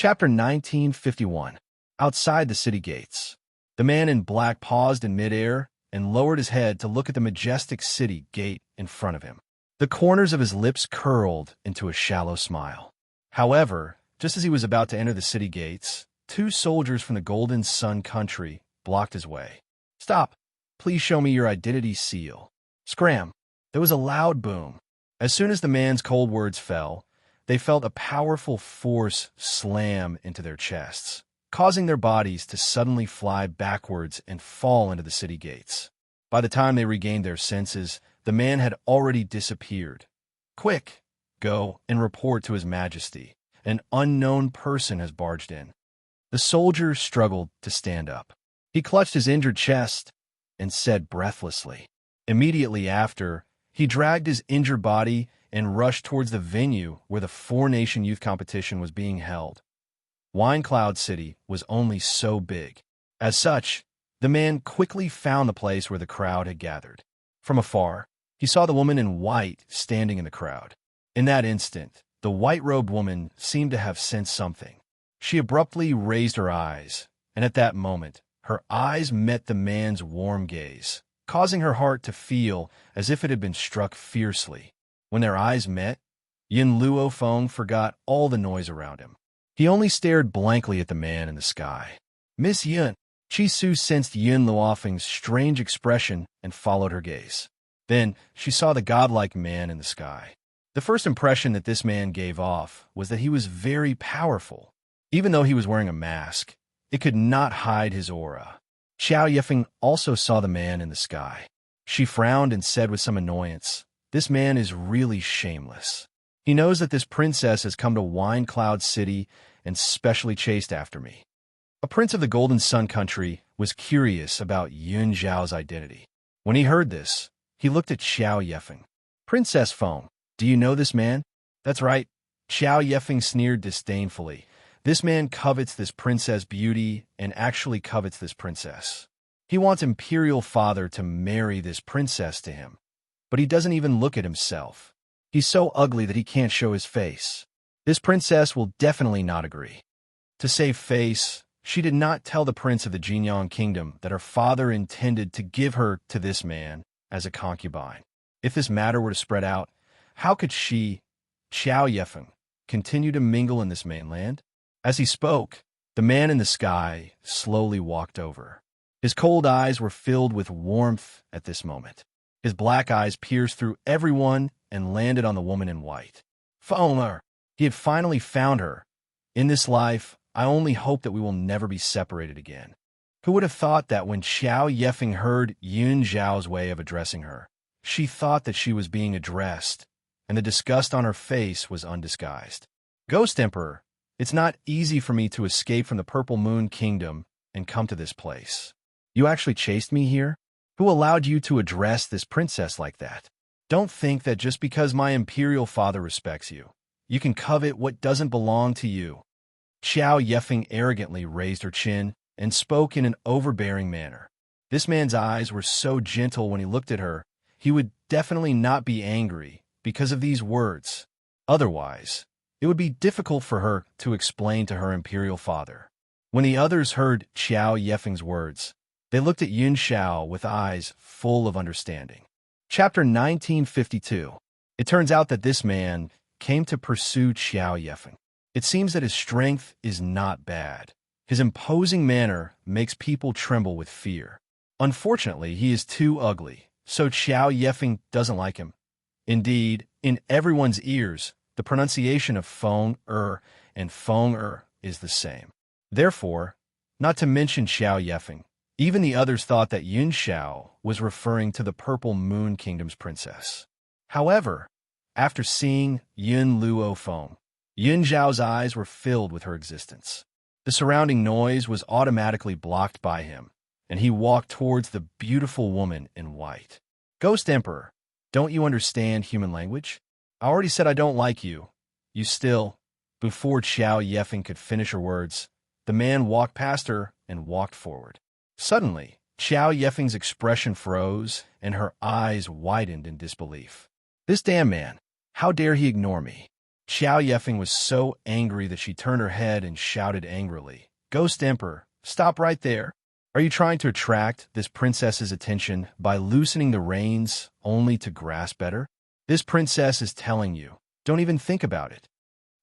Chapter 1951. Outside the city gates. The man in black paused in midair and lowered his head to look at the majestic city gate in front of him. The corners of his lips curled into a shallow smile. However, just as he was about to enter the city gates, two soldiers from the Golden Sun country blocked his way. "Stop. Please show me your identity seal." Scram! There was a loud boom. As soon as the man's cold words fell, they felt a powerful force slam into their chests, causing their bodies to suddenly fly backwards and fall into the city gates. By the time they regained their senses, the man had already disappeared. "Quick! Go and report to His Majesty. An unknown person has barged in." The soldier struggled to stand up. He clutched his injured chest and said breathlessly. Immediately after, he dragged his injured body and rushed towards the venue where the four-nation youth competition was being held. Wine Cloud City was only so big. As such, the man quickly found the place where the crowd had gathered. From afar, he saw the woman in white standing in the crowd. In that instant, the white-robed woman seemed to have sensed something. She abruptly raised her eyes, and at that moment, her eyes met the man's warm gaze, causing her heart to feel as if it had been struck fiercely. When their eyes met, Yin Luo Feng forgot all the noise around him. He only stared blankly at the man in the sky. "Miss Yin." Chi Su sensed Yin Luofeng's strange expression and followed her gaze. Then she saw the godlike man in the sky. The first impression that this man gave off was that he was very powerful. Even though he was wearing a mask, it could not hide his aura. Xiao Yifeng also saw the man in the sky. She frowned and said with some annoyance, "This man is really shameless. He knows that this princess has come to Wine Cloud City and specially chased after me." A prince of the Golden Sun country was curious about Yun Zhao's identity. When he heard this, he looked at Xiao Yifeng. "Princess Feng, do you know this man?" "That's right." Xiao Yifeng sneered disdainfully. "This man covets this princess beauty and actually covets this princess. He wants Imperial Father to marry this princess to him. But he doesn't even look at himself. He's so ugly that he can't show his face. This princess will definitely not agree." To save face, she did not tell the prince of the Jinyang kingdom that her father intended to give her to this man as a concubine. If this matter were to spread out, how could she, Xiao Yifeng, continue to mingle in this mainland? As he spoke, the man in the sky slowly walked over. His cold eyes were filled with warmth at this moment. His black eyes pierced through everyone and landed on the woman in white. "Foner!" He had finally found her. "In this life, I only hope that we will never be separated again." Who would have thought that when Xiao Yifeng heard Yun Zhao's way of addressing her, she thought that she was being addressed, and the disgust on her face was undisguised. "Ghost Emperor, it's not easy for me to escape from the Purple Moon Kingdom and come to this place. You actually chased me here? Who allowed you to address this princess like that? Don't think that just because my imperial father respects you, you can covet what doesn't belong to you." Xiao Yifeng arrogantly raised her chin and spoke in an overbearing manner. This man's eyes were so gentle when he looked at her, he would definitely not be angry because of these words. Otherwise, it would be difficult for her to explain to her imperial father. When the others heard Xiao Yifeng's words, they looked at Yun Xiao with eyes full of understanding. Chapter 1952. It turns out that this man came to pursue Xiao Yifeng. It seems that his strength is not bad. His imposing manner makes people tremble with fear. Unfortunately, he is too ugly, so Xiao Yifeng doesn't like him. Indeed, in everyone's ears, the pronunciation of Feng-er and Feng-er is the same. Therefore, not to mention Xiao Yifeng, even the others thought that Yun Xiao was referring to the Purple Moon Kingdom's princess. However, after seeing Yin Luo Feng, Yun Zhao's eyes were filled with her existence. The surrounding noise was automatically blocked by him, and he walked towards the beautiful woman in white. "Ghost Emperor, don't you understand human language? I already said I don't like you. You still..." Before Xiao Yifeng could finish her words, the man walked past her and walked forward. Suddenly, Xiao Yifeng's expression froze, and her eyes widened in disbelief. "This damn man, how dare he ignore me?" Xiao Yefeng was so angry that she turned her head and shouted angrily, "Ghost Emperor, stop right there! Are you trying to attract this princess's attention by loosening the reins only to grasp better? This princess is telling you, don't even think about it."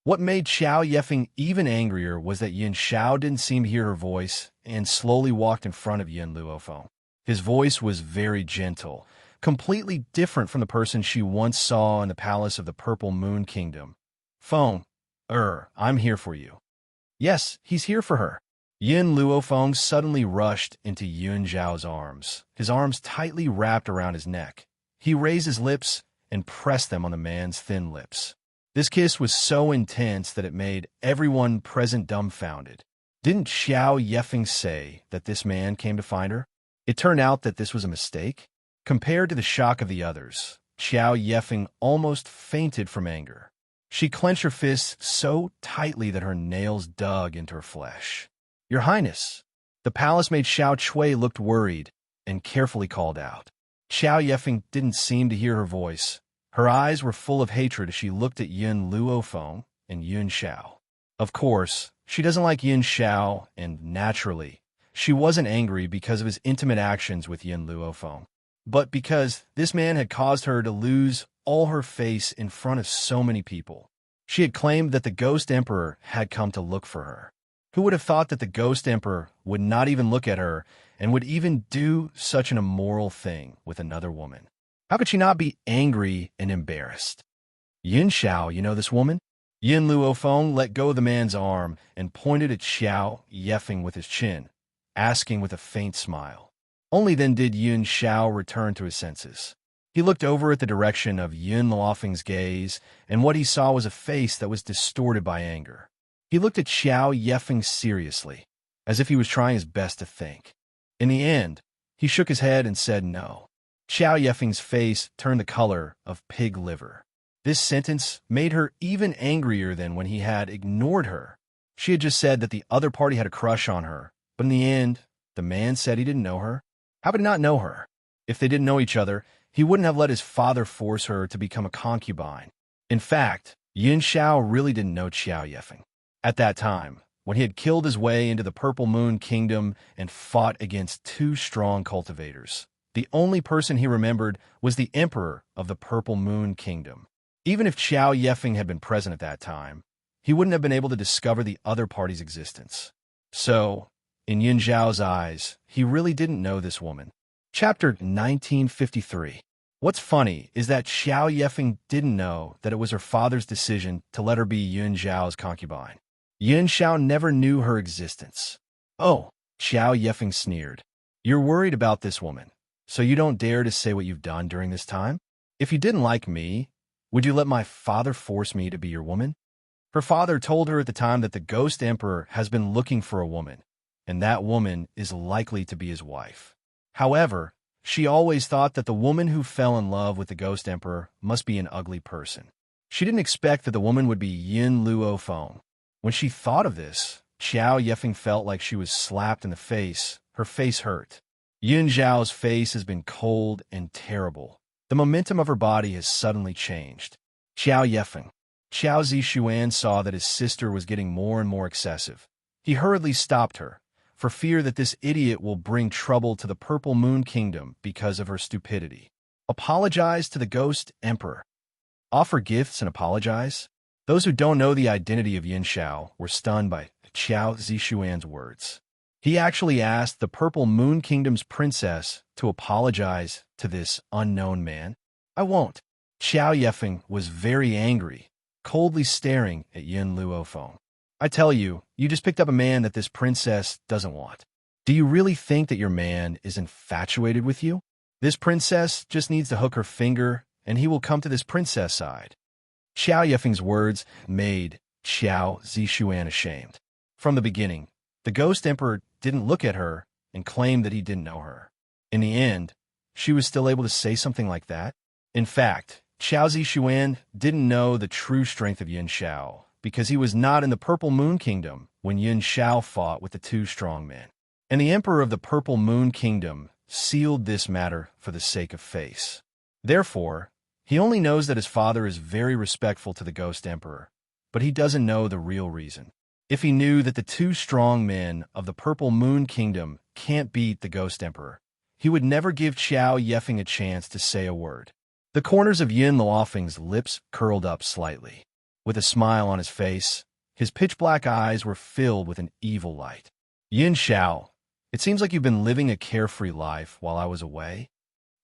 What made Xiao Yefeng even angrier was that Yin Xiao didn't seem to hear her voice and slowly walked in front of Yin Luofeng. His voice was very gentle, completely different from the person she once saw in the palace of the Purple Moon Kingdom. "Feng, I'm here for you." Yes, he's here for her. Yin Luofeng suddenly rushed into Yun Zhao's arms, his arms tightly wrapped around his neck. He raised his lips and pressed them on the man's thin lips. This kiss was so intense that it made everyone present dumbfounded. Didn't Xiao Yefeng say that this man came to find her? It turned out that this was a mistake. Compared to the shock of the others, Xiao Yefeng almost fainted from anger. She clenched her fists so tightly that her nails dug into her flesh. "Your Highness." The palace maid Xiao Chui looked worried and carefully called out. Xiao Yefeng didn't seem to hear her voice. Her eyes were full of hatred as she looked at Yin Luofeng and Yun Xiao. Of course, she doesn't like Yin Xiao, and naturally, she wasn't angry because of his intimate actions with Yin Luofeng, but because this man had caused her to lose all her face in front of so many people. She had claimed that the Ghost Emperor had come to look for her. Who would have thought that the Ghost Emperor would not even look at her and would even do such an immoral thing with another woman? How could she not be angry and embarrassed? "Yin Xiao, you know this woman?" Yin Luofeng let go of the man's arm and pointed at Xiao Yefeng with his chin, asking with a faint smile. Only then did Yin Xiao return to his senses. He looked over at the direction of Yin Luofeng's gaze, and what he saw was a face that was distorted by anger. He looked at Xiao Yefeng seriously, as if he was trying his best to think. In the end, he shook his head and said no. Xiao Yefeng's face turned the color of pig liver. This sentence made her even angrier than when he had ignored her. She had just said that the other party had a crush on her, but in the end, the man said he didn't know her. How could he not know her? If they didn't know each other, he wouldn't have let his father force her to become a concubine. In fact, Yin Xiao really didn't know Xiao Yefeng. At that time, when he had killed his way into the Purple Moon Kingdom and fought against two strong cultivators, the only person he remembered was the Emperor of the Purple Moon Kingdom. Even if Xiao Yefeng had been present at that time, he wouldn't have been able to discover the other party's existence. So, in Yin Zhao's eyes, he really didn't know this woman. Chapter 1953. What's funny is that Xiao Yefeng didn't know that it was her father's decision to let her be Yun Zhao's concubine. Yin Xiao never knew her existence. "Oh," Xiao Yefeng sneered. "You're worried about this woman, so you don't dare to say what you've done during this time? If you didn't like me, would you let my father force me to be your woman?" Her father told her at the time that the Ghost Emperor has been looking for a woman, and that woman is likely to be his wife. However, she always thought that the woman who fell in love with the Ghost Emperor must be an ugly person. She didn't expect that the woman would be Yin Luofeng. When she thought of this, Xiao Yefeng felt like she was slapped in the face. Her face hurt. Yin Zhao's face has been cold and terrible. The momentum of her body has suddenly changed. "Xiao Yefeng." Xiao Zixuan saw that his sister was getting more and more excessive. He hurriedly stopped her, for fear that this idiot will bring trouble to the Purple Moon Kingdom because of her stupidity. Apologize to the Ghost Emperor. Offer gifts and apologize? Those who don't know the identity of Yin Xiao were stunned by Xiao Zixuan's words. He actually asked the Purple Moon Kingdom's princess to apologize to this unknown man. "I won't." Xiao Yefeng was very angry, coldly staring at Yin Luofeng. "I tell you, you just picked up a man that this princess doesn't want. Do you really think that your man is infatuated with you? This princess just needs to hook her finger, and he will come to this princess side." Xiao Yefeng's words made Xiao Zixuan ashamed. From the beginning, the Ghost Emperor didn't look at her and claimed that he didn't know her. In the end, she was still able to say something like that. In fact, Xiao Zixuan didn't know the true strength of Yin Xiao, because he was not in the Purple Moon Kingdom when Yin Xiao fought with the two strong men. And the Emperor of the Purple Moon Kingdom sealed this matter for the sake of face. Therefore, he only knows that his father is very respectful to the Ghost Emperor, but he doesn't know the real reason. If he knew that the two strong men of the Purple Moon Kingdom can't beat the Ghost Emperor, he would never give Qiao Yefeng a chance to say a word. The corners of Yin Luofeng's lips curled up slightly. With a smile on his face, his pitch-black eyes were filled with an evil light. Yin Xiao, it seems like you've been living a carefree life while I was away.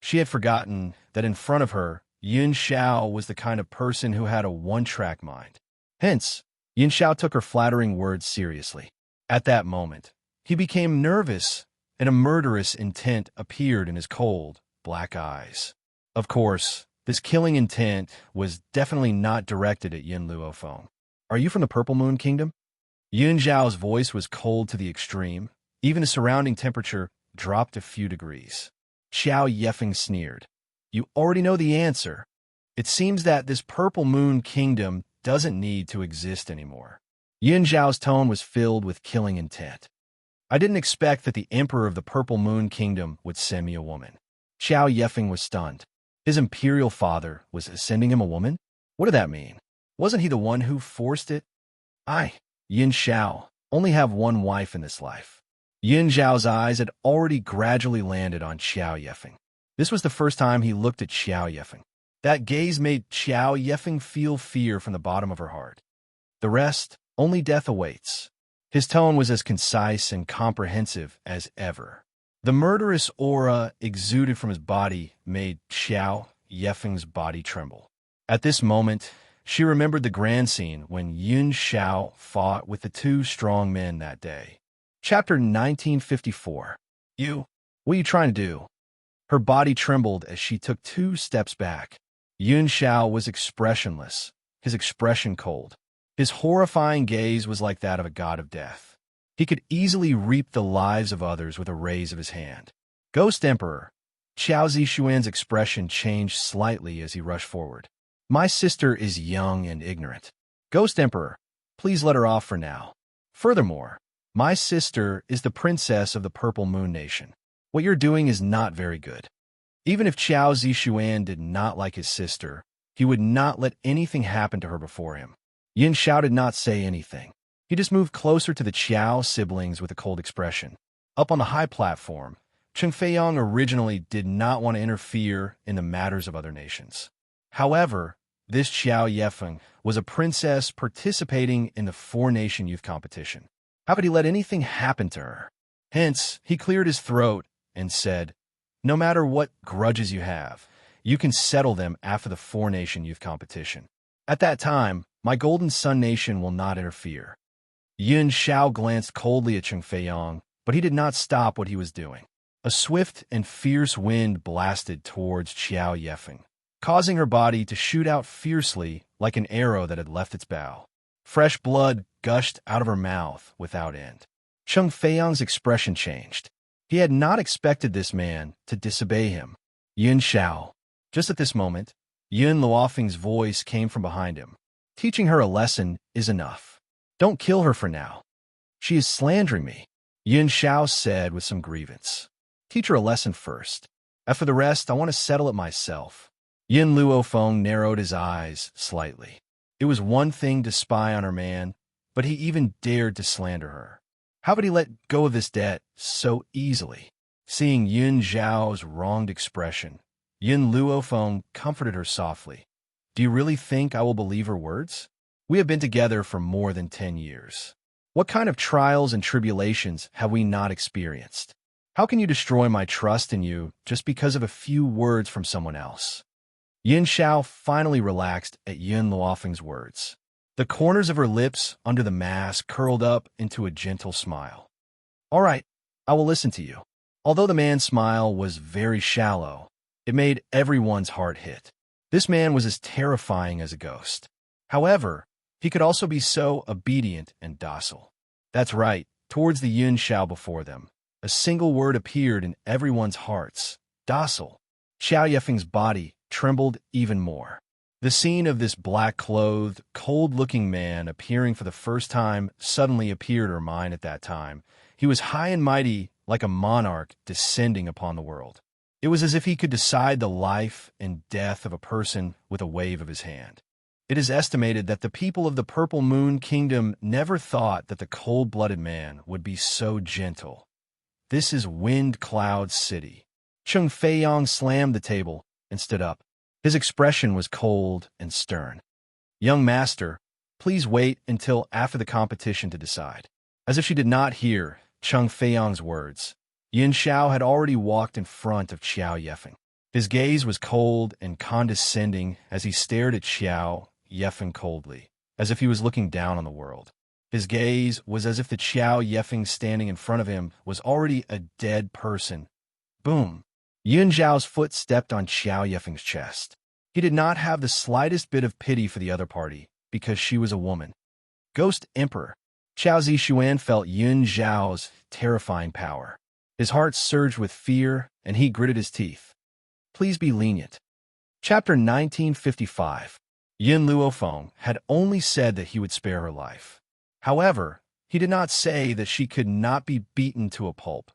She had forgotten that in front of her, Yin Xiao was the kind of person who had a one-track mind. Hence, Yin Xiao took her flattering words seriously. At that moment, he became nervous, and a murderous intent appeared in his cold, black eyes. Of course, this killing intent was definitely not directed at Yin Luofeng. Are you from the Purple Moon Kingdom? Yin Zhao's voice was cold to the extreme. Even the surrounding temperature dropped a few degrees. Qiao Yefeng sneered. You already know the answer. It seems that this Purple Moon Kingdom doesn't need to exist anymore. Yin Zhao's tone was filled with killing intent. I didn't expect that the Emperor of the Purple Moon Kingdom would send me a woman. Qiao Yefeng was stunned. His imperial father was sending him a woman? What did that mean? Wasn't he the one who forced it? I, Yin Xiao, only have one wife in this life. Yin Zhao's eyes had already gradually landed on Qiao Yefeng. This was the first time he looked at Qiao Yefeng. That gaze made Qiao Yefeng feel fear from the bottom of her heart. The rest, only death awaits. His tone was as concise and comprehensive as ever. The murderous aura exuded from his body made Qiao Yefeng's body tremble. At this moment, she remembered the grand scene when Yin Xiao fought with the two strong men that day. Chapter 1954. What are you trying to do? Her body trembled as she took 2 steps back. Yin Xiao was expressionless, his expression cold. His horrifying gaze was like that of a god of death. He could easily reap the lives of others with a raise of his hand. Ghost Emperor. Qiao Zixuan's expression changed slightly as he rushed forward. My sister is young and ignorant. Ghost Emperor, please let her off for now. Furthermore, my sister is the princess of the Purple Moon Nation. What you're doing is not very good. Even if Qiao Zixuan did not like his sister, he would not let anything happen to her before him. Yin Xiao did not say anything. He just moved closer to the Qiao siblings with a cold expression. Up on the high platform, Cheng Feiyang originally did not want to interfere in the matters of other nations. However, this Qiao Yefeng was a princess participating in the 4-nation youth competition. How could he let anything happen to her? Hence, he cleared his throat and said, no matter what grudges you have, you can settle them after the 4-nation youth competition. At that time, my Golden Sun Nation will not interfere. Yin Xiao glanced coldly at Cheng Feiyang, but he did not stop what he was doing. A swift and fierce wind blasted towards Qiao Yefeng, causing her body to shoot out fiercely like an arrow that had left its bow. Fresh blood gushed out of her mouth without end. Cheng Feiyang's expression changed. He had not expected this man to disobey him. Yin Xiao. Just at this moment, Yin Luofeng's voice came from behind him. Teaching her a lesson is enough. Don't kill her for now. She is slandering me, Yin Xiao said with some grievance. Teach her a lesson first. As for the rest, I want to settle it myself. Yin Luofeng narrowed his eyes slightly. It was one thing to spy on her man, but he even dared to slander her. How could he let go of this debt so easily? Seeing Yin Zhao's wronged expression, Yin Luofeng comforted her softly. Do you really think I will believe her words? We have been together for more than 10 years. What kind of trials and tribulations have we not experienced? How can you destroy my trust in you just because of a few words from someone else? Yin Xiao finally relaxed at Yin Luofeng's words. The corners of her lips under the mask curled up into a gentle smile. All right, I will listen to you. Although the man's smile was very shallow, it made everyone's heart hit. This man was as terrifying as a ghost. However, he could also be so obedient and docile. That's right, towards the Yin Xiao before them, a single word appeared in everyone's hearts, docile. Qiao Yefeng's body trembled even more. The scene of this black-clothed, cold-looking man appearing for the first time suddenly appeared in her mind at that time. He was high and mighty like a monarch descending upon the world. It was as if he could decide the life and death of a person with a wave of his hand. It is estimated that the people of the Purple Moon Kingdom never thought that the cold-blooded man would be so gentle. This is Wind Cloud City. Chung Feiyong slammed the table and stood up. His expression was cold and stern. Young master, please wait until after the competition to decide. As if she did not hear Chung Feiyong's words, Yin Xiao had already walked in front of Qiao Yefeng. His gaze was cold and condescending as he stared at Qiao Yefeng coldly, as if he was looking down on the world. His gaze was as if the Qiao Yefeng standing in front of him was already a dead person. Boom! Yun Zhao's foot stepped on Qiao Yefeng's chest. He did not have the slightest bit of pity for the other party, because she was a woman. Ghost Emperor. Xiao Zixuan felt Yun Zhao's terrifying power. His heart surged with fear, and he gritted his teeth. Please be lenient. Chapter 1955. Yin Luofeng had only said that he would spare her life. However, he did not say that she could not be beaten to a pulp.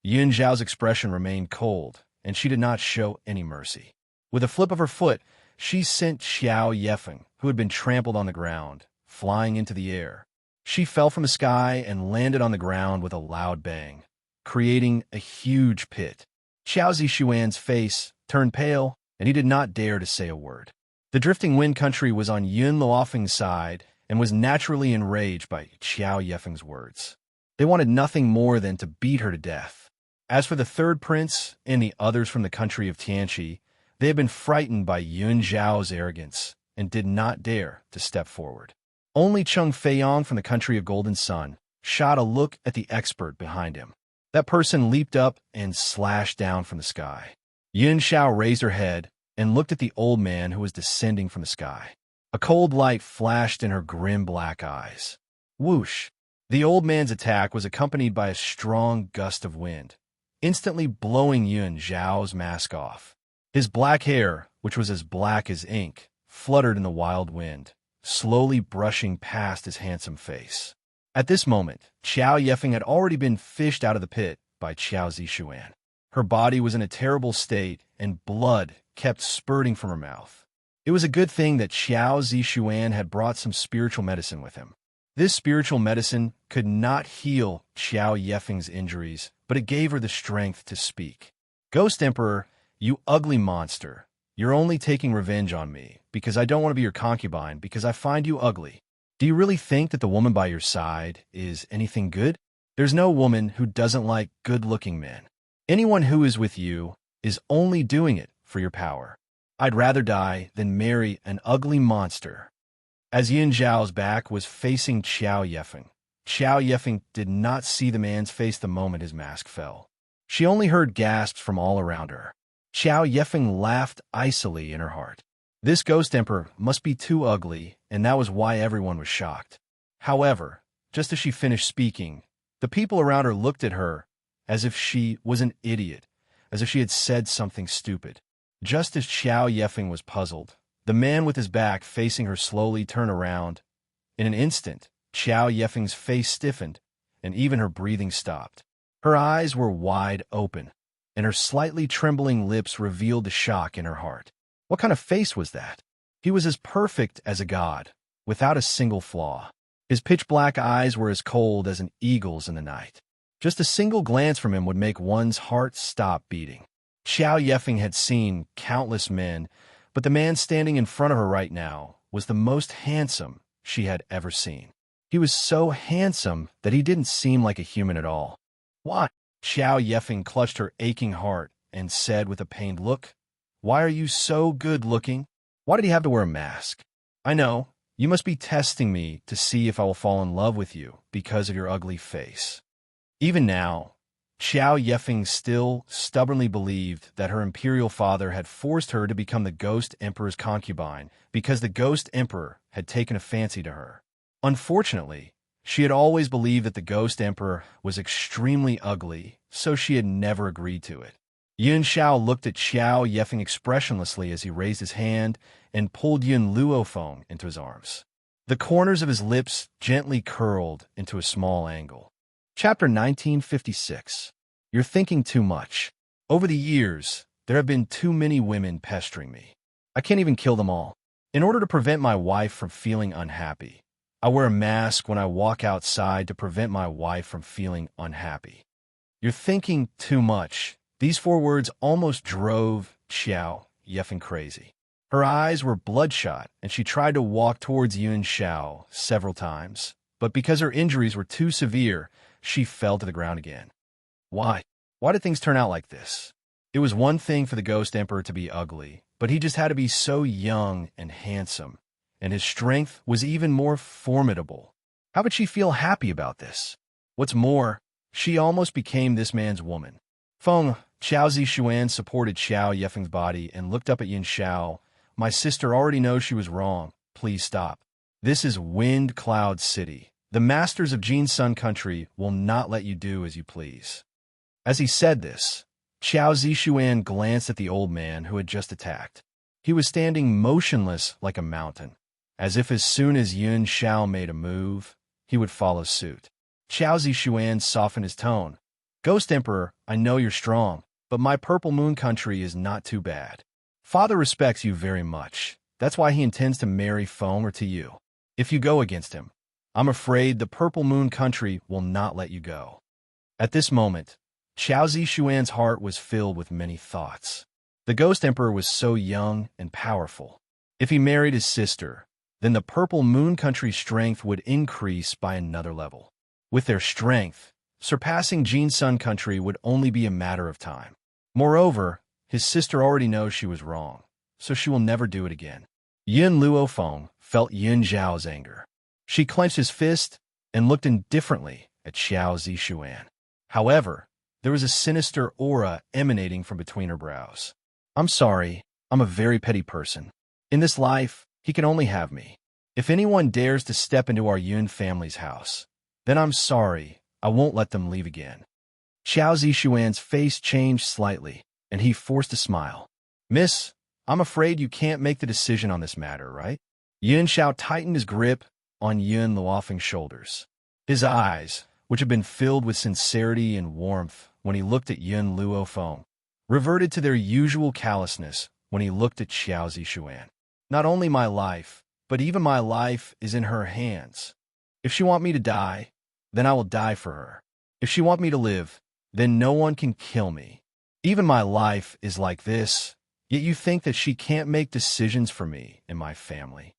Yun Zhao's expression remained cold, and she did not show any mercy. With a flip of her foot, she sent Qiao Yefeng, who had been trampled on the ground, flying into the air. She fell from the sky and landed on the ground with a loud bang, creating a huge pit. Xiao Zixuan's face turned pale, and he did not dare to say a word. The drifting wind country was on Yun Luofeng's side and was naturally enraged by Qiao Yefeng's words. They wanted nothing more than to beat her to death. As for the third prince and the others from the country of Tianqi, they had been frightened by Yun Zhao's arrogance and did not dare to step forward. Only Chung Feiyong from the country of Golden Sun shot a look at the expert behind him. That person leaped up and slashed down from the sky. Yun Xiao raised her head and looked at the old man who was descending from the sky. A cold light flashed in her grim black eyes. Whoosh! The old man's attack was accompanied by a strong gust of wind, instantly blowing Yun Zhao's mask off. His black hair, which was as black as ink, fluttered in the wild wind, slowly brushing past his handsome face. At this moment, Qiao Yefeng had already been fished out of the pit by Qiao Zixuan. Her body was in a terrible state, and blood kept spurting from her mouth. It was a good thing that Qiao Zixuan had brought some spiritual medicine with him. This spiritual medicine could not heal Qiao Yefeng's injuries, but it gave her the strength to speak. Ghost Emperor, you ugly monster, you're only taking revenge on me, because I don't want to be your concubine, because I find you ugly. Do you really think that the woman by your side is anything good? There's no woman who doesn't like good-looking men. Anyone who is with you is only doing it for your power. I'd rather die than marry an ugly monster. As Yin Zhao's back was facing Qiao Yefeng did not see the man's face the moment his mask fell. She only heard gasps from all around her. Qiao Yefeng laughed icily in her heart. This ghost emperor must be too ugly, and that was why everyone was shocked. However, just as she finished speaking, the people around her looked at her as if she was an idiot, as if she had said something stupid. Just as Qiao Yefeng was puzzled, the man with his back facing her slowly turned around. In an instant, Qiao Yefeng's face stiffened, and even her breathing stopped. Her eyes were wide open, and her slightly trembling lips revealed the shock in her heart. What kind of face was that? He was as perfect as a god, without a single flaw. His pitch-black eyes were as cold as an eagle's in the night. Just a single glance from him would make one's heart stop beating. Qiao Yefeng had seen countless men, but the man standing in front of her right now was the most handsome she had ever seen. He was so handsome that he didn't seem like a human at all. Why? Qiao Yefeng clutched her aching heart and said with a pained look, "Why are you so good-looking? Why did he have to wear a mask? I know, you must be testing me to see if I will fall in love with you because of your ugly face." Even now, Qiao Yefeng still stubbornly believed that her imperial father had forced her to become the Ghost Emperor's concubine because the Ghost Emperor had taken a fancy to her. Unfortunately, she had always believed that the Ghost Emperor was extremely ugly, so she had never agreed to it. Yun Xiao looked at Qiao Yefeng expressionlessly as he raised his hand and pulled Yun Luofeng into his arms. The corners of his lips gently curled into a small angle. Chapter 1956. You're thinking too much. Over the years, there have been too many women pestering me. I can't even kill them all. In order to prevent my wife from feeling unhappy, I wear a mask when I walk outside to prevent my wife from feeling unhappy. You're thinking too much. These 4 words almost drove Xiao yeffing crazy. Her eyes were bloodshot, and she tried to walk towards Yuan Xiao several times, but because her injuries were too severe, she fell to the ground again. Why? Why did things turn out like this? It was one thing for the Ghost Emperor to be ugly, but he just had to be so young and handsome, and his strength was even more formidable. How could she feel happy about this? What's more, she almost became this man's woman. Feng, Xiao Zixuan supported Xiao Yefeng's body and looked up at Yin Xiao. My sister already knows she was wrong. Please stop. This is Wind Cloud City. The masters of Jin Sun Country will not let you do as you please. As he said this, Xiao Zixuan glanced at the old man who had just attacked. He was standing motionless like a mountain, as if as soon as Yuan Xiao made a move, he would follow suit. Xiao Zixuan softened his tone. Ghost Emperor, I know you're strong, but my Purple Moon Country is not too bad. Father respects you very much. That's why he intends to marry Feng or to you. If you go against him, I'm afraid the Purple Moon Country will not let you go. At this moment, Xiao Zixuan's heart was filled with many thoughts. The Ghost Emperor was so young and powerful. If he married his sister, then the Purple Moon Country's strength would increase by another level. With their strength, surpassing Jin Sun Country would only be a matter of time. Moreover, his sister already knows she was wrong, so she will never do it again. Yin Luofeng felt Yin Zhao's anger. She clenched his fist and looked indifferently at Xiao Zixuan. However, there was a sinister aura emanating from between her brows. I'm sorry, I'm a very petty person. In this life, he can only have me. If anyone dares to step into our Yun family's house, then I'm sorry, I won't let them leave again. Xiao Zixuan's face changed slightly, and he forced a smile. Miss, I'm afraid you can't make the decision on this matter, right? Yin Xiao tightened his grip on Yin Luofeng's shoulders. His eyes, which had been filled with sincerity and warmth when he looked at Yin Luofeng, reverted to their usual callousness when he looked at Xiao Zixuan. Not only my life, but even my life is in her hands. If she want me to die, then I will die for her. If she want me to live, then no one can kill me. Even my life is like this, yet you think that she can't make decisions for me and my family.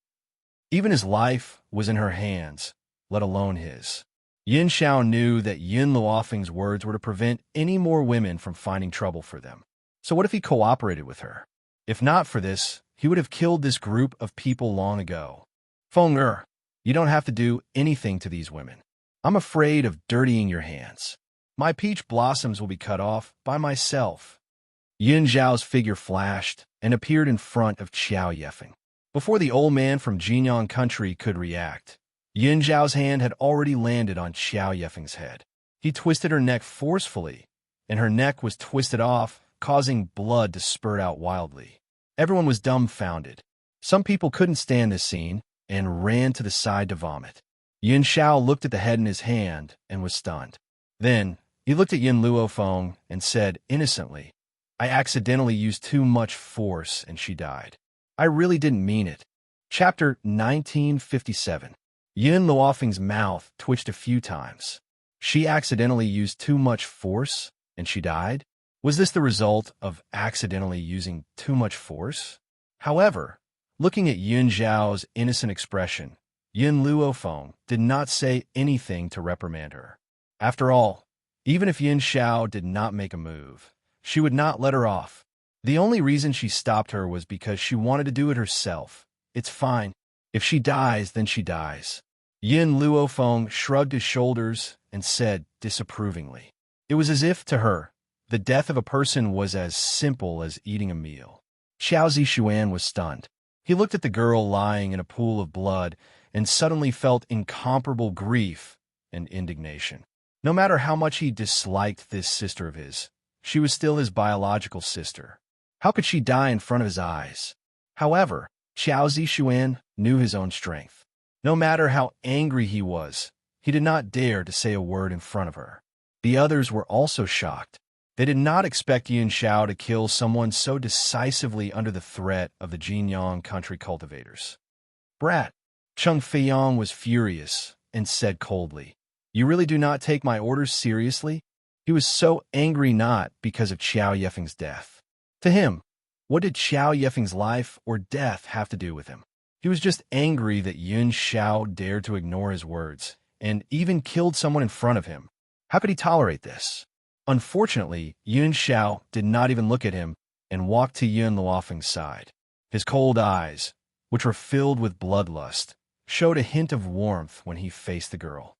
Even his life was in her hands, let alone his. Yin Xiao knew that Yin Luofeng's words were to prevent any more women from finding trouble for them. So what if he cooperated with her? If not for this, he would have killed this group of people long ago. Feng Er, you don't have to do anything to these women. I'm afraid of dirtying your hands. My peach blossoms will be cut off by myself. Yin Zhao's figure flashed and appeared in front of Xiao Yefeng. Before the old man from Jinyang Country could react, Yin Zhao's hand had already landed on Xiao Yefeng's head. He twisted her neck forcefully, and her neck was twisted off, causing blood to spurt out wildly. Everyone was dumbfounded. Some people couldn't stand this scene and ran to the side to vomit. Yin Xiao looked at the head in his hand and was stunned. Then, he looked at Yin Luofeng and said innocently, I accidentally used too much force and she died. I really didn't mean it. Chapter 1957. Yin Luofeng's mouth twitched a few times. She accidentally used too much force and she died? Was this the result of accidentally using too much force? However, looking at Yin Zhao's innocent expression, Yin Luofeng did not say anything to reprimand her. After all, even if Yin Xiao did not make a move, she would not let her off. The only reason she stopped her was because she wanted to do it herself. It's fine. If she dies, then she dies. Yin Luofeng shrugged his shoulders and said disapprovingly. It was as if, to her, the death of a person was as simple as eating a meal. Xiao Zixuan was stunned. He looked at the girl lying in a pool of blood and suddenly felt incomparable grief and indignation. No matter how much he disliked this sister of his, she was still his biological sister. How could she die in front of his eyes? However, Xiao Zixuan knew his own strength. No matter how angry he was, he did not dare to say a word in front of her. The others were also shocked. They did not expect Yun Xiao to kill someone so decisively under the threat of the Jinyang country cultivators. Brat! Cheng Feiyang was furious and said coldly, "You really do not take my orders seriously?" He was so angry not because of Qiao Yefeng's death. To him, what did Qiao Yefeng's life or death have to do with him? He was just angry that Yun Xiao dared to ignore his words and even killed someone in front of him. How could he tolerate this? Unfortunately, Yun Xiao did not even look at him and walked to Yun Luofeng's side. His cold eyes, which were filled with bloodlust, showed a hint of warmth when he faced the girl.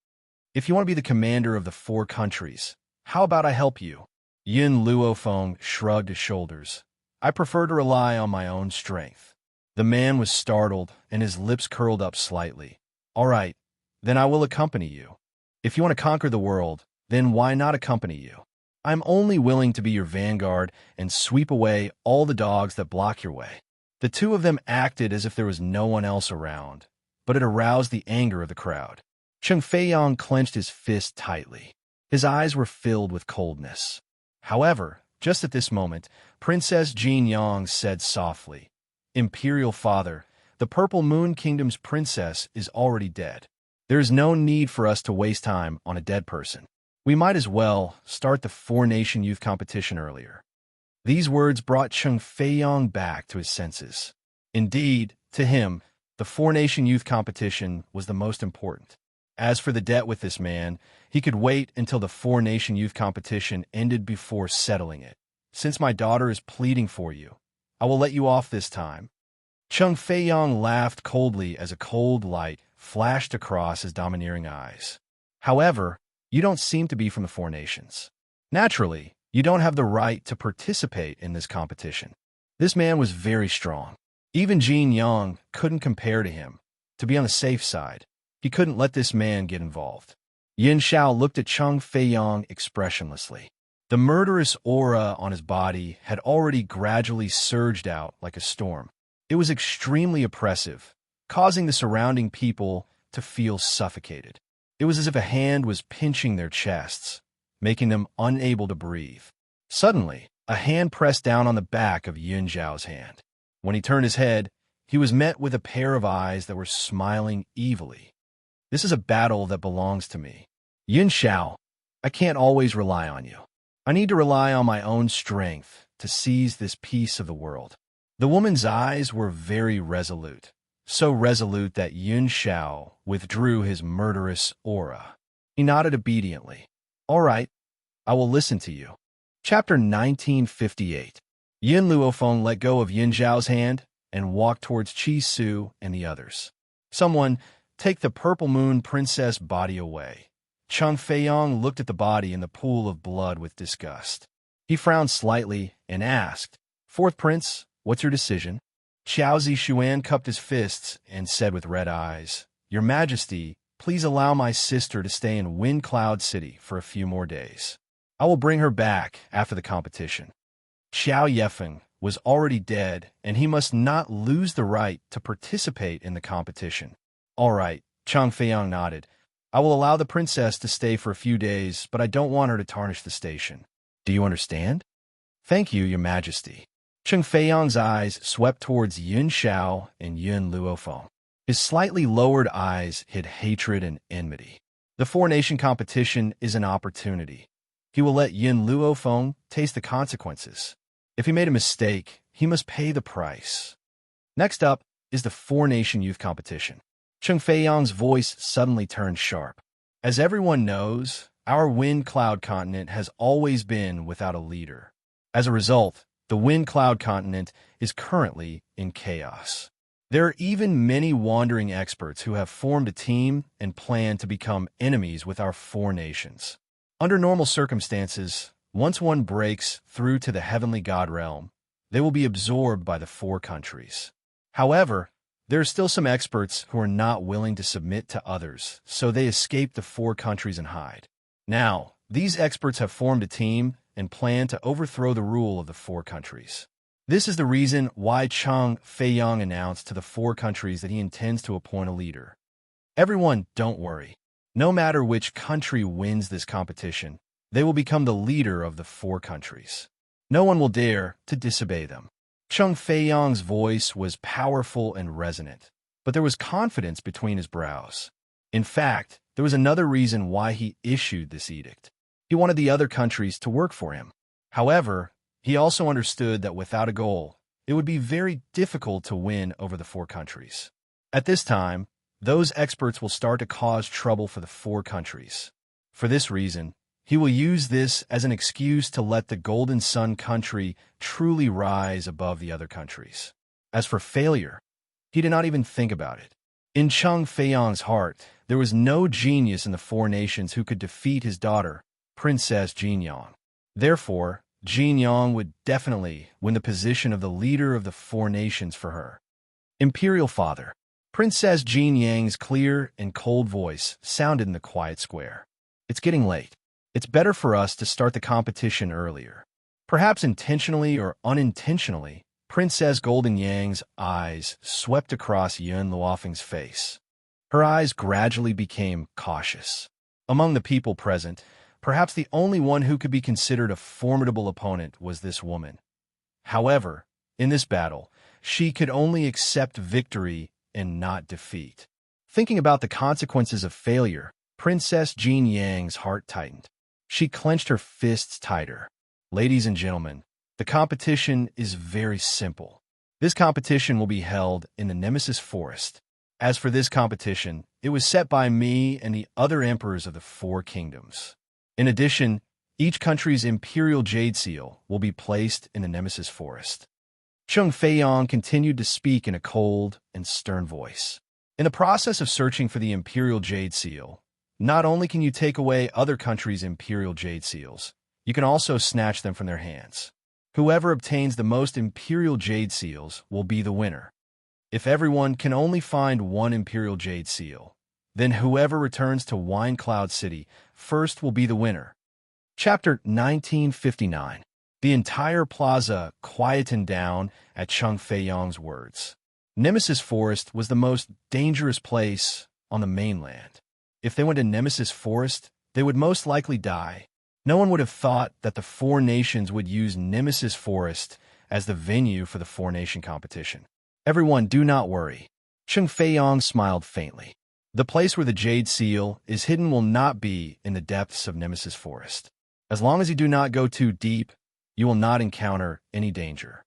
"If you want to be the commander of the 4 countries, how about I help you?" Yun Luofeng shrugged his shoulders. "I prefer to rely on my own strength." The man was startled, and his lips curled up slightly. "All right, then I will accompany you. If you want to conquer the world, then why not accompany you? I'm only willing to be your vanguard and sweep away all the dogs that block your way." The two of them acted as if there was no one else around, but it aroused the anger of the crowd. Cheng Feiyang clenched his fist tightly. His eyes were filled with coldness. However, just at this moment, Princess Jinyang said softly, "Imperial Father, the Purple Moon Kingdom's princess is already dead. There is no need for us to waste time on a dead person. We might as well start the 4-nation youth competition earlier." These words brought Cheng Feiyang back to his senses. Indeed, to him, the 4-nation youth competition was the most important. As for the debt with this man, he could wait until the 4-nation youth competition ended before settling it. "Since my daughter is pleading for you, I will let you off this time." Cheng Feiyang laughed coldly as a cold light flashed across his domineering eyes. "However, you don't seem to be from the 4 nations. Naturally, you don't have the right to participate in this competition." This man was very strong. Even Jin Yang couldn't compare to him. To be on the safe side, he couldn't let this man get involved. Yin Xiao looked at Cheng Feiyang expressionlessly. The murderous aura on his body had already gradually surged out like a storm. It was extremely oppressive, causing the surrounding people to feel suffocated. It was as if a hand was pinching their chests, making them unable to breathe. Suddenly, a hand pressed down on the back of Yun Xiao's hand. When he turned his head, he was met with a pair of eyes that were smiling evilly. "This is a battle that belongs to me. Yun Xiao, I can't always rely on you. I need to rely on my own strength to seize this piece of the world." The woman's eyes were very resolute, so resolute that Yun Xiao withdrew his murderous aura. He nodded obediently. "All right, I will listen to you." Chapter 1958. Yin Luofeng let go of Yin Zhao's hand and walked towards Qi Su and the others. "Someone, take the Purple Moon Princess body away." Cheng Feiyang looked at the body in the pool of blood with disgust. He frowned slightly and asked, "Fourth Prince, what's your decision?" Xiao Zishuan cupped his fists and said with red eyes, "Your Majesty, please allow my sister to stay in Wind Cloud City for a few more days. I will bring her back after the competition." Qiao Yefeng was already dead, and he must not lose the right to participate in the competition. "All right," Cheng Feiyang nodded. "I will allow the princess to stay for a few days, but I don't want her to tarnish the station. Do you understand?" "Thank you, Your Majesty." Cheng Feiyang's eyes swept towards Yun Xiao and Yun Luofeng. His slightly lowered eyes hid hatred and enmity. The 4-nation competition is an opportunity. He will let Yun Luofeng taste the consequences. If he made a mistake, he must pay the price. Next up is the 4-nation youth competition. Cheng Feiyang's voice suddenly turned sharp. "As everyone knows, our Wind Cloud continent has always been without a leader. As a result, the Wind Cloud continent is currently in chaos. There are even many wandering experts who have formed a team and plan to become enemies with our 4 nations. Under normal circumstances, once one breaks through to the heavenly god realm, they will be absorbed by the 4 countries. However, there are still some experts who are not willing to submit to others, so they escape the 4 countries and hide. Now, these experts have formed a team and plan to overthrow the rule of the 4 countries. This is the reason why Cheng Feiyang announced to the 4 countries that he intends to appoint a leader. Everyone, don't worry. No matter which country wins this competition, They will become the leader of the 4 countries. No one will dare to disobey them. Cheng Feiyang's voice was powerful and resonant, but there was confidence between his brows. In fact, there was another reason why he issued this edict. He wanted the other countries to work for him. However, he also understood that without a goal, it would be very difficult to win over the 4 countries. At this time, those experts will start to cause trouble for the 4 countries. For this reason, he will use this as an excuse to let the Golden Sun country truly rise above the other countries. As for failure, he did not even think about it. In Cheng Feiyang's heart, there was no genius in the 4 nations who could defeat his daughter, Princess Jinyang. Therefore, Jinyang would definitely win the position of the leader of the 4 nations for her. Imperial Father. Princess Jinyang's clear and cold voice sounded in the quiet square. It's getting late. It's better for us to start the competition earlier. Perhaps intentionally or unintentionally, Princess Golden Yang's eyes swept across Yun Luofeng's face. Her eyes gradually became cautious. Among the people present, perhaps the only one who could be considered a formidable opponent was this woman. However, in this battle, she could only accept victory and not defeat. Thinking about the consequences of failure, Princess Jinyang's heart tightened. She clenched her fists tighter. Ladies and gentlemen, the competition is very simple. This competition will be held in the Nemesis Forest. As for this competition, it was set by me and the other emperors of the 4 kingdoms. In addition, each country's imperial jade seal will be placed in the Nemesis Forest. Cheng Feiyang continued to speak in a cold and stern voice. In the process of searching for the imperial jade seal, not only can you take away other countries' imperial jade seals, you can also snatch them from their hands. Whoever obtains the most imperial jade seals will be the winner. If everyone can only find one imperial jade seal, then whoever returns to Wine Cloud City first will be the winner. Chapter 1959. The entire plaza quietened down at Cheng Feiyang's words. Nemesis Forest was the most dangerous place on the mainland. If they went to Nemesis Forest, they would most likely die. No one would have thought that the 4 nations would use Nemesis Forest as the venue for the 4 nation competition. Everyone, do not worry. Cheng Feiyang smiled faintly. The place where the Jade Seal is hidden will not be in the depths of Nemesis Forest. As long as you do not go too deep, you will not encounter any danger.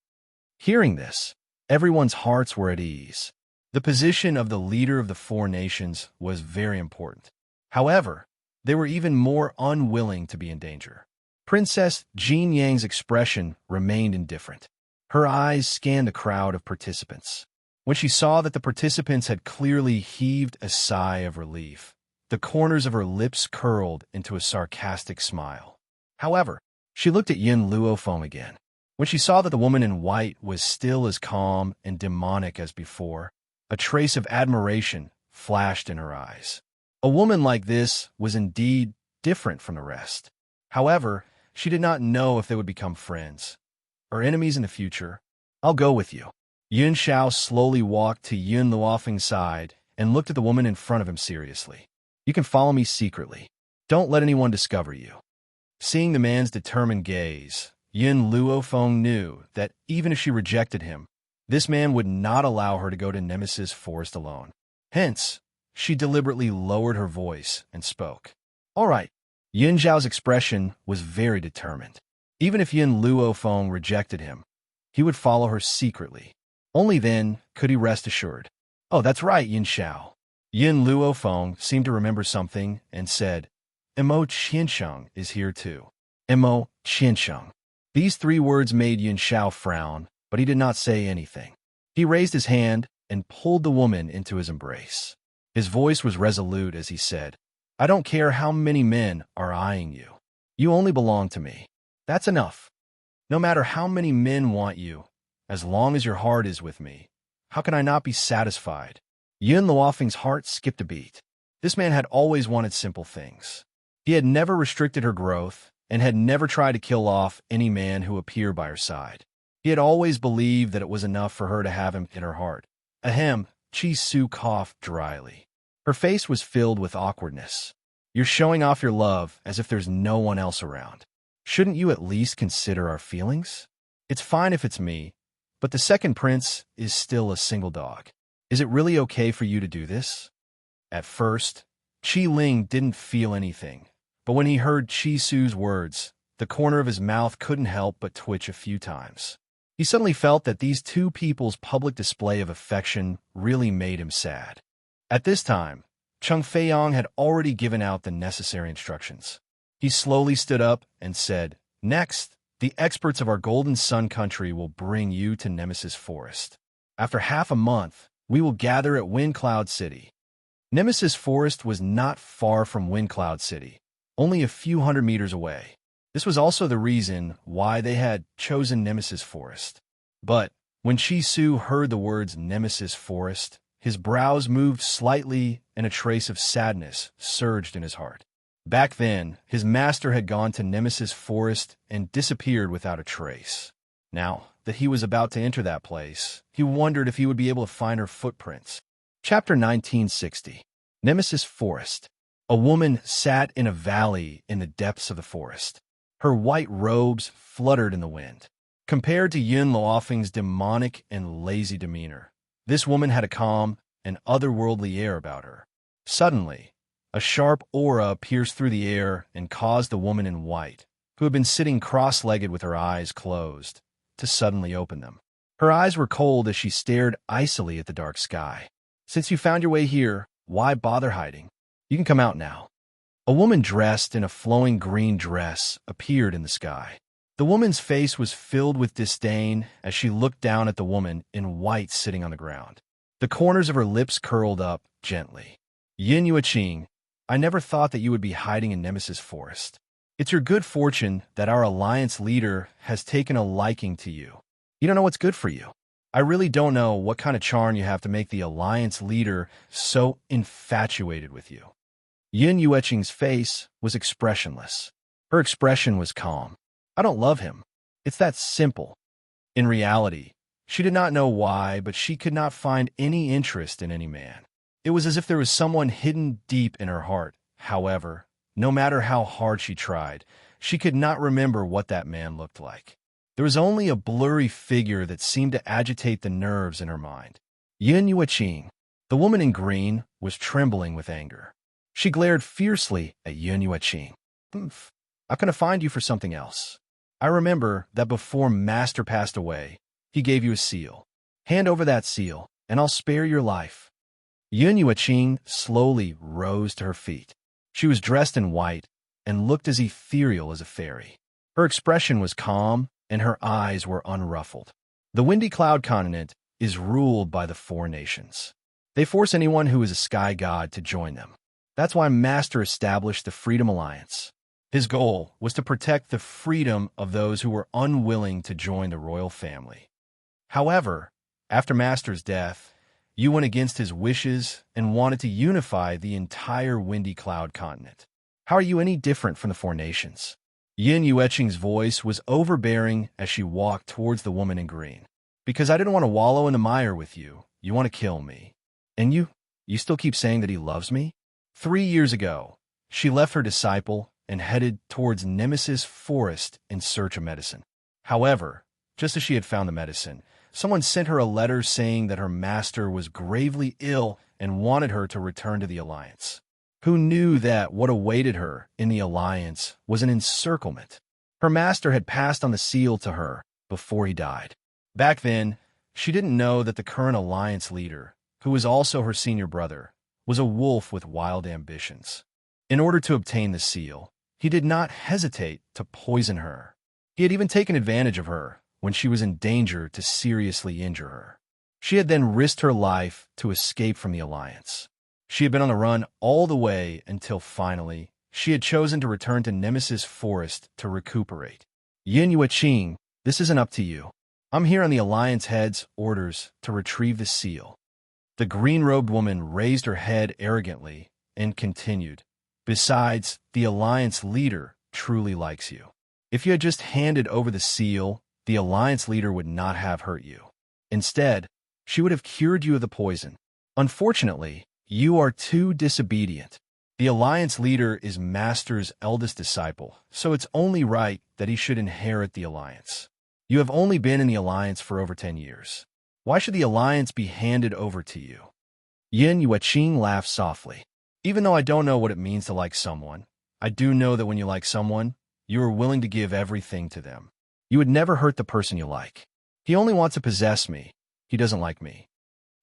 Hearing this, everyone's hearts were at ease. The position of the leader of the 4 nations was very important. However, they were even more unwilling to be in danger. Princess Jinyang's expression remained indifferent. Her eyes scanned the crowd of participants. When she saw that the participants had clearly heaved a sigh of relief, the corners of her lips curled into a sarcastic smile. However, she looked at Yun Luofeng again. When she saw that the woman in white was still as calm and demonic as before, a trace of admiration flashed in her eyes. A woman like this was indeed different from the rest. However, she did not know if they would become friends or enemies in the future. I'll go with you. Yun Xiao slowly walked to Yun Luofeng's side and looked at the woman in front of him seriously. You can follow me secretly. Don't let anyone discover you. Seeing the man's determined gaze, Yun Luofeng knew that even if she rejected him, this man would not allow her to go to Nemesis Forest alone. Hence, she deliberately lowered her voice and spoke. All right. Yun Xiao's expression was very determined. Even if Yun Luofeng rejected him, he would follow her secretly. Only then could he rest assured. Oh, that's right, Yun Xiao. Yun Luofeng seemed to remember something and said, Mo Qiansheng is here too. Mo Qiansheng. These 3 words made Yun Xiao frown, but he did not say anything. He raised his hand and pulled the woman into his embrace. His voice was resolute as he said, I don't care how many men are eyeing you. You only belong to me. That's enough. No matter how many men want you, as long as your heart is with me, how can I not be satisfied? Yun Luofeng's heart skipped a beat. This man had always wanted simple things. He had never restricted her growth and had never tried to kill off any man who appeared by her side. He had always believed that it was enough for her to have him in her heart. Ahem, Chi Su coughed dryly. Her face was filled with awkwardness. You're showing off your love as if there's no one else around. Shouldn't you at least consider our feelings? It's fine if it's me, but the second prince is still a single dog. Is it really okay for you to do this? At first, Qi Ling didn't feel anything, but when he heard Qi Su's words, the corner of his mouth couldn't help but twitch a few times. He suddenly felt that these two people's public display of affection really made him sad. At this time, Cheng Feiyong had already given out the necessary instructions. He slowly stood up and said, "Next, the experts of our Golden Sun country will bring you to Nemesis Forest. After half a month, we will gather at Wind Cloud City." Nemesis Forest was not far from Wind Cloud City, only a few hundred meters away. This was also the reason why they had chosen Nemesis Forest. But when Qi Su heard the words Nemesis Forest, his brows moved slightly and a trace of sadness surged in his heart. Back then, his master had gone to Nemesis Forest and disappeared without a trace. Now that he was about to enter that place, he wondered if he would be able to find her footprints. Chapter 1960. Nemesis Forest. A woman sat in a valley in the depths of the forest. Her white robes fluttered in the wind. Compared to Yun Luofeng's demonic and lazy demeanor, this woman had a calm and otherworldly air about her. Suddenly, a sharp aura pierced through the air and caused the woman in white, who had been sitting cross-legged with her eyes closed, to suddenly open them. Her eyes were cold as she stared icily at the dark sky. "Since you found your way here, why bother hiding? You can come out now." A woman dressed in a flowing green dress appeared in the sky. The woman's face was filled with disdain as she looked down at the woman in white sitting on the ground. The corners of her lips curled up gently. "Yin Yueqing, I never thought that you would be hiding in Nemesis Forest. It's your good fortune that our alliance leader has taken a liking to you. You don't know what's good for you. I really don't know what kind of charm you have to make the alliance leader so infatuated with you." Yin Yueqing's face was expressionless. Her expression was calm. "I don't love him. It's that simple." In reality, she did not know why, but she could not find any interest in any man. It was as if there was someone hidden deep in her heart. However, no matter how hard she tried, she could not remember what that man looked like. There was only a blurry figure that seemed to agitate the nerves in her mind. Yin Yueqing, the woman in green, was trembling with anger. She glared fiercely at Yin Yueqing. "I'm going to find you for something else. I remember that before Master passed away, he gave you a seal. Hand over that seal, and I'll spare your life." Yin Yueqing slowly rose to her feet. She was dressed in white and looked as ethereal as a fairy. Her expression was calm, and her eyes were unruffled. The Windy Cloud Continent is ruled by the four nations. They force anyone who is a sky god to join them. That's why Master established the Freedom Alliance. His goal was to protect the freedom of those who were unwilling to join the royal family. However, after Master's death, you went against his wishes and wanted to unify the entire Windy Cloud Continent. How are you any different from the four nations? Yin Yueqing's voice was overbearing as she walked towards the woman in green. "Because I didn't want to wallow in the mire with you, you want to kill me. And you still keep saying that he loves me?" 3 years ago, she left her disciple and headed towards Nemesis Forest in search of medicine. However, just as she had found the medicine, someone sent her a letter saying that her master was gravely ill and wanted her to return to the Alliance. Who knew that what awaited her in the Alliance was an encirclement? Her master had passed on the seal to her before he died. Back then, she didn't know that the current Alliance leader, who was also her senior brother, was a wolf with wild ambitions. In order to obtain the seal, he did not hesitate to poison her. He had even taken advantage of her when she was in danger to seriously injure her. She had then risked her life to escape from the Alliance. She had been on the run all the way until finally, she had chosen to return to Nemesis Forest to recuperate. "Yin Yueqing, this isn't up to you. I'm here on the Alliance head's orders to retrieve the seal." The green-robed woman raised her head arrogantly and continued, "Besides, the Alliance leader truly likes you. If you had just handed over the seal, the Alliance leader would not have hurt you. Instead, she would have cured you of the poison. Unfortunately, you are too disobedient. The The alliance leader is Master's eldest disciple, so it's only right that he should inherit the alliance. You have only been in the alliance for over 10 years. Why should the alliance be handed over to you? Yin Yueqing laughed softly. Even though I don't know what it means to like someone, I do know that when you like someone, you are willing to give everything to them. You would never hurt the person you like. He only wants to possess me. He doesn't like me.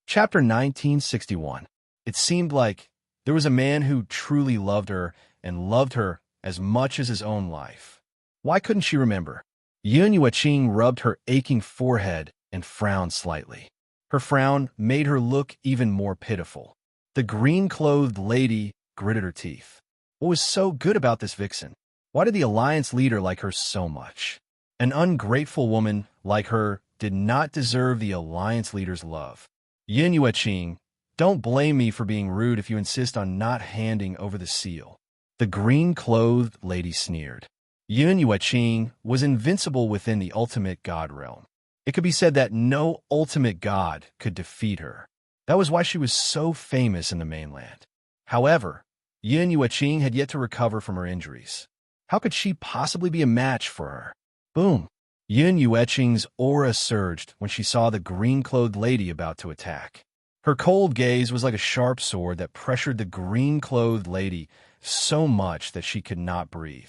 Chapter 1961. It seemed like there was a man who truly loved her and loved her as much as his own life. Why couldn't she remember? Yin Yueqing rubbed her aching forehead and frowned slightly. Her frown made her look even more pitiful. The green-clothed lady gritted her teeth. What was so good about this vixen? Why did the alliance leader like her so much? An ungrateful woman like her did not deserve the alliance leader's love. Yin Yueqing, don't blame me for being rude if you insist on not handing over the seal. The green-clothed lady sneered. Yin Yueqing was invincible within the ultimate god realm. It could be said that no ultimate god could defeat her. That was why she was so famous in the mainland. However, Yin Yueqing had yet to recover from her injuries. How could she possibly be a match for her? Boom! Yin Yueqing's aura surged when she saw the green-clothed lady about to attack. Her cold gaze was like a sharp sword that pressured the green-clothed lady so much that she could not breathe.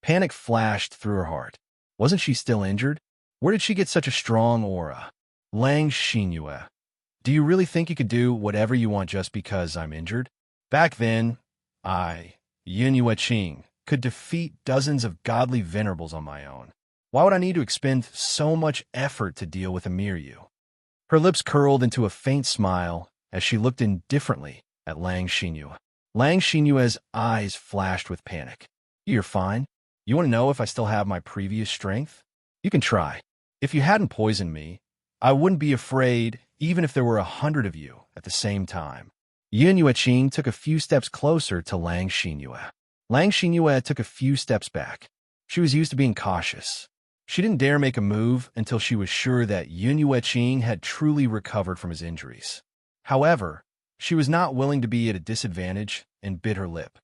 Panic flashed through her heart. Wasn't she still injured? Where did she get such a strong aura? Lang Xinyue, do you really think you could do whatever you want just because I'm injured? Back then, I, Yin Yueqing, could defeat dozens of godly venerables on my own. Why would I need to expend so much effort to deal with a mere you? Her lips curled into a faint smile as she looked indifferently at Lang Xinyue. Lang Xinyue's eyes flashed with panic. You're fine. You want to know if I still have my previous strength? You can try. If you hadn't poisoned me, I wouldn't be afraid even if there were 100 of you at the same time. Yin Yueqing took a few steps closer to Lang Xinyue. Lang Xinyue took a few steps back. She was used to being cautious. She didn't dare make a move until she was sure that Yin Yueqing had truly recovered from his injuries. However, she was not willing to be at a disadvantage and bit her lip.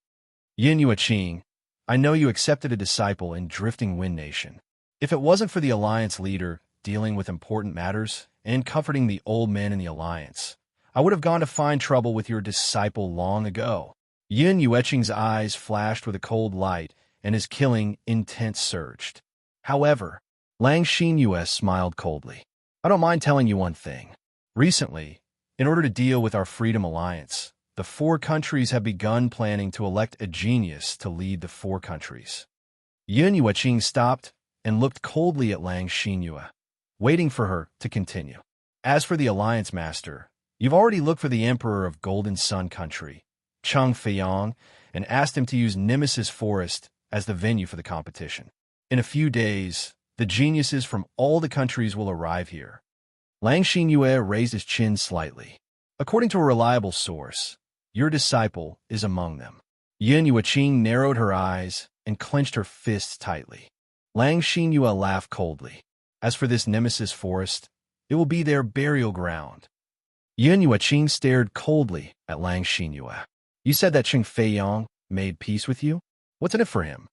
Yin Yueqing, I know you accepted a disciple in Drifting Wind Nation. If it wasn't for the Alliance leader dealing with important matters and comforting the old men in the Alliance, I would have gone to find trouble with your disciple long ago. Yin Yueqing's eyes flashed with a cold light, and his killing intent surged. However, Lang Xinyue smiled coldly. I don't mind telling you one thing. Recently, in order to deal with our Freedom Alliance, the 4 countries have begun planning to elect a genius to lead the 4 countries. Yin Yueqing stopped and looked coldly at Lang Xinyue, waiting for her to continue. As for the Alliance Master, you've already looked for the Emperor of Golden Sun Country, Cheng Feiyang, and asked him to use Nemesis Forest as the venue for the competition. In a few days, the geniuses from all the countries will arrive here. Lang Xinyue raised his chin slightly. According to a reliable source, your disciple is among them. Yin Yueqing narrowed her eyes and clenched her fists tightly. Lang Xinyue laughed coldly. As for this Nemesis Forest, it will be their burial ground. Yin Yueqing stared coldly at Lang Xinyue. You said that Cheng Feiyang made peace with you? What's in it for him?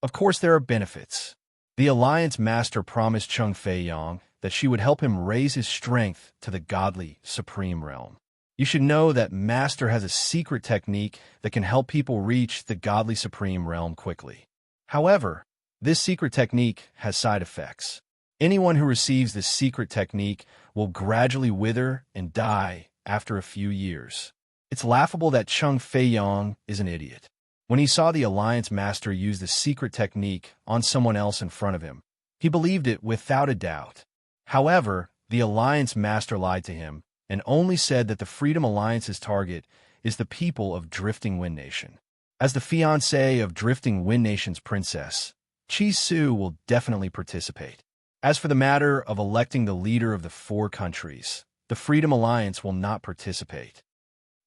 Of course there are benefits. The Alliance Master promised Cheng Feiyang that she would help him raise his strength to the godly supreme realm. You should know that Master has a secret technique that can help people reach the godly supreme realm quickly. However, this secret technique has side effects. Anyone who receives this secret technique will gradually wither and die after a few years. It's laughable that Cheng Feiyang is an idiot. When he saw the Alliance Master use the secret technique on someone else in front of him, he believed it without a doubt. However, the Alliance Master lied to him and only said that the Freedom Alliance's target is the people of Drifting Wind Nation. As the fiancé of Drifting Wind Nation's princess, Chi Su will definitely participate. As for the matter of electing the leader of the 4 countries, the Freedom Alliance will not participate.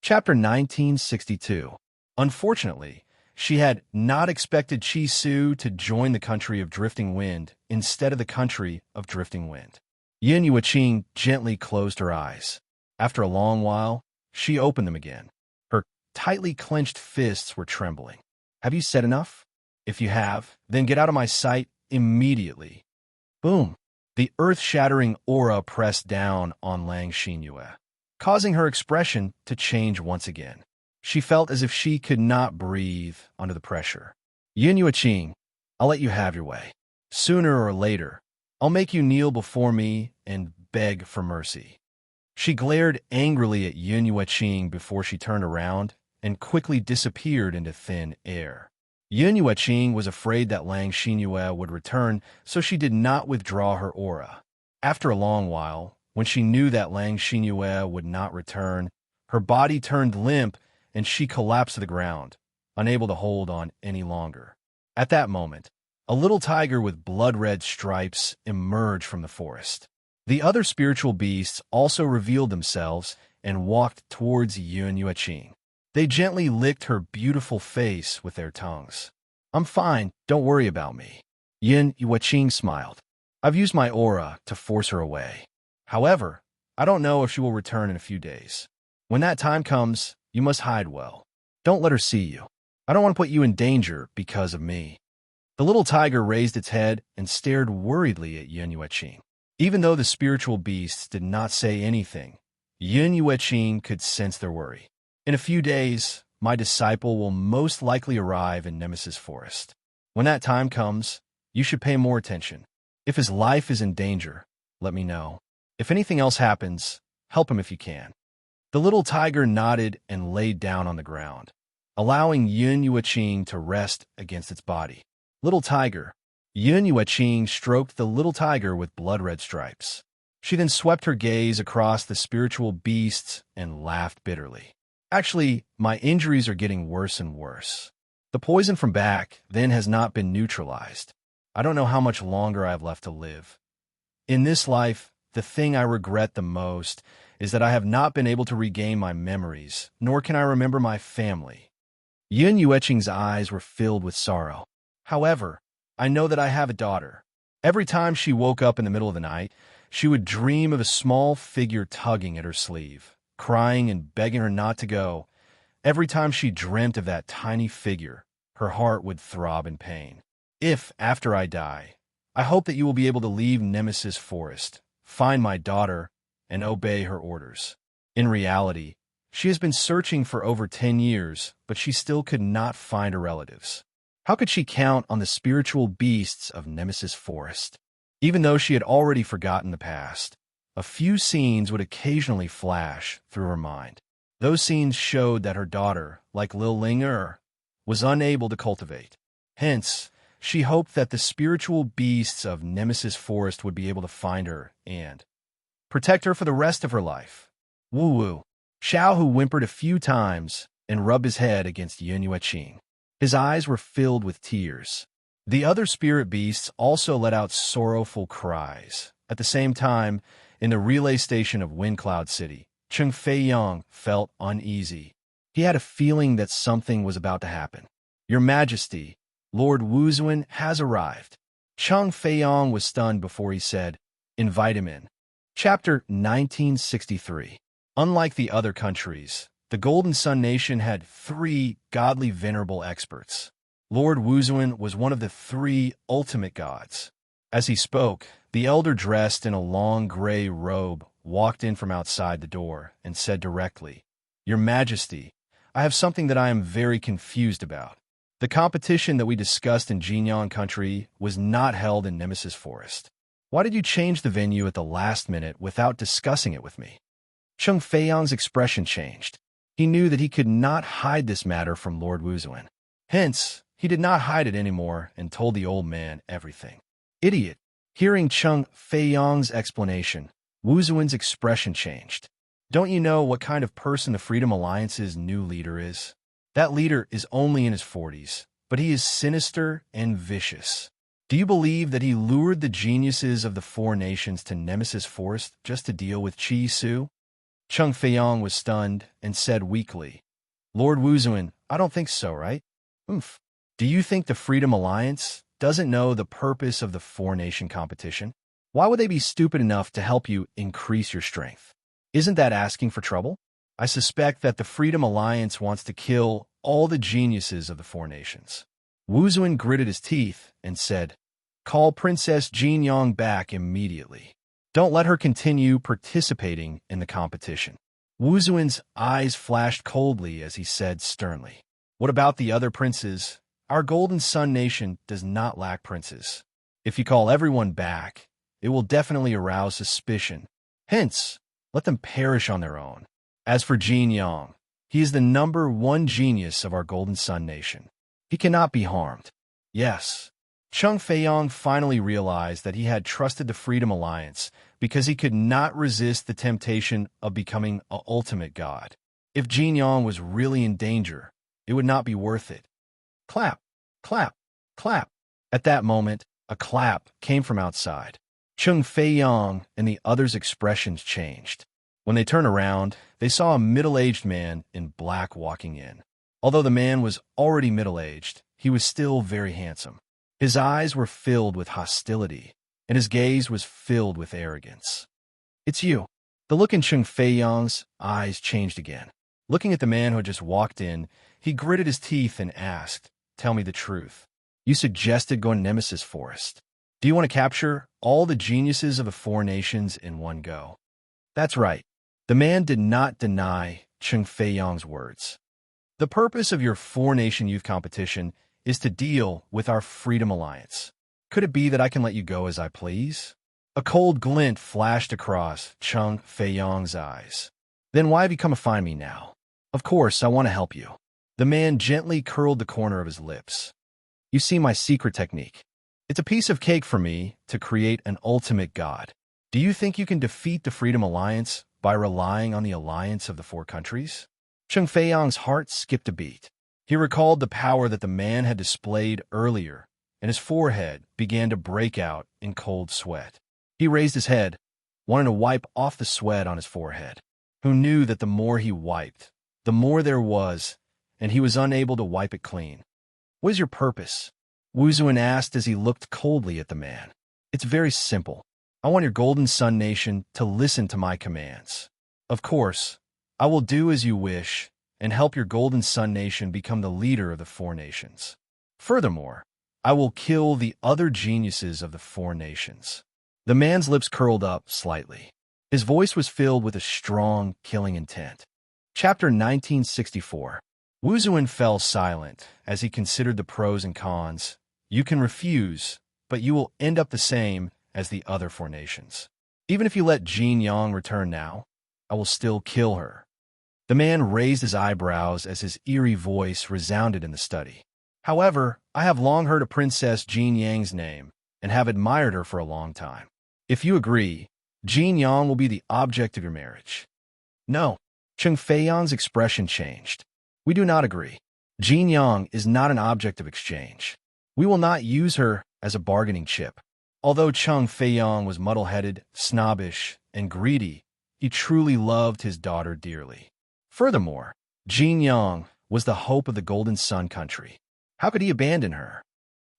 Chapter 1962. Unfortunately, she had not expected Chi Su to join the country of Drifting Wind instead of the country of Drifting Wind. Yin Yueqing gently closed her eyes. After a long while, she opened them again. Her tightly clenched fists were trembling. Have you said enough? If you have, then get out of my sight immediately. Boom! The earth-shattering aura pressed down on Lang Xinyue, causing her expression to change once again. She felt as if she could not breathe under the pressure. Yin Yueqing, I'll let you have your way. Sooner or later, I'll make you kneel before me and beg for mercy. She glared angrily at Yin Yueqing before she turned around and quickly disappeared into thin air. Yin Yueqing was afraid that Lang Xinyue would return, so she did not withdraw her aura. After a long while, when she knew that Lang Xinyue would not return, her body turned limp and she collapsed to the ground, unable to hold on any longer. At that moment, a little tiger with blood-red stripes emerged from the forest. The other spiritual beasts also revealed themselves and walked towards Yin Yueqing. They gently licked her beautiful face with their tongues. I'm fine, don't worry about me. Yin Yueqing smiled. I've used my aura to force her away. However, I don't know if she will return in a few days. When that time comes, you must hide well. Don't let her see you. I don't want to put you in danger because of me. The little tiger raised its head and stared worriedly at Yin Yueqing. Even though the spiritual beasts did not say anything, Yin Yueqing could sense their worry. In a few days, my disciple will most likely arrive in Nemesis Forest. When that time comes, you should pay more attention. If his life is in danger, let me know. If anything else happens, help him if you can. The little tiger nodded and laid down on the ground, allowing Yin Yueqing to rest against its body. Little tiger. Yin Yueqing stroked the little tiger with blood-red stripes. She then swept her gaze across the spiritual beasts and laughed bitterly. Actually, my injuries are getting worse and worse. The poison from back then has not been neutralized. I don't know how much longer I have left to live. In this life, the thing I regret the most is that I have not been able to regain my memories, nor can I remember my family. Yin Yueqing's eyes were filled with sorrow. However, I know that I have a daughter. Every time she woke up in the middle of the night, she would dream of a small figure tugging at her sleeve, crying and begging her not to go. Every time she dreamt of that tiny figure, her heart would throb in pain. If, after I die, I hope that you will be able to leave Nemesis Forest, find my daughter, and obey her orders. In reality, she has been searching for over 10 years, but she still could not find her relatives. How could she count on the spiritual beasts of Nemesis Forest? Even though she had already forgotten the past, a few scenes would occasionally flash through her mind. Those scenes showed that her daughter, like Lil Ling was unable to cultivate. Hence, she hoped that the spiritual beasts of Nemesis Forest would be able to find her and protect her for the rest of her life. Woo-woo. Xiaohu whimpered a few times and rubbed his head against Yin Yueqing. His eyes were filled with tears. The other spirit beasts also let out sorrowful cries. At the same time, in the relay station of Windcloud City, Cheng Feiyang felt uneasy. He had a feeling that something was about to happen. Your Majesty, Lord Wuzuan has arrived. Cheng Feiyang was stunned before he said, invite him in. Chapter 1963. Unlike the other countries, the Golden Sun Nation had 3 godly venerable experts. Lord Wuzuan was one of the 3 ultimate gods. As he spoke, the elder dressed in a long gray robe walked in from outside the door and said directly, Your Majesty, I have something that I am very confused about. The competition that we discussed in Jinyan Country was not held in Nemesis Forest. Why did you change the venue at the last minute without discussing it with me? Cheng Feiyang's expression changed. He knew that he could not hide this matter from Lord Wuzuan. Hence, he did not hide it anymore and told the old man everything. Idiot! Hearing Cheng Feiyang's explanation, Wuzuan's expression changed. Don't you know what kind of person the Freedom Alliance's new leader is? That leader is only in his 40s, but he is sinister and vicious. Do you believe that he lured the geniuses of the 4 nations to Nemesis Forest just to deal with Chi Su? Cheng Feiyang was stunned and said weakly, Lord Wuzuan, I don't think so, right? Oomph. Do you think the Freedom Alliance doesn't know the purpose of the 4-nation competition? Why would they be stupid enough to help you increase your strength? Isn't that asking for trouble? I suspect that the Freedom Alliance wants to kill all the geniuses of the four nations. Wu Zuan gritted his teeth and said, "Call Princess Jin Yong back immediately. Don't let her continue participating in the competition." Wu Zuan's eyes flashed coldly as he said sternly, "What about the other princes? Our Golden Sun Nation does not lack princes. If you call everyone back, it will definitely arouse suspicion. Hence, let them perish on their own. As for Jin Yong, he is the #1 genius of our Golden Sun Nation. He cannot be harmed." Yes, Chung Feiyong finally realized that he had trusted the Freedom Alliance because he could not resist the temptation of becoming an ultimate god. If Jin Yong was really in danger, it would not be worth it. Clap, clap, clap. At that moment, a clap came from outside. Chung Feiyong and the others' expressions changed. When they turned around, they saw a middle-aged man in black walking in. Although the man was already middle-aged, he was still very handsome. His eyes were filled with hostility, and his gaze was filled with arrogance. "It's you." The look in Chung Feiyong's eyes changed again. Looking at the man who had just walked in, he gritted his teeth and asked, "Tell me the truth. You suggested going to Nemesis Forest. Do you want to capture all the geniuses of the four nations in one go?" "That's right." The man did not deny Chung Feiyong's words. "The purpose of your four-nation youth competition is to deal with our Freedom Alliance. Could it be that I can let you go as I please?" A cold glint flashed across Chung Feiyong's eyes. "Then why have you come to find me now?" "Of course, I want to help you." The man gently curled the corner of his lips. "You see my secret technique. It's a piece of cake for me to create an ultimate god. Do you think you can defeat the Freedom Alliance by relying on the alliance of the four countries?" Chung Feiyong's heart skipped a beat. He recalled the power that the man had displayed earlier, and his forehead began to break out in cold sweat. He raised his head, wanting to wipe off the sweat on his forehead. Who knew that the more he wiped, the more there was, and he was unable to wipe it clean. "What is your purpose?" Wu Zuan asked as he looked coldly at the man. "It's very simple. I want your Golden Sun Nation to listen to my commands. Of course, I will do as you wish and help your Golden Sun Nation become the leader of the four nations. Furthermore, I will kill the other geniuses of the four nations." The man's lips curled up slightly. His voice was filled with a strong, killing intent. Chapter 1964. Wu Zuan fell silent as he considered the pros and cons. "You can refuse, but you will end up the same as the other four nations. Even if you let Jin Yong return now, I will still kill her." The man raised his eyebrows as his eerie voice resounded in the study. "However, I have long heard of Princess Jin Yang's name and have admired her for a long time. If you agree, Jin Yong will be the object of your marriage." "No." Chung Feiyong's expression changed. "We do not agree. Jin Yong is not an object of exchange. We will not use her as a bargaining chip." Although Chung Feiyong was muddle-headed, snobbish, and greedy, he truly loved his daughter dearly. Furthermore, Jin Yong was the hope of the Golden Sun country. How could he abandon her?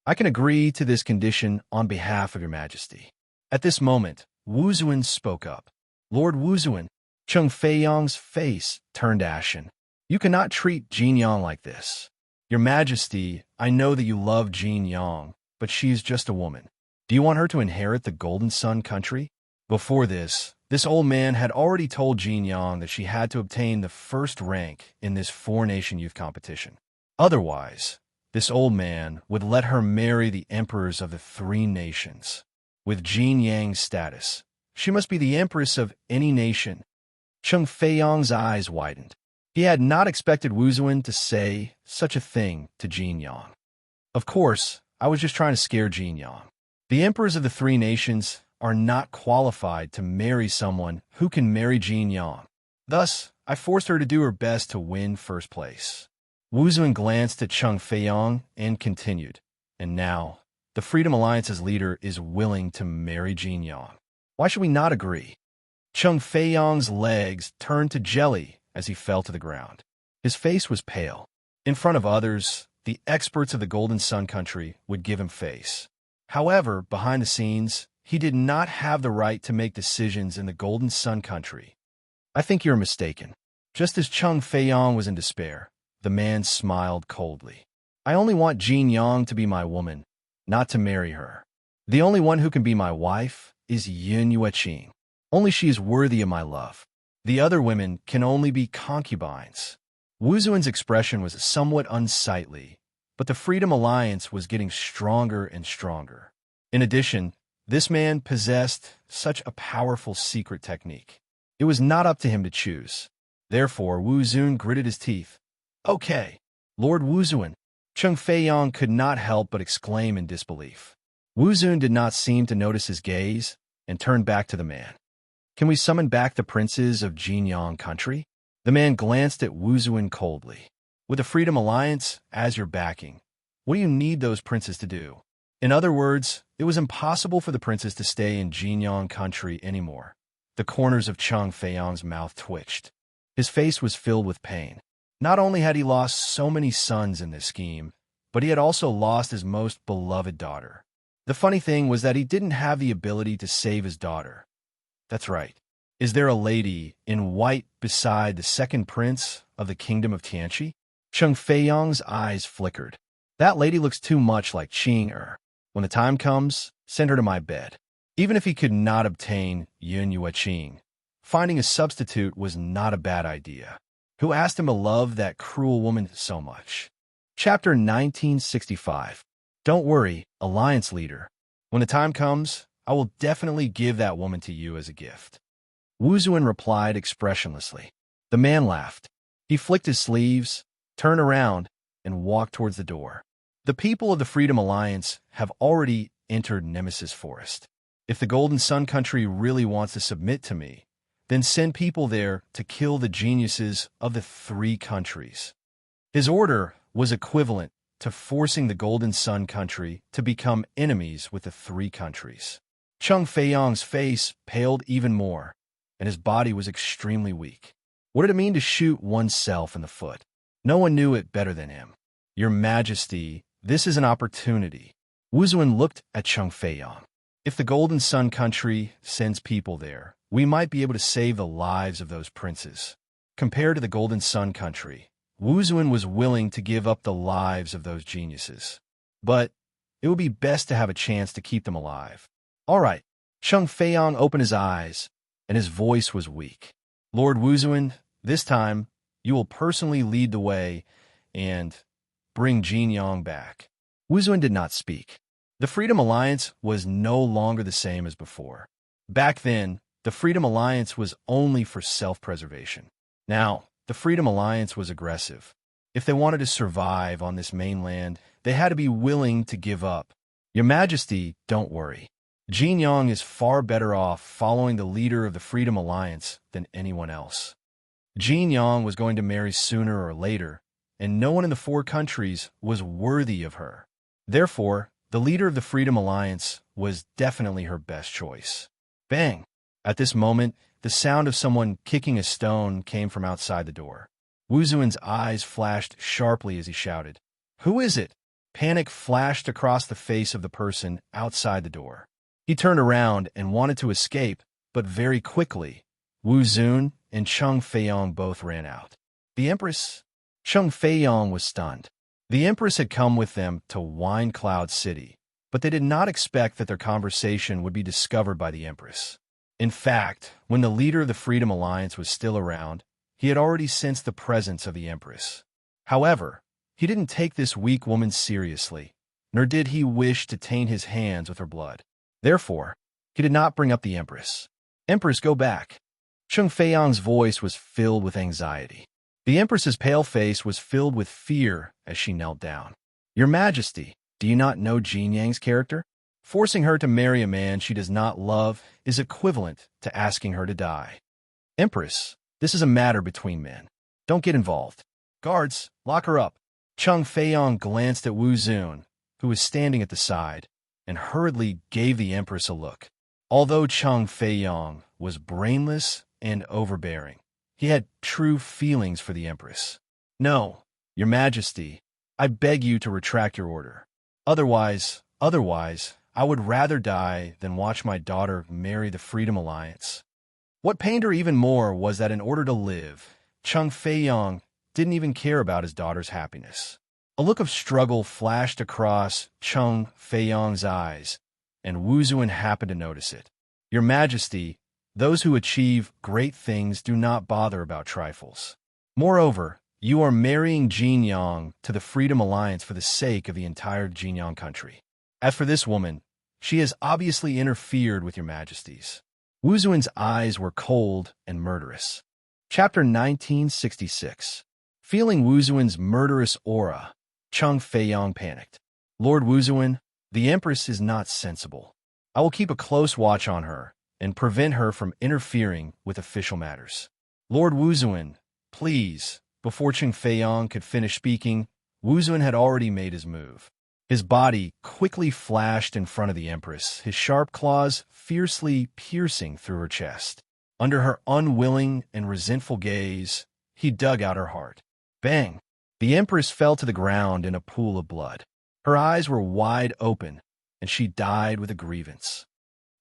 "I can agree to this condition on behalf of your majesty." At this moment, Wu Zuan spoke up. "Lord Wu Zuan." Chung Feiyong's face turned ashen. "You cannot treat Jin Yong like this. Your majesty, I know that you love Jin Yong, but she is just a woman. Do you want her to inherit the Golden Sun country?" Before this old man had already told Jin Yong that she had to obtain the first rank in this four-nation youth competition. Otherwise, this old man would let her marry the emperors of the three nations. With Jin Yang's status, she must be the empress of any nation. Chung Feiyong's eyes widened. He had not expected Wu Zuan to say such a thing to Jin Yong. "Of course, I was just trying to scare Jin Yong. The emperors of the three nations are not qualified to marry someone who can marry Jin Yong. Thus, I forced her to do her best to win first place." Wu Zuan glanced at Chung Feiyong and continued, "And now, the Freedom Alliance's leader is willing to marry Jin Yong. Why should we not agree?" Chung Feiyong's legs turned to jelly as he fell to the ground. His face was pale. In front of others, the experts of the Golden Sun country would give him face. However, behind the scenes, he did not have the right to make decisions in the Golden Sun country. "I think you're mistaken. Just as Cheng Feiyang was in despair, the man smiled coldly. I only want Jin Yang to be my woman, not to marry her. The only one who can be my wife is Yun Yueqing. Only she is worthy of my love. The other women can only be concubines. Wu Zuan's expression was somewhat unsightly, but the Freedom Alliance was getting stronger and stronger. In addition, this man possessed such a powerful secret technique. It was not up to him to choose. Therefore, Wu Zun gritted his teeth. Okay, Lord Wu Zuan. Cheng Feiyang could not help but exclaim in disbelief. Wu Zun did not seem to notice his gaze and turned back to the man. Can we summon back the princes of Jinyang country? The man glanced at Wu Zuan coldly. With the Freedom Alliance as your backing, what do you need those princes to do? In other words, it was impossible for the princes to stay in Jinyang country anymore. The corners of Cheng Feiyang's mouth twitched. His face was filled with pain. Not only had he lost so many sons in this scheme, but he had also lost his most beloved daughter. The funny thing was that he didn't have the ability to save his daughter. That's right. Is there a lady in white beside the second prince of the kingdom of Tianqi? Cheng Feiyang's eyes flickered. That lady looks too much like Qing Er. When the time comes, send her to my bed. Even if he could not obtain Yun Yueqing, finding a substitute was not a bad idea. Who asked him to love that cruel woman so much? Chapter 1965. Don't worry, Alliance Leader. When the time comes, I will definitely give that woman to you as a gift. Wu Zuan replied expressionlessly. The man laughed. He flicked his sleeves, turned around, and walked towards the door. The people of the Freedom Alliance have already entered Nemesis Forest. If the Golden Sun Country really wants to submit to me, then send people there to kill the geniuses of the three countries. His order was equivalent to forcing the Golden Sun Country to become enemies with the three countries. Cheng Feiyang's face paled even more, and his body was extremely weak. What did it mean to shoot oneself in the foot? No one knew it better than him. Your Majesty, this is an opportunity. Wu Zuan looked at Cheng Feiyang. If the Golden Sun Country sends people there, we might be able to save the lives of those princes. Compared to the Golden Sun Country, Wu Zuan was willing to give up the lives of those geniuses. But it would be best to have a chance to keep them alive. All right. Cheng Feiyang opened his eyes, and his voice was weak. Lord Wu Zuan, this time, you will personally lead the way and bring Jinyang back. Wu Zuan did not speak. The Freedom Alliance was no longer the same as before. Back then, the Freedom Alliance was only for self-preservation. Now, the Freedom Alliance was aggressive. If they wanted to survive on this mainland, they had to be willing to give up. Your Majesty, don't worry. Jinyang is far better off following the leader of the Freedom Alliance than anyone else. Jinyang was going to marry sooner or later, and no one in the four countries was worthy of her. Therefore, the leader of the Freedom Alliance was definitely her best choice. Bang! At this moment, the sound of someone kicking a stone came from outside the door. Wu Zuan's eyes flashed sharply as he shouted, "Who is it?" Panic flashed across the face of the person outside the door. He turned around and wanted to escape, but very quickly, Wu Zun and Cheng Feiyang both ran out. The Empress? Cheng Feiyang was stunned. The Empress had come with them to Wine Cloud City, but they did not expect that their conversation would be discovered by the Empress. In fact, when the leader of the Freedom Alliance was still around, he had already sensed the presence of the Empress. However, he didn't take this weak woman seriously, nor did he wish to taint his hands with her blood. Therefore, he did not bring up the Empress. Empress, go back. Cheng Feiyang's voice was filled with anxiety. The Empress's pale face was filled with fear as she knelt down. Your Majesty, do you not know Jinyang's character? Forcing her to marry a man she does not love is equivalent to asking her to die. Empress, this is a matter between men. Don't get involved. Guards, lock her up. Cheng Feiyang glanced at Wu Zun, who was standing at the side, and hurriedly gave the Empress a look. Although Cheng Feiyang was brainless and overbearing, he had true feelings for the Empress. No, Your Majesty, I beg you to retract your order. Otherwise, I would rather die than watch my daughter marry the Freedom Alliance. What pained her even more was that in order to live, Chung Feiyong didn't even care about his daughter's happiness. A look of struggle flashed across Chung Feiyong's eyes, and Wu Zuan happened to notice it. Your Majesty, those who achieve great things do not bother about trifles. Moreover, you are marrying Jin Yang to the Freedom Alliance for the sake of the entire Jinyang country. As for this woman, she has obviously interfered with your Majesties. Wu Zuan's eyes were cold and murderous. Chapter 1966. Feeling Wu Zuan's murderous aura, Chung Feiyong panicked. Lord Wu Zuan, the Empress is not sensible. I will keep a close watch on her and prevent her from interfering with official matters. Lord Wu Zuan, please. Before Chung Feiyong could finish speaking, Wu Zuan had already made his move. His body quickly flashed in front of the Empress, his sharp claws fiercely piercing through her chest. Under her unwilling and resentful gaze, he dug out her heart. Bang! The Empress fell to the ground in a pool of blood. Her eyes were wide open, and she died with a grievance.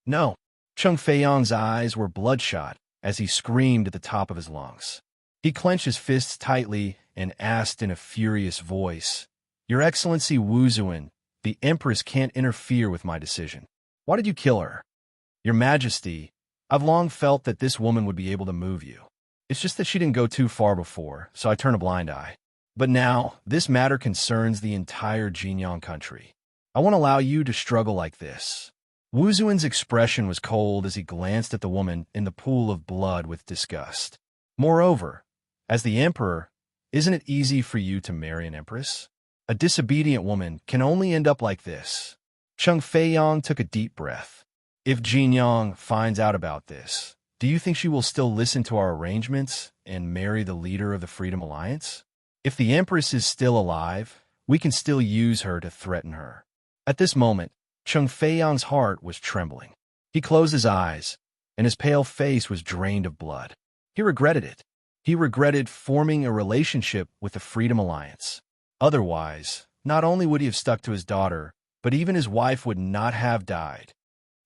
No! Chung Feiyong's eyes were bloodshot as he screamed at the top of his lungs. He clenched his fists tightly and asked in a furious voice, Your Excellency Wu Zuan, the Empress can't interfere with my decision. Why did you kill her? Your Majesty, I've long felt that this woman would be able to move you. It's just that she didn't go too far before, so I turned a blind eye. But now, this matter concerns the entire Jinyang country. I won't allow you to struggle like this. Wu Zuan's expression was cold as he glanced at the woman in the pool of blood with disgust. Moreover, as the Emperor, isn't it easy for you to marry an Empress? A disobedient woman can only end up like this. Chung Feiyong took a deep breath. If Jinyang finds out about this, do you think she will still listen to our arrangements and marry the leader of the Freedom Alliance? If the Empress is still alive, we can still use her to threaten her. At this moment, Chung Feiyong's heart was trembling. He closed his eyes, and his pale face was drained of blood. He regretted it. He regretted forming a relationship with the Freedom Alliance. Otherwise, not only would he have stuck to his daughter, but even his wife would not have died.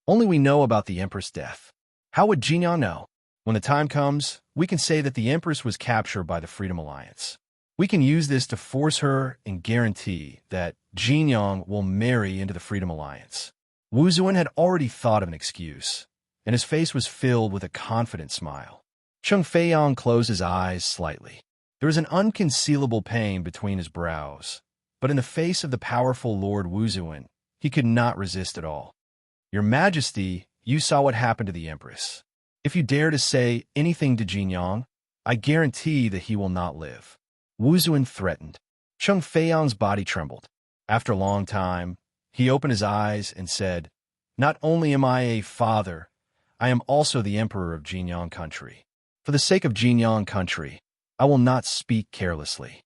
Only we know about the Empress' death. How would Jinyang know? When the time comes, we can say that the Empress was captured by the Freedom Alliance. We can use this to force her and guarantee that Jinyang will marry into the Freedom Alliance. Wu Zuan had already thought of an excuse, and his face was filled with a confident smile. Chung Feiyong closed his eyes slightly. There was an unconcealable pain between his brows, but in the face of the powerful Lord Wu Zuan, he could not resist at all. Your Majesty, you saw what happened to the Empress. If you dare to say anything to Jinyang, I guarantee that he will not live. Wu Zuan threatened. Chung Feiyong's body trembled. After a long time, he opened his eyes and said, Not only am I a father, I am also the Emperor of Jinyang country. For the sake of Jinyang country, I will not speak carelessly.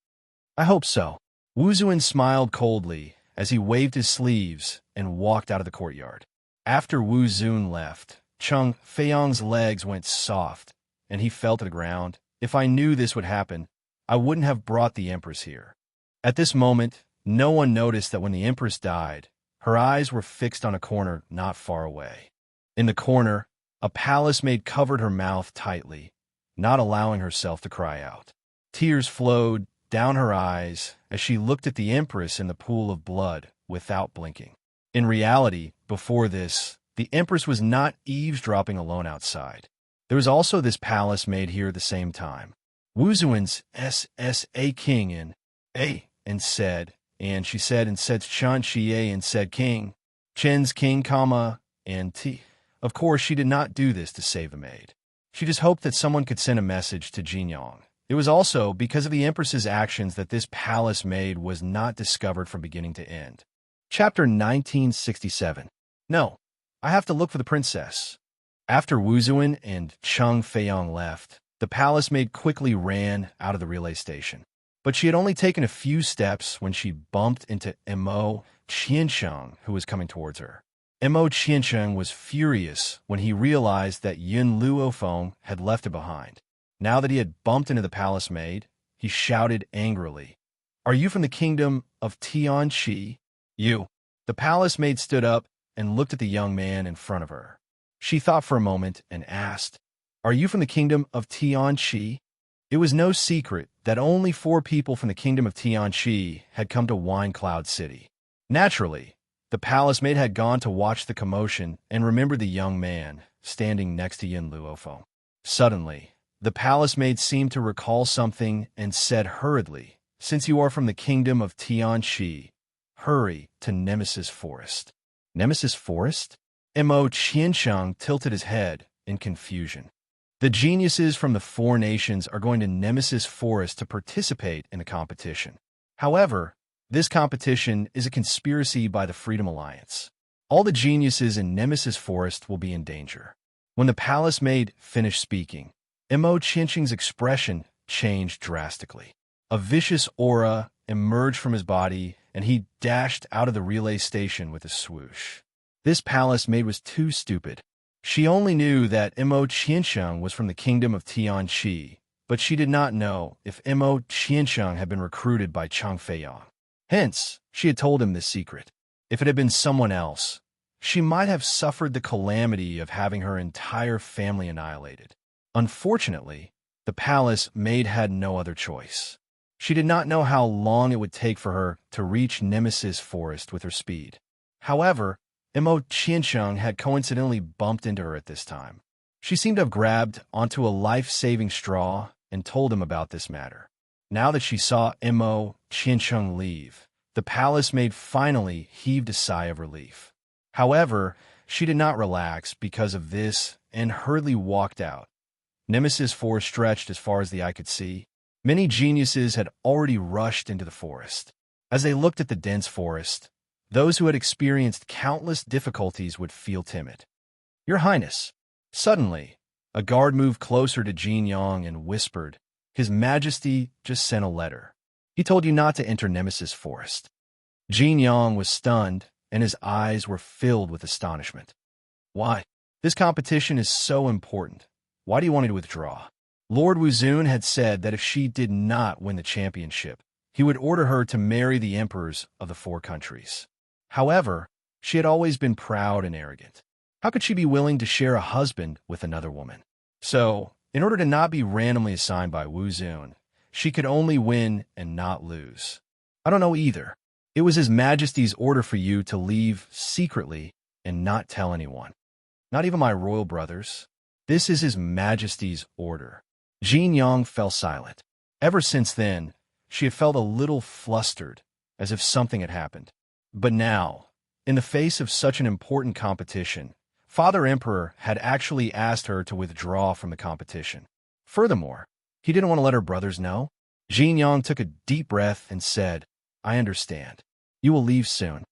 I hope so. Wu Zuan smiled coldly as he waved his sleeves and walked out of the courtyard. After Wu Zuan left, Chung Feiyong's legs went soft, and he fell to the ground. If I knew this would happen, I wouldn't have brought the Empress here. At this moment, no one noticed that when the Empress died, her eyes were fixed on a corner not far away. In the corner, a palace maid covered her mouth tightly, not allowing herself to cry out. Tears flowed down her eyes as she looked at the Empress in the pool of blood without blinking. In reality, before this, the Empress was not eavesdropping alone outside. There was also this palace maid here at the same time. Wu Zuan's SSA king in A and said, and she said and said Chan Xie and said king, Chen's king, comma, and T. Of course, she did not do this to save the maid. She just hoped that someone could send a message to Jinyang. It was also because of the Empress's actions that this palace maid was not discovered from beginning to end. Chapter 1967. No, I have to look for the princess. After Wu Zuan and Chung Feiyong left, the palace maid quickly ran out of the relay station. But she had only taken a few steps when she bumped into Mo Qiansheng, who was coming towards her. Mo Qiansheng was furious when he realized that Yun Luofeng had left it behind. Now that he had bumped into the palace maid, he shouted angrily, Are you from the kingdom of Tianqi? You. The palace maid stood up and looked at the young man in front of her. She thought for a moment and asked, Are you from the kingdom of Tianqi? It was no secret that only 4 people from the kingdom of Tianqi had come to Wine Cloud City. Naturally, the palace maid had gone to watch the commotion and remembered the young man standing next to Yin Luofeng. Suddenly, the palace maid seemed to recall something and said hurriedly, "Since you are from the kingdom of Tianqi, hurry to Nemesis Forest." Nemesis Forest? Mo Qiansheng tilted his head in confusion. The geniuses from the 4 nations are going to Nemesis Forest to participate in the competition. However, this competition is a conspiracy by the Freedom Alliance. All the geniuses in Nemesis Forest will be in danger. When the palace maid finished speaking, Mo Qiansheng's expression changed drastically. A vicious aura emerged from his body, and he dashed out of the relay station with a swoosh. This palace maid was too stupid. She only knew that Mo Qiansheng was from the kingdom of Tianqi, but she did not know if Mo Qiansheng had been recruited by Chang Feiyang. Hence, she had told him this secret. If it had been someone else, she might have suffered the calamity of having her entire family annihilated. Unfortunately, the palace maid had no other choice. She did not know how long it would take for her to reach Nemesis Forest with her speed. However, Mo Qiansheng had coincidentally bumped into her at this time. She seemed to have grabbed onto a life-saving straw and told him about this matter. Now that she saw Mo Qiansheng leave, the palace maid finally heaved a sigh of relief. However, she did not relax because of this and hurriedly walked out. Nemesis Forest stretched as far as the eye could see. Many geniuses had already rushed into the forest. As they looked at the dense forest, those who had experienced countless difficulties would feel timid. "Your Highness." Suddenly, a guard moved closer to Jin Yong and whispered, "His Majesty just sent a letter. He told you not to enter Nemesis Forest." Jin Yong was stunned, and his eyes were filled with astonishment. "Why? This competition is so important. Why do you want me to withdraw?" Lord Wuzun had said that if she did not win the championship, he would order her to marry the emperors of the 4 countries. However, she had always been proud and arrogant. How could she be willing to share a husband with another woman? So, in order to not be randomly assigned by Wuzun, she could only win and not lose. "I don't know either. It was His Majesty's order for you to leave secretly and not tell anyone. Not even my royal brothers. This is His Majesty's order." Jin Yong fell silent. Ever since then, she had felt a little flustered, as if something had happened. But now, in the face of such an important competition, Father Emperor had actually asked her to withdraw from the competition. Furthermore, he didn't want to let her brothers know. Jin Yong took a deep breath and said, "I understand. You will leave soon."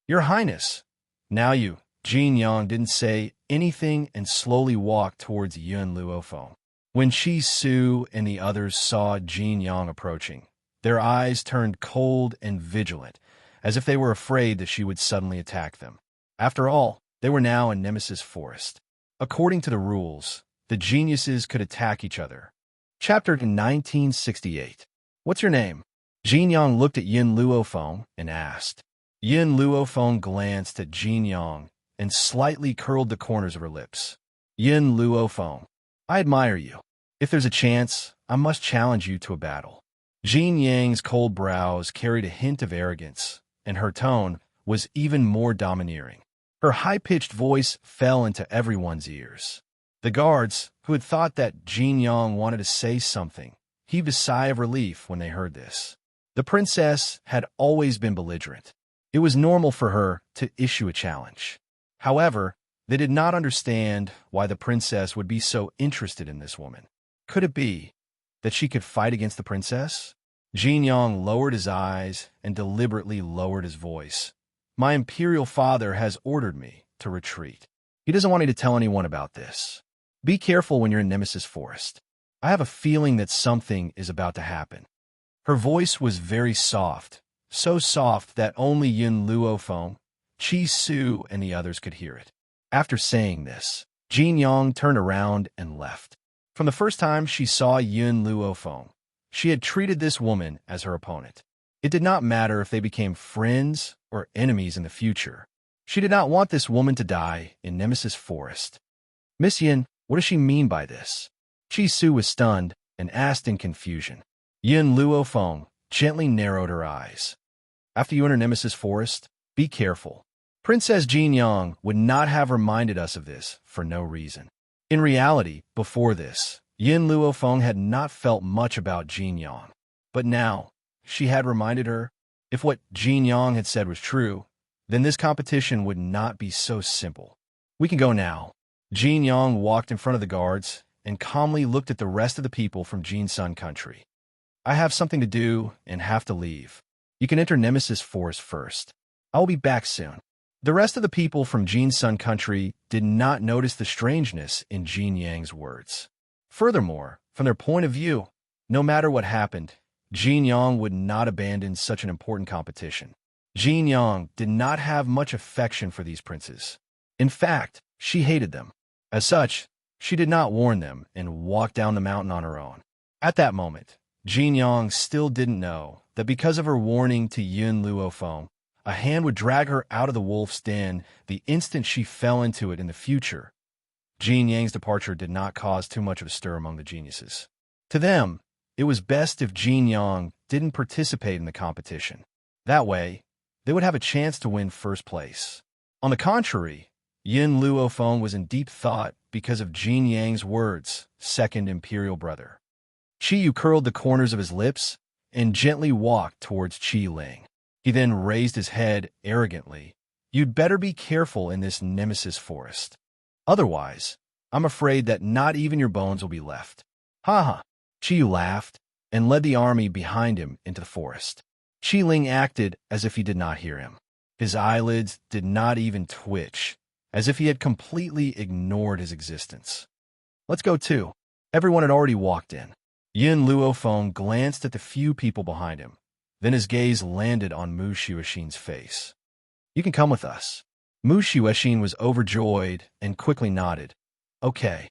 "Your Highness." Now you, Jin Yong didn't say anything and slowly walked towards Yun Luofeng. When Shi Su and the others saw Jin Yong approaching, their eyes turned cold and vigilant, as if they were afraid that she would suddenly attack them. After all, they were now in Nemesis Forest. According to the rules, the geniuses could attack each other. Chapter 1968. "What's your name?" Jin Yong looked at Yin Luofeng and asked. Yin Luofeng glanced at Jin Yong and slightly curled the corners of her lips. "Yin Luofeng, I admire you. If there's a chance, I must challenge you to a battle." Jin Yang's cold brows carried a hint of arrogance, and her tone was even more domineering. Her high-pitched voice fell into everyone's ears. The guards, who had thought that Jin Yong wanted to say something, heaved a sigh of relief when they heard this. The princess had always been belligerent. It was normal for her to issue a challenge. However, they did not understand why the princess would be so interested in this woman. Could it be that she could fight against the princess? Jin Yong lowered his eyes and deliberately lowered his voice. "My imperial father has ordered me to retreat. He doesn't want me to tell anyone about this. Be careful when you're in Nemesis Forest. I have a feeling that something is about to happen." Her voice was very soft, so soft that only Yun Luofeng, Chi Su, and the others could hear it. After saying this, Jin Yong turned around and left. From the first time she saw Yun Luofeng, she had treated this woman as her opponent. It did not matter if they became friends or enemies in the future. She did not want this woman to die in Nemesis Forest. "Miss Yin, what does she mean by this?" Chi Su was stunned, and asked in confusion. Yin Luofeng gently narrowed her eyes. After you enter Nemesis Forest, be careful. Princess Jin Yang would not have reminded us of this for no reason. In reality, before this, Yin Luofeng had not felt much about Jin Yang. But now, she had reminded her, if what Jin Yang had said was true, then this competition would not be so simple. We can go now. Jin Yang walked in front of the guards and calmly looked at the rest of the people from Jin Sun Country. I have something to do and have to leave. You can enter Nemesis Forest first. I will be back soon. The rest of the people from Jin Sun Country did not notice the strangeness in Jin Yang's words. Furthermore, from their point of view, no matter what happened, Jin Yang would not abandon such an important competition. Jin Yang did not have much affection for these princes. In fact, she hated them. As such, she did not warn them and walked down the mountain on her own. At that moment, Jin Yang still didn't know that because of her warning to Yin Luofeng, a hand would drag her out of the wolf's den the instant she fell into it in the future. Jin Yang's departure did not cause too much of a stir among the geniuses. To them, it was best if Jin Yang didn't participate in the competition. That way, they would have a chance to win first place. On the contrary, Yin Luofeng was in deep thought because of Jin Yang's words, second imperial brother. Qi Yu curled the corners of his lips and gently walked towards Qi Ling. He then raised his head arrogantly. You'd better be careful in this Nemesis Forest. Otherwise, I'm afraid that not even your bones will be left. Ha ha! Qi Yu laughed and led the army behind him into the forest. Qi Ling acted as if he did not hear him. His eyelids did not even twitch, as if he had completely ignored his existence. Let's go too. Everyone had already walked in. Yin Luofeng glanced at the few people behind him. Then his gaze landed on Mu Xuexin's face. You can come with us. Mu Xuexin was overjoyed and quickly nodded. Okay.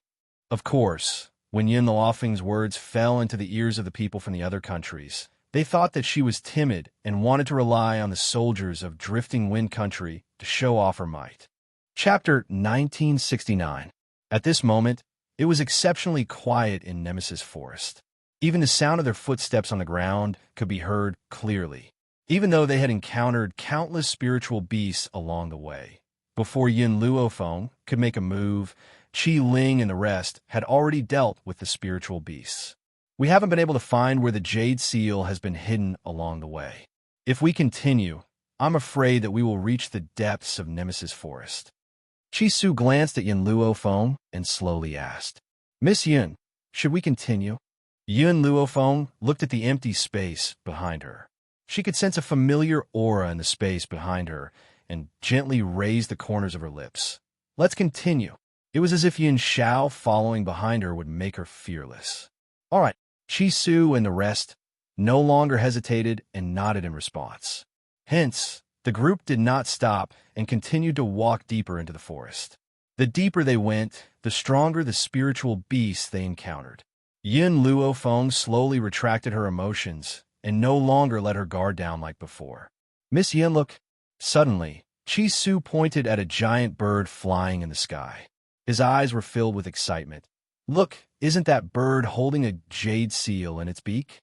Of course, when Yin Luofeng's words fell into the ears of the people from the other countries, they thought that she was timid and wanted to rely on the soldiers of Drifting Wind Country to show off her might. Chapter 1969. At this moment, it was exceptionally quiet in Nemesis Forest. Even the sound of their footsteps on the ground could be heard clearly, even though they had encountered countless spiritual beasts along the way. Before Yin Luofeng could make a move, Qi Ling and the rest had already dealt with the spiritual beasts. We haven't been able to find where the Jade Seal has been hidden along the way. If we continue, I'm afraid that we will reach the depths of Nemesis Forest. Qi Su glanced at Yin Luofeng and slowly asked, Miss Yin, should we continue? Yin Luofeng looked at the empty space behind her. She could sense a familiar aura in the space behind her and gently raised the corners of her lips. Let's continue. It was as if Yin Xiao following behind her would make her fearless. All right, Qi Su and the rest no longer hesitated and nodded in response. Hence, the group did not stop and continued to walk deeper into the forest. The deeper they went, the stronger the spiritual beasts they encountered. Yin Luofeng slowly retracted her emotions and no longer let her guard down like before. Miss Yin, look. Suddenly, Qi Su pointed at a giant bird flying in the sky. His eyes were filled with excitement. Look, isn't that bird holding a jade seal in its beak?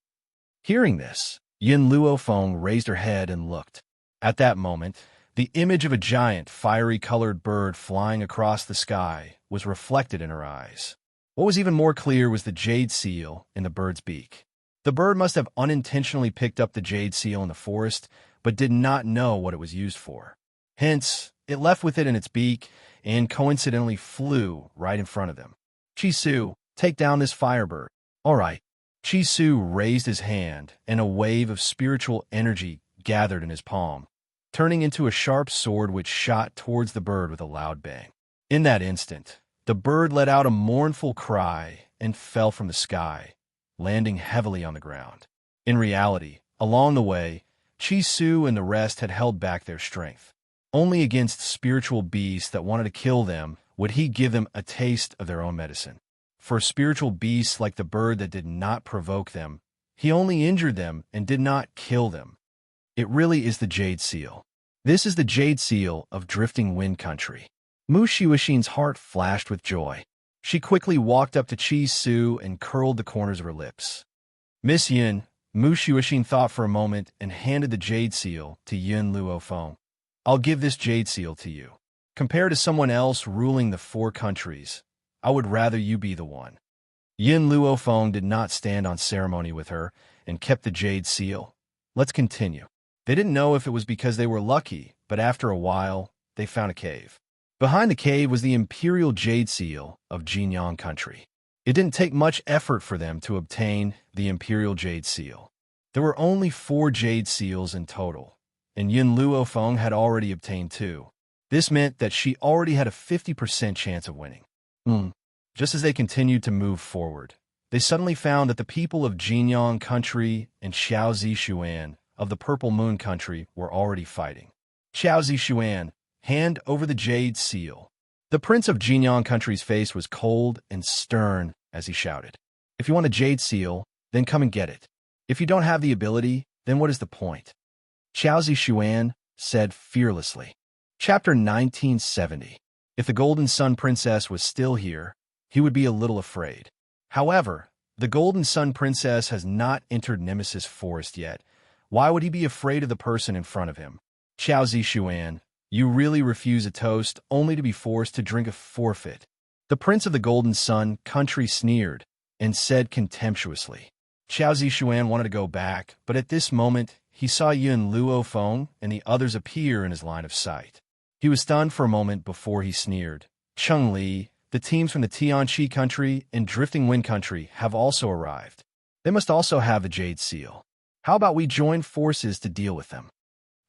Hearing this, Yin Luofeng raised her head and looked. At that moment, the image of a giant, fiery-colored bird flying across the sky was reflected in her eyes. What was even more clear was the jade seal in the bird's beak. The bird must have unintentionally picked up the jade seal in the forest, but did not know what it was used for. Hence, it left with it in its beak and coincidentally flew right in front of them. Qi Su, take down this firebird. All right. Qi Su raised his hand, and a wave of spiritual energy gathered in his palm, turning into a sharp sword which shot towards the bird with a loud bang. In that instant, the bird let out a mournful cry and fell from the sky, landing heavily on the ground. In reality, along the way, Qi Su and the rest had held back their strength. Only against spiritual beasts that wanted to kill them would he give them a taste of their own medicine. For spiritual beasts like the bird that did not provoke them, he only injured them and did not kill them. It really is the Jade Seal. This is the Jade Seal of Drifting Wind Country. Mu Xuexin's heart flashed with joy. She quickly walked up to Chi Su and curled the corners of her lips. Miss Yin, Mu Shuixin thought for a moment and handed the jade seal to Yin Luofeng. I'll give this jade seal to you. Compared to someone else ruling the 4 countries, I would rather you be the one. Yin Luofeng did not stand on ceremony with her and kept the jade seal. Let's continue. They didn't know if it was because they were lucky, but after a while, they found a cave. Behind the cave was the imperial jade seal of Jinyang country. It didn't take much effort for them to obtain the imperial jade seal. There were only 4 jade seals in total, and Yin Luofeng had already obtained 2. This meant that she already had a 50% chance of winning. Just as they continued to move forward, they suddenly found that the people of Jinyang country and Xiaozi Xuan of the Purple Moon country were already fighting. Xiaozi Xuan, hand over the jade seal. The prince of Jinyang country's face was cold and stern as he shouted, "If you want a jade seal, then come and get it. If you don't have the ability, then what is the point?" Xiaozi Xuan said fearlessly. Chapter 1970. If the Golden Sun Princess was still here, he would be a little afraid. However, the Golden Sun Princess has not entered Nemesis Forest yet. Why would he be afraid of the person in front of him? Xiaozi Xuan, you really refuse a toast only to be forced to drink a forfeit. The Prince of the Golden Sun country sneered and said contemptuously. Xiaozi Xuan wanted to go back, but at this moment, he saw Yin Luofeng and the others appear in his line of sight. He was stunned for a moment before he sneered. Cheng Li, the teams from the Tianqi country and Drifting Wind country have also arrived. They must also have the Jade Seal. How about we join forces to deal with them?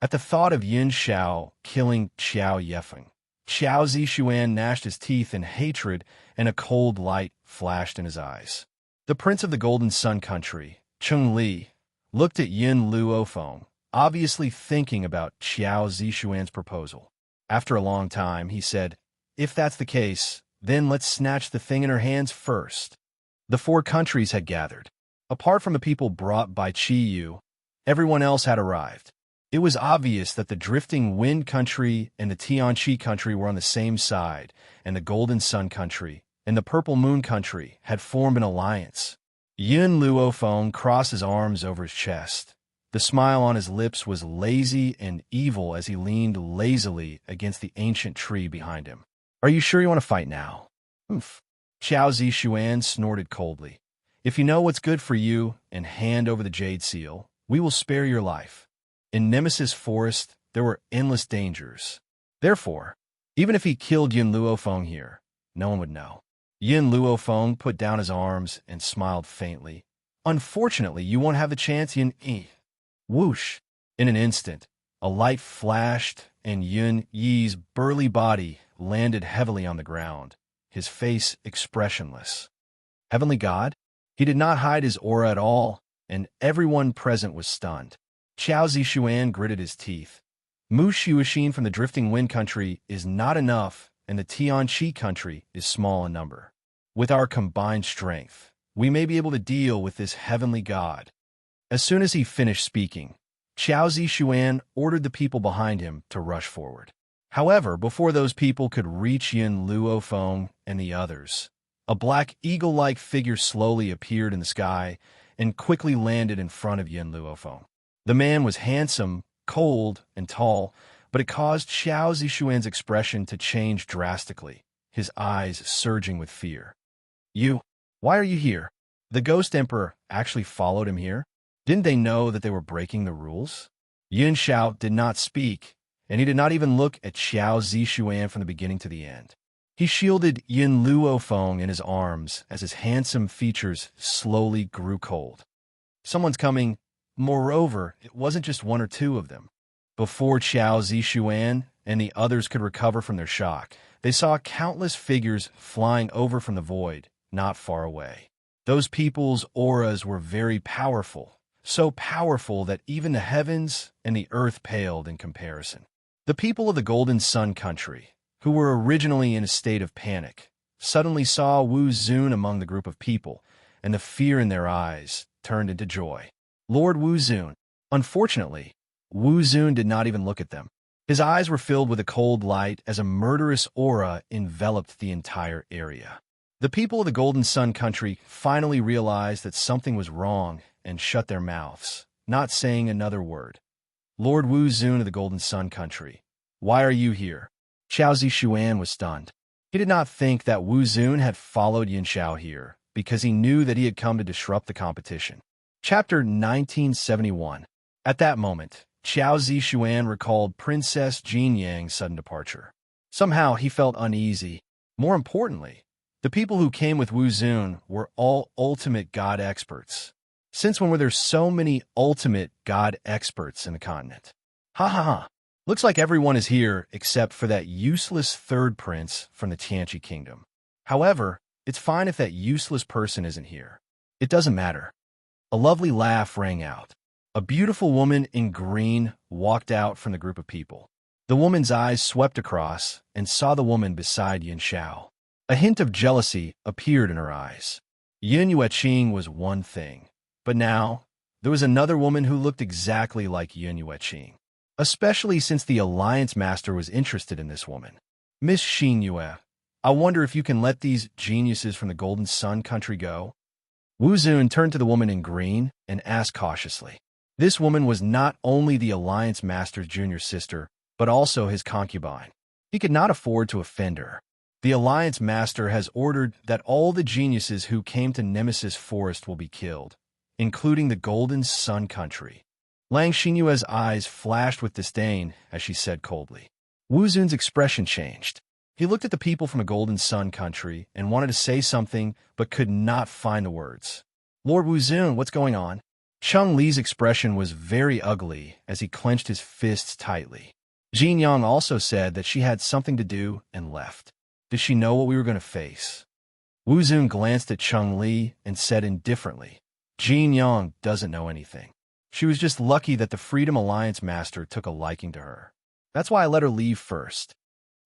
At the thought of Yin Xiao killing Xiao Yefeng, Xiaozi Xuan gnashed his teeth in hatred and a cold light flashed in his eyes. The Prince of the Golden Sun country, Cheng Li, looked at Yin Luofeng, obviously thinking about Xiaozi Xuan's proposal. After a long time, he said, "If that's the case, then let's snatch the thing in her hands first." The 4 countries had gathered. Apart from the people brought by Chi Yu, everyone else had arrived. It was obvious that the Drifting Wind country and the Tianqi country were on the same side, and the Golden Sun country and the Purple Moon country had formed an alliance. Yin Luofeng crossed his arms over his chest. The smile on his lips was lazy and evil as he leaned lazily against the ancient tree behind him. "Are you sure you want to fight now?" "Oof." Xiaozi Xuan snorted coldly. "If you know what's good for you and hand over the Jade Seal, we will spare your life." In Nemesis Forest, there were endless dangers. Therefore, even if he killed Yin Luofeng here, no one would know. Yin Luofeng put down his arms and smiled faintly. "Unfortunately, you won't have the chance, Yin Yi." Whoosh! In an instant, a light flashed and Yun Yi's burly body landed heavily on the ground, his face expressionless. Heavenly God? He did not hide his aura at all, and everyone present was stunned. Xiaozi Xuan gritted his teeth. Mu Shuixin from the Drifting Wind country is not enough, and the Tianqi country is small in number. With our combined strength, we may be able to deal with this heavenly God. As soon as he finished speaking, Xiaozi Xuan ordered the people behind him to rush forward. However, before those people could reach Yin Luofeng and the others, a black eagle-like figure slowly appeared in the sky and quickly landed in front of Yin Luofeng. The man was handsome, cold, and tall, but it caused Xiaozi Xuan's expression to change drastically, his eyes surging with fear. "You? Why are you here?" The Ghost Emperor actually followed him here? Didn't they know that they were breaking the rules? Yin Xiao did not speak, and he did not even look at Xiaozi Xuan from the beginning to the end. He shielded Yin Luofeng in his arms as his handsome features slowly grew cold. Someone's coming. Moreover, it wasn't just 1 or 2 of them. Before Xiaozi Xuan and the others could recover from their shock, they saw countless figures flying over from the void, not far away. Those people's auras were very powerful, so powerful that even the heavens and the earth paled in comparison. The people of the Golden Sun country, who were originally in a state of panic, suddenly saw Wu Zun among the group of people, and the fear in their eyes turned into joy. Lord Wu Zun. Unfortunately, Wu Zun did not even look at them. His eyes were filled with a cold light as a murderous aura enveloped the entire area. The people of the Golden Sun country finally realized that something was wrong and shut their mouths, not saying another word. Lord Wu Zun of the Golden Sun country, why are you here? Xiao Zixuan was stunned. He did not think that Wu Zun had followed Yin Xiao here, because he knew that he had come to disrupt the competition. Chapter 1971. At that moment, Xiao Zixuan recalled Princess Jin Yang's sudden departure. Somehow he felt uneasy. More importantly, the people who came with Wu Zun were all ultimate god experts. Since when were there so many ultimate god experts in the continent? Ha ha ha. Looks like everyone is here except for that useless third prince from the Tianqi kingdom. However, it's fine if that useless person isn't here. It doesn't matter. A lovely laugh rang out. A beautiful woman in green walked out from the group of people. The woman's eyes swept across and saw the woman beside Yin Xiao. A hint of jealousy appeared in her eyes. Yin Yueqing was one thing, but now there was another woman who looked exactly like Yin Yueqing, especially since the Alliance Master was interested in this woman. Miss Xin Yue, I wonder if you can let these geniuses from the Golden Sun country go? Wu Zun turned to the woman in green and asked cautiously. This woman was not only the Alliance Master's junior sister, but also his concubine. He could not afford to offend her. The Alliance Master has ordered that all the geniuses who came to Nemesis Forest will be killed, including the Golden Sun country. Lang Xinyue's eyes flashed with disdain as she said coldly. Wu Zun's expression changed. He looked at the people from the Golden Sun country and wanted to say something but could not find the words. Lord Wu Zun, what's going on? Cheng Li's expression was very ugly as he clenched his fists tightly. Jin Yang also said that she had something to do and left. Did she know what we were going to face? Wu Zun glanced at Cheng Li and said indifferently, Jin Yang doesn't know anything. She was just lucky that the Freedom Alliance Master took a liking to her. That's why I let her leave first.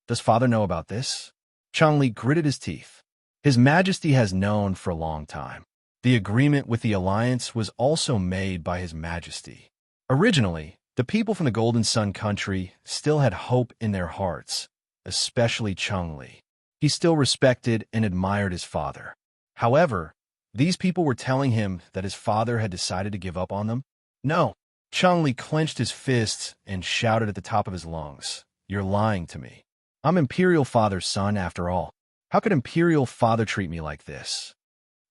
Does father know about this? Cheng Li gritted his teeth. His Majesty has known for a long time. The agreement with the Alliance was also made by His Majesty. Originally, the people from the Golden Sun country still had hope in their hearts, especially Cheng Li. He still respected and admired his father. However, these people were telling him that his father had decided to give up on them. No. Cheng Li clenched his fists and shouted at the top of his lungs, You're lying to me. I'm Imperial Father's son after all. How could Imperial Father treat me like this?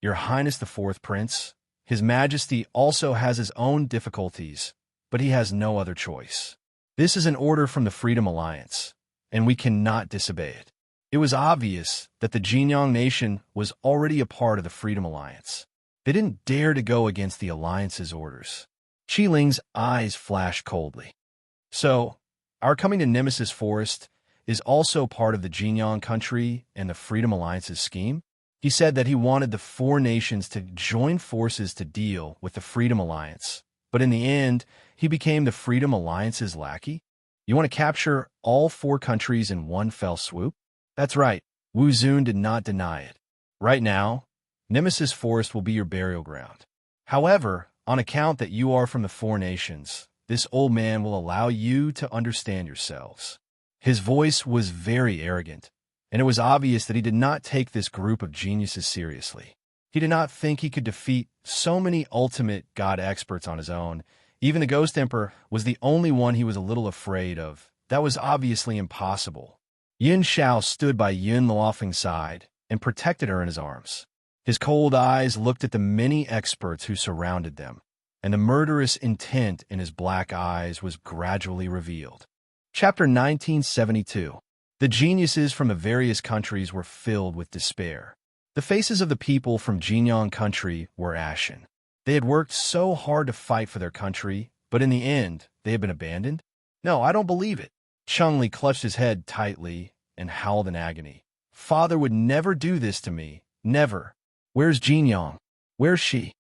Your Highness the Fourth Prince, His Majesty also has his own difficulties, but he has no other choice. This is an order from the Freedom Alliance, and we cannot disobey it. It was obvious that the Jinyang Nation was already a part of the Freedom Alliance. They didn't dare to go against the Alliance's orders. Qiling's eyes flashed coldly. So, our coming to Nemesis Forest is also part of the Jinyang country and the Freedom Alliance's scheme? He said that he wanted the four nations to join forces to deal with the Freedom Alliance, but in the end, he became the Freedom Alliance's lackey? You want to capture all four countries in one fell swoop? That's right, Wu Zun did not deny it. Right now, Nemesis Forest will be your burial ground. However, on account that you are from the four nations, this old man will allow you to understand yourselves. His voice was very arrogant, and it was obvious that he did not take this group of geniuses seriously. He did not think he could defeat so many ultimate god experts on his own. Even the Ghost Emperor was the only one he was a little afraid of. That was obviously impossible. Yin Xiao stood by Yin Luofeng's side and protected her in his arms. His cold eyes looked at the many experts who surrounded them, and the murderous intent in his black eyes was gradually revealed. Chapter 1972. The geniuses from the various countries were filled with despair. The faces of the people from Jinyang country were ashen. They had worked so hard to fight for their country, but in the end, they had been abandoned? No, I don't believe it. Cheng Li clutched his head tightly and howled in agony. Father would never do this to me. Never. Where's Jinyang? Where's she?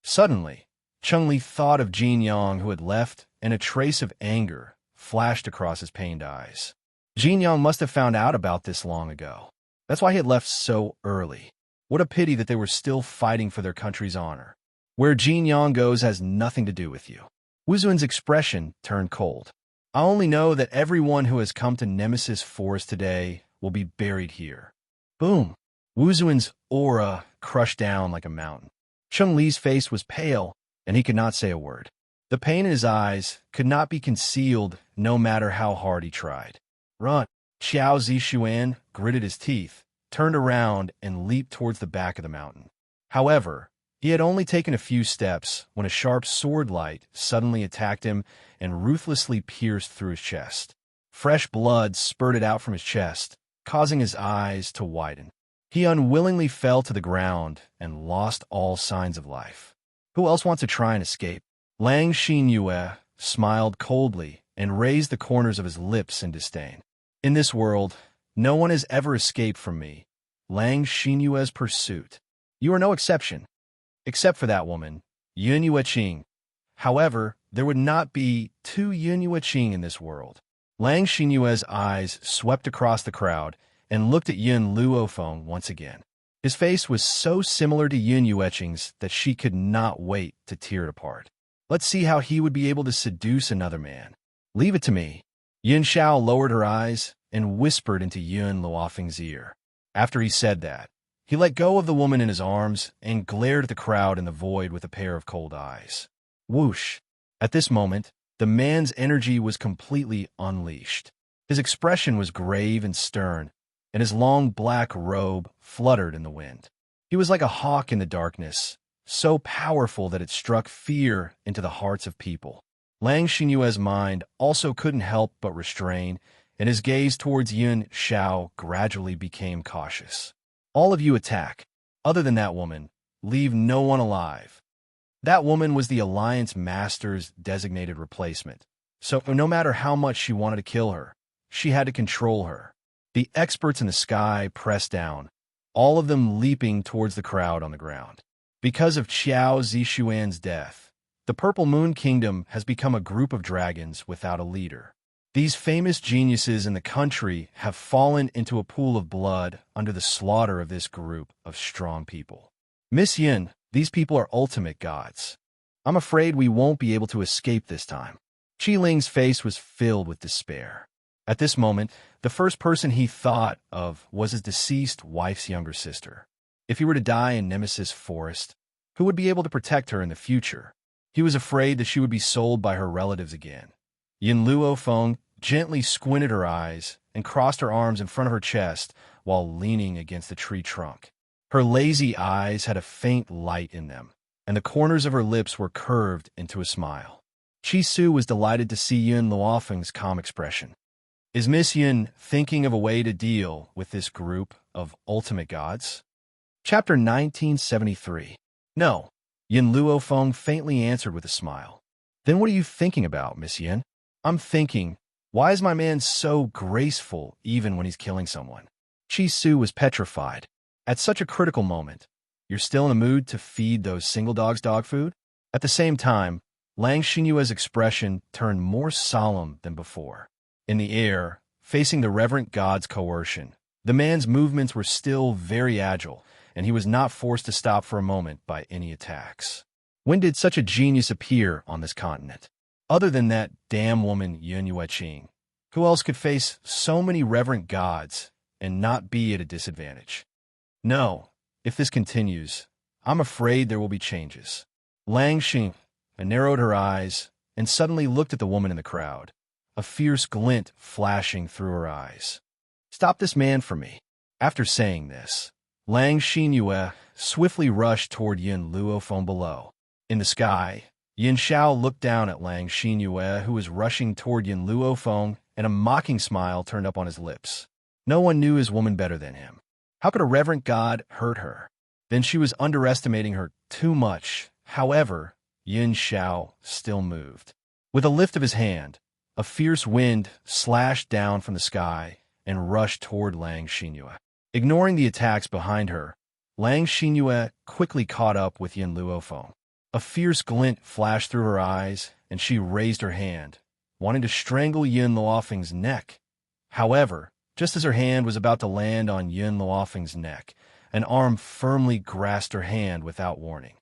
Suddenly, Cheng Li thought of Jinyang who had left, and a trace of anger flashed across his pained eyes. Jinyang must have found out about this long ago. That's why he had left so early. What a pity that they were still fighting for their country's honor. Where Jinyang goes has nothing to do with you. Wu Zun's expression turned cold. I only know that everyone who has come to Nemesis Forest today will be buried here. Boom. Wu Zuan's aura crushed down like a mountain. Cheng Li's face was pale, and he could not say a word. The pain in his eyes could not be concealed no matter how hard he tried. Run! Xiao Zixuan gritted his teeth, turned around, and leaped towards the back of the mountain. However, he had only taken a few steps when a sharp sword light suddenly attacked him and ruthlessly pierced through his chest. Fresh blood spurted out from his chest, causing his eyes to widen. He unwillingly fell to the ground and lost all signs of life. Who else wants to try and escape? Lang Xinyue smiled coldly and raised the corners of his lips in disdain. In this world, no one has ever escaped from me, Lang Xinyue's pursuit. You are no exception. Except for that woman, Yun Yueqing. However, there would not be two Yun Yueqing in this world. Lang Xinyue's eyes swept across the crowd and looked at Yun Luofeng once again. His face was so similar to Yun Yueqing's that she could not wait to tear it apart. Let's see how he would be able to seduce another man. Leave it to me. Yun Xiao lowered her eyes and whispered into Yun Luofeng's ear. After he said that, he let go of the woman in his arms and glared at the crowd in the void with a pair of cold eyes. Whoosh! At this moment, the man's energy was completely unleashed. His expression was grave and stern, and his long black robe fluttered in the wind. He was like a hawk in the darkness, so powerful that it struck fear into the hearts of people. Lang Xinyue's mind also couldn't help but restrain, and his gaze towards Yun Xiao gradually became cautious. All of you attack. Other than that woman, leave no one alive. That woman was the Alliance Master's designated replacement, so no matter how much she wanted to kill her, she had to control her. The experts in the sky pressed down, all of them leaping towards the crowd on the ground. Because of Xiao Zixuan's death, the Purple Moon Kingdom has become a group of dragons without a leader. These famous geniuses in the country have fallen into a pool of blood under the slaughter of this group of strong people. Miss Yin, these people are ultimate gods. I'm afraid we won't be able to escape this time. Qi Ling's face was filled with despair. At this moment, the first person he thought of was his deceased wife's younger sister. If he were to die in Nemesis Forest, who would be able to protect her in the future? He was afraid that she would be sold by her relatives again. Yin Luofeng gently squinted her eyes and crossed her arms in front of her chest while leaning against the tree trunk. Her lazy eyes had a faint light in them, and the corners of her lips were curved into a smile. Qi Su was delighted to see Yun Luofeng's calm expression. Is Miss Yin thinking of a way to deal with this group of ultimate gods? Chapter 1973. No, Yin Luofeng faintly answered with a smile. Then what are you thinking about, Miss Yin? I'm thinking, why is my man so graceful even when he's killing someone? Qi Su was petrified. At such a critical moment, you're still in the mood to feed those single dogs dog food? At the same time, Lang Xinyue's expression turned more solemn than before. In the air, facing the reverent god's coercion, the man's movements were still very agile, and he was not forced to stop for a moment by any attacks. When did such a genius appear on this continent? Other than that damn woman Yun Yueqing, who else could face so many reverent gods and not be at a disadvantage? No, if this continues, I'm afraid there will be changes. Lang Xing narrowed her eyes and suddenly looked at the woman in the crowd, a fierce glint flashing through her eyes. Stop this man for me. After saying this, Lang Xinyue swiftly rushed toward Yun Luofeng below. In the sky, Yin Xiao looked down at Lang Xinyue, who was rushing toward Yin Luofeng, and a mocking smile turned up on his lips. No one knew his woman better than him. How could a reverent god hurt her? Then she was underestimating her too much. However, Yin Xiao still moved. With a lift of his hand, a fierce wind slashed down from the sky and rushed toward Lang Xinyue. Ignoring the attacks behind her, Lang Xinyue quickly caught up with Yin Luofeng. A fierce glint flashed through her eyes, and she raised her hand, wanting to strangle Yun Luofeng's neck. However, just as her hand was about to land on Yun Luofeng's neck, an arm firmly grasped her hand without warning.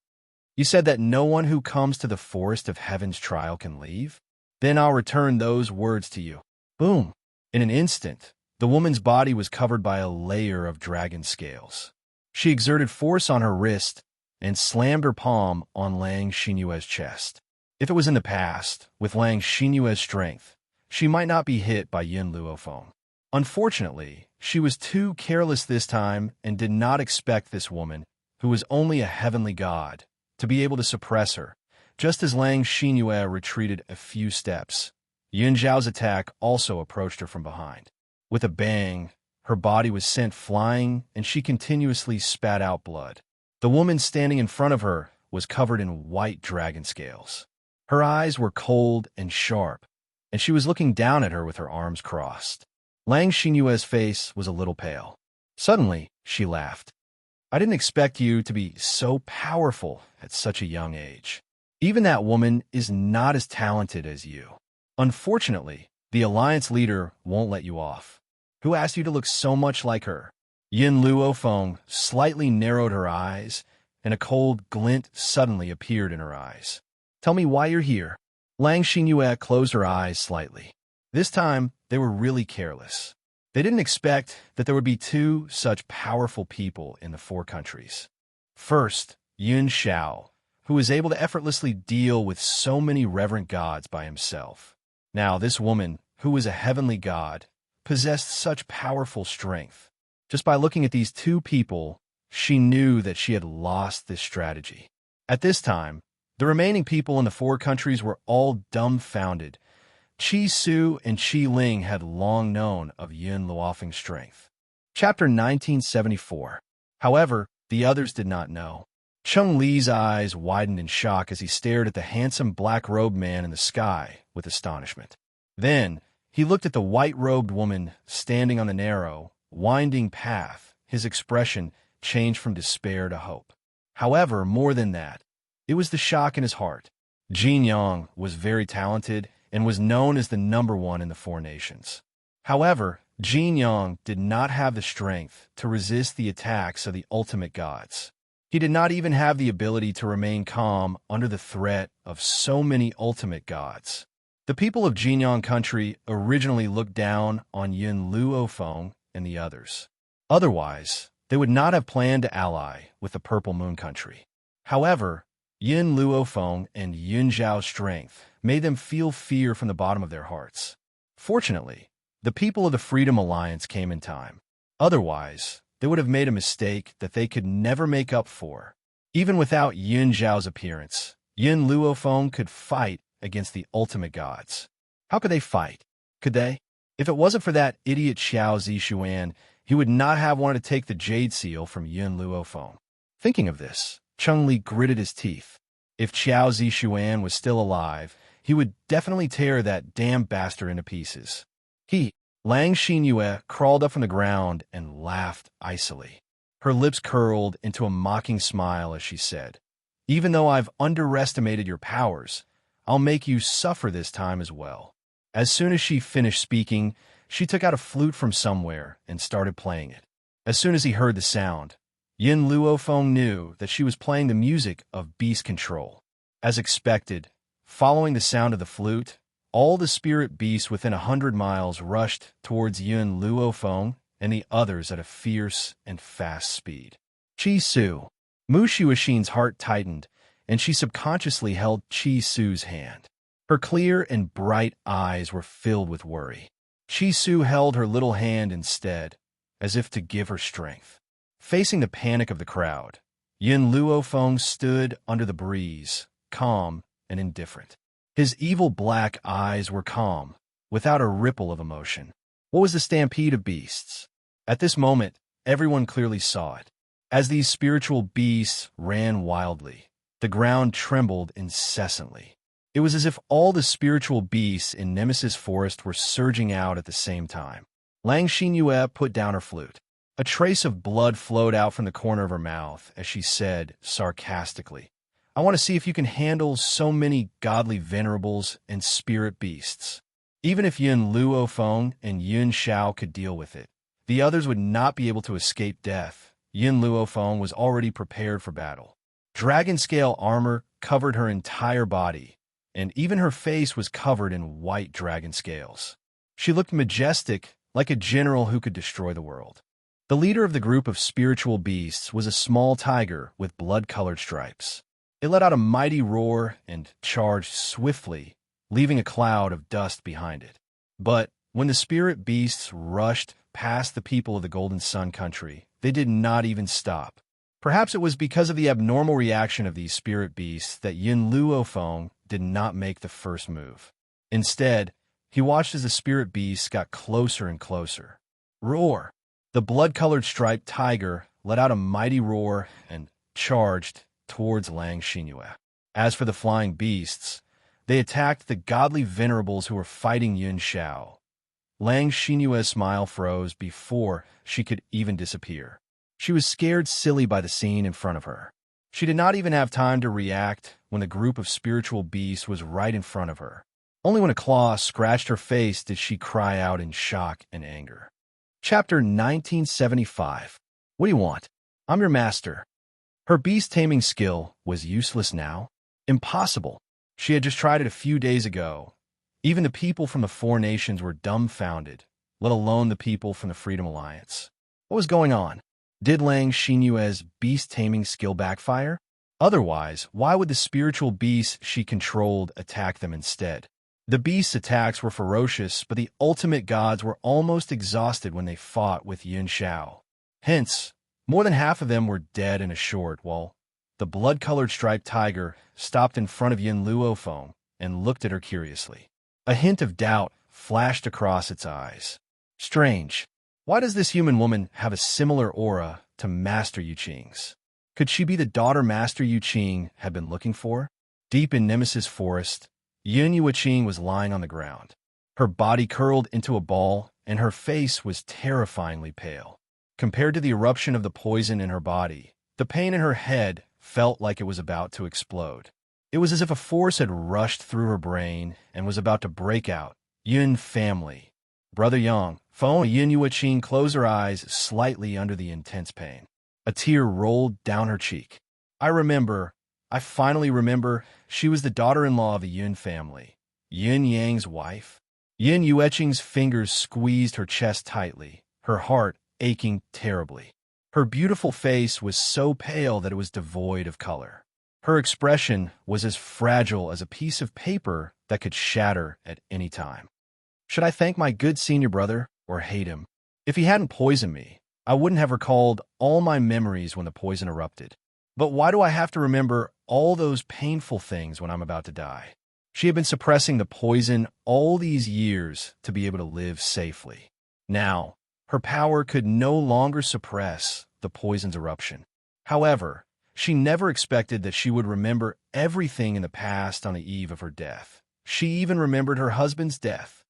You said that no one who comes to the forest of heaven's trial can leave? Then I'll return those words to you. Boom! In an instant, the woman's body was covered by a layer of dragon scales. She exerted force on her wrist and slammed her palm on Lang Xinyue's chest. If it was in the past, with Lang Xinyue's strength, she might not be hit by Yin Luofeng. Unfortunately, she was too careless this time and did not expect this woman, who was only a heavenly god, to be able to suppress her. Just as Lang Xinyue retreated a few steps, Yin Zhao's attack also approached her from behind. With a bang, her body was sent flying and she continuously spat out blood. The woman standing in front of her was covered in white dragon scales. Her eyes were cold and sharp, and she was looking down at her with her arms crossed. Lang Xinyue's face was a little pale. Suddenly, she laughed. I didn't expect you to be so powerful at such a young age. Even that woman is not as talented as you. Unfortunately, the alliance leader won't let you off. Who asked you to look so much like her? Yin Luofeng slightly narrowed her eyes, and a cold glint suddenly appeared in her eyes. Tell me why you're here. Lang Xinyue closed her eyes slightly. This time, they were really careless. They didn't expect that there would be two such powerful people in the four countries. First, Yun Xiao, who was able to effortlessly deal with so many reverent gods by himself. Now, this woman, who was a heavenly god, possessed such powerful strength. Just by looking at these two people, she knew that she had lost this strategy. At this time, the remaining people in the four countries were all dumbfounded. Qi Su and Qi Ling had long known of Yin Luofeng's strength. Chapter 1974. However, the others did not know. Cheng Li's eyes widened in shock as he stared at the handsome black-robed man in the sky with astonishment. Then, he looked at the white-robed woman standing on the narrow, winding path. His expression changed from despair to hope. However, more than that, it was the shock in his heart. Jin Yang was very talented and was known as the #1 in the four nations. However, Jin Yang did not have the strength to resist the attacks of the ultimate gods. He did not even have the ability to remain calm under the threat of so many ultimate gods. The people of Jinyang country originally looked down on Yin Luofeng and the others. Otherwise, they would not have planned to ally with the Purple Moon country. However, Yin Luofeng and Yun Zhao's strength made them feel fear from the bottom of their hearts. Fortunately, the people of the Freedom Alliance came in time. Otherwise, they would have made a mistake that they could never make up for. Even without Yun Zhao's appearance, Yin Luofeng could fight against the ultimate gods. How could they fight? Could they? If it wasn't for that idiot Xiao Zishuan, he would not have wanted to take the Jade Seal from Yin Luofeng. Thinking of this, Cheng Li gritted his teeth. If Xiao Zishuan was still alive, he would definitely tear that damn bastard into pieces. Lang Xinyue crawled up from the ground and laughed icily. Her lips curled into a mocking smile as she said, "Even though I've underestimated your powers, I'll make you suffer this time as well." As soon as she finished speaking, she took out a flute from somewhere and started playing it. As soon as he heard the sound, Yin Luofeng knew that she was playing the music of beast control. As expected, following the sound of the flute, all the spirit beasts within 100 miles rushed towards Yin Luofeng and the others at a fierce and fast speed. Qi Su. Mu Shuoxin's heart tightened, and she subconsciously held Qi Su's hand. Her clear and bright eyes were filled with worry. Qi Su held her little hand instead, as if to give her strength. Facing the panic of the crowd, Yin Luofeng stood under the breeze, calm and indifferent. His evil black eyes were calm, without a ripple of emotion. What was the stampede of beasts? At this moment, everyone clearly saw it. As these spiritual beasts ran wildly, the ground trembled incessantly. It was as if all the spiritual beasts in Nemesis Forest were surging out at the same time. Lang Xinyue put down her flute. A trace of blood flowed out from the corner of her mouth as she said sarcastically, "I want to see if you can handle so many godly venerables and spirit beasts." Even if Yin Luofeng and Yun Xiao could deal with it, the others would not be able to escape death. Yin Luofeng was already prepared for battle. Dragon scale armor covered her entire body, and even her face was covered in white dragon scales. She looked majestic, like a general who could destroy the world. The leader of the group of spiritual beasts was a small tiger with blood-colored stripes. It let out a mighty roar and charged swiftly, leaving a cloud of dust behind it. But when the spirit beasts rushed past the people of the Golden Sun country, they did not even stop. Perhaps it was because of the abnormal reaction of these spirit beasts that Yin Luofeng did not make the first move. Instead, he watched as the spirit beasts got closer and closer. Roar! The blood-colored striped tiger let out a mighty roar and charged towards Lang Xingyue. As for the flying beasts, they attacked the godly venerables who were fighting Yun Xiao. Lang Xingyue's smile froze before she could even disappear. She was scared silly by the scene in front of her. She did not even have time to react when the group of spiritual beasts was right in front of her. Only when a claw scratched her face did she cry out in shock and anger. Chapter 1975. What do you want? I'm your master. Her beast-taming skill was useless now. Impossible. She had just tried it a few days ago. Even the people from the four nations were dumbfounded, let alone the people from the Freedom Alliance. What was going on? Did Lang Xinyue's beast-taming skill backfire? Otherwise, why would the spiritual beasts she controlled attack them instead? The beasts' attacks were ferocious, but the ultimate gods were almost exhausted when they fought with Yun Xiao. Hence, more than half of them were dead in a short while the blood-colored striped tiger stopped in front of Yin Luofeng and looked at her curiously. A hint of doubt flashed across its eyes. Strange. Why does this human woman have a similar aura to Master Yu Qing's? Could she be the daughter Master Yu Qing had been looking for? Deep in Nemesis Forest, Yun Yuqing was lying on the ground. Her body curled into a ball, and her face was terrifyingly pale. Compared to the eruption of the poison in her body, the pain in her head felt like it was about to explode. It was as if a force had rushed through her brain and was about to break out. Yun family. Brother Yang, Feng Yun Yuqing closed her eyes slightly under the intense pain. A tear rolled down her cheek. I finally remember, she was the daughter-in-law of the Yun family. Yun Yang's wife. Yun Yuqing's fingers squeezed her chest tightly, her heart aching terribly. Her beautiful face was so pale that it was devoid of color. Her expression was as fragile as a piece of paper that could shatter at any time. Should I thank my good senior brother or hate him? If he hadn't poisoned me, I wouldn't have recalled all my memories when the poison erupted. But why do I have to remember all those painful things when I'm about to die? She had been suppressing the poison all these years to be able to live safely. Now, her power could no longer suppress the poison's eruption. However, she never expected that she would remember everything in the past on the eve of her death. She even remembered her husband's death.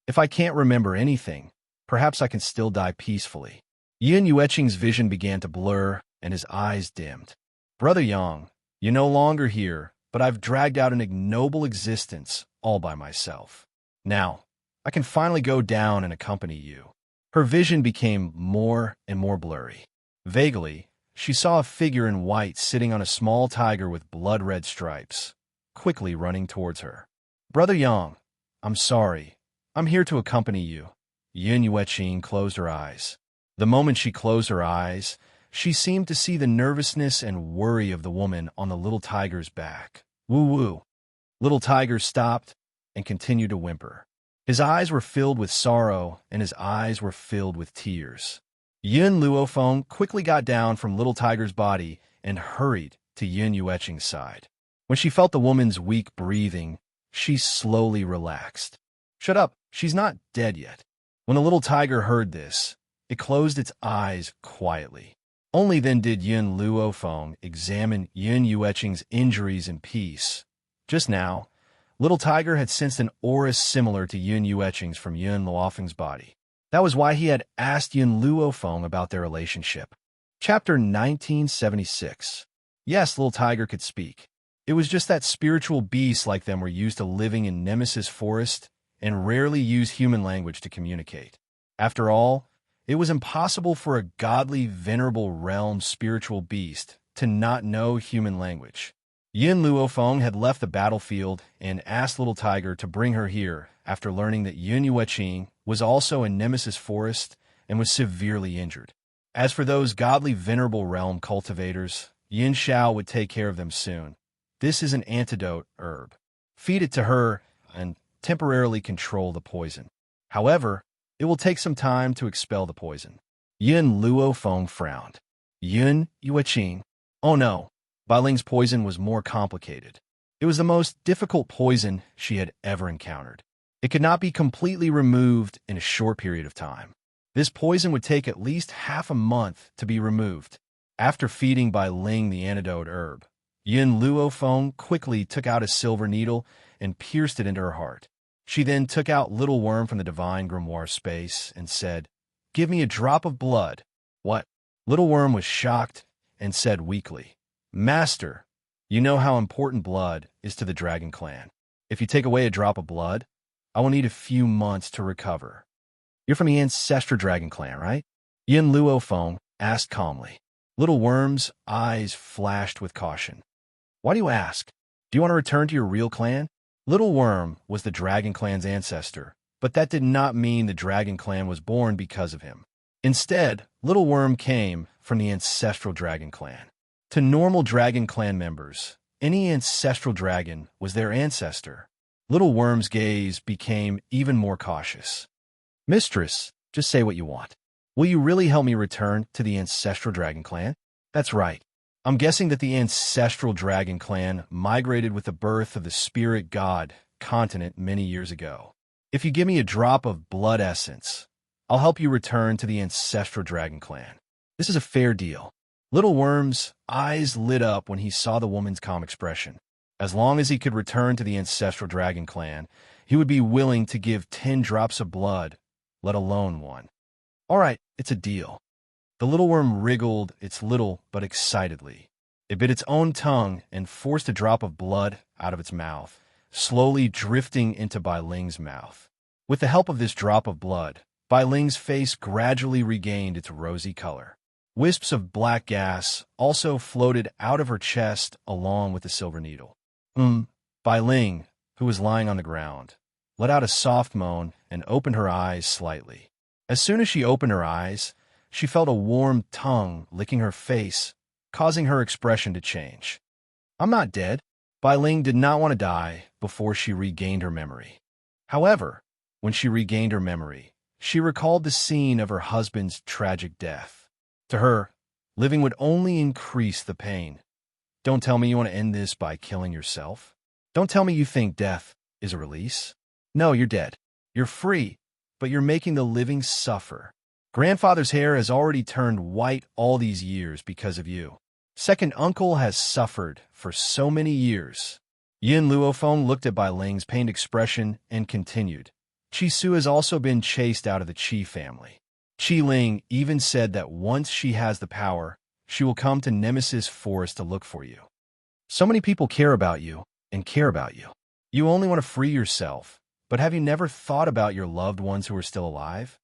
If I can't remember anything, perhaps I can still die peacefully. Yin Yuqing's vision began to blur, and his eyes dimmed. Brother Yang, you're no longer here, but I've dragged out an ignoble existence all by myself. Now, I can finally go down and accompany you. Her vision became more and more blurry. Vaguely, she saw a figure in white sitting on a small tiger with blood-red stripes, quickly running towards her. Brother Yang, I'm sorry. I'm here to accompany you. Yin Yuqing closed her eyes. The moment she closed her eyes, she seemed to see the nervousness and worry of the woman on the little tiger's back. Woo-woo. Little tiger stopped and continued to whimper. His eyes were filled with sorrow, and his eyes were filled with tears. Yun Luofeng quickly got down from little tiger's body and hurried to Yin Yuqing's side. When she felt the woman's weak breathing, she slowly relaxed. Shut up, she's not dead yet. When the little tiger heard this, it closed its eyes quietly. Only then did Yun Luofeng examine Yin Yuqing's injuries in peace. Just now, little tiger had sensed an aura similar to Yun Yuqing's from Yun Luofeng's body. That was why he had asked Yun Luofeng about their relationship. Chapter 1976. Yes, little tiger could speak. It was just that spiritual beasts like them were used to living in Nemesis Forest and rarely use human language to communicate. After all, it was impossible for a godly, venerable realm spiritual beast to not know human language. Yin Luofeng had left the battlefield and asked Little Tiger to bring her here after learning that Yun Yuqing was also in Nemesis Forest and was severely injured. As for those godly venerable realm cultivators, Yin Shao would take care of them soon. This is an antidote herb. Feed it to her and temporarily control the poison. However, it will take some time to expel the poison. Yin Luo Feng frowned. Yun Yueqing. Oh no, Bai Ling's poison was more complicated. It was the most difficult poison she had ever encountered. It could not be completely removed in a short period of time. This poison would take at least half a month to be removed. After feeding Bai Ling the antidote herb, Yin Luo Feng quickly took out a silver needle and pierced it into her heart. She then took out Little Worm from the divine grimoire space and said, "Give me a drop of blood." What? Little Worm was shocked and said weakly, "Master, you know how important blood is to the dragon clan. If you take away a drop of blood, I will need a few months to recover." "You're from the ancestral dragon clan, right?" Yin Luo Feng asked calmly. Little Worm's eyes flashed with caution. "Why do you ask? Do you want to return to your real clan?" Little Worm was the dragon clan's ancestor, but that did not mean the dragon clan was born because of him. Instead, Little Worm came from the ancestral dragon clan. To normal dragon clan members, any ancestral dragon was their ancestor. Little Worm's gaze became even more cautious. "Mistress, just say what you want. Will you really help me return to the ancestral dragon clan?" "That's right. I'm guessing that the ancestral dragon clan migrated with the birth of the spirit god continent many years ago. If you give me a drop of blood essence, I'll help you return to the ancestral dragon clan. This is a fair deal." Little Worm's eyes lit up when he saw the woman's calm expression. As long as he could return to the ancestral dragon clan, he would be willing to give 10 drops of blood, let alone one. "All right, it's a deal." The little worm wriggled its little but excitedly. It bit its own tongue and forced a drop of blood out of its mouth, slowly drifting into Bai Ling's mouth. With the help of this drop of blood, Bai Ling's face gradually regained its rosy color. Wisps of black gas also floated out of her chest along with the silver needle. Bai Ling, who was lying on the ground, let out a soft moan and opened her eyes slightly. As soon as she opened her eyes, she felt a warm tongue licking her face, causing her expression to change. "I'm not dead." Bai Ling did not want to die before she regained her memory. However, when she regained her memory, she recalled the scene of her husband's tragic death. To her, living would only increase the pain. Don't tell me you want to end this by killing yourself. Don't tell me you think death is a release. No, you're dead. You're free, but you're making the living suffer. Grandfather's hair has already turned white all these years because of you. Second uncle has suffered for so many years. Yin Luofeng looked at Bai Ling's pained expression and continued. Chi Su has also been chased out of the Qi family. Qi Ling even said that once she has the power, she will come to Nemesis Forest to look for you. So many people care about you and care about you. You only want to free yourself, but have you never thought about your loved ones who are still alive?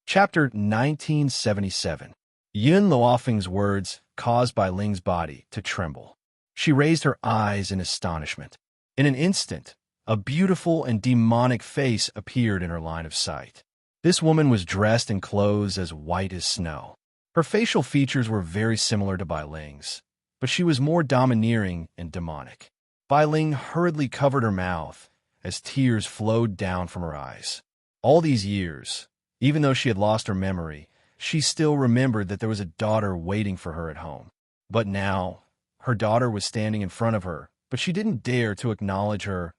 Chapter 1977. Yun Luofeng's words caused Bai Ling's body to tremble. She raised her eyes in astonishment. In an instant, a beautiful and demonic face appeared in her line of sight. This woman was dressed in clothes as white as snow. Her facial features were very similar to Bai Ling's, but she was more domineering and demonic. Bai Ling hurriedly covered her mouth as tears flowed down from her eyes. All these years, even though she had lost her memory, she still remembered that there was a daughter waiting for her at home. But now, her daughter was standing in front of her, but she didn't dare to acknowledge her.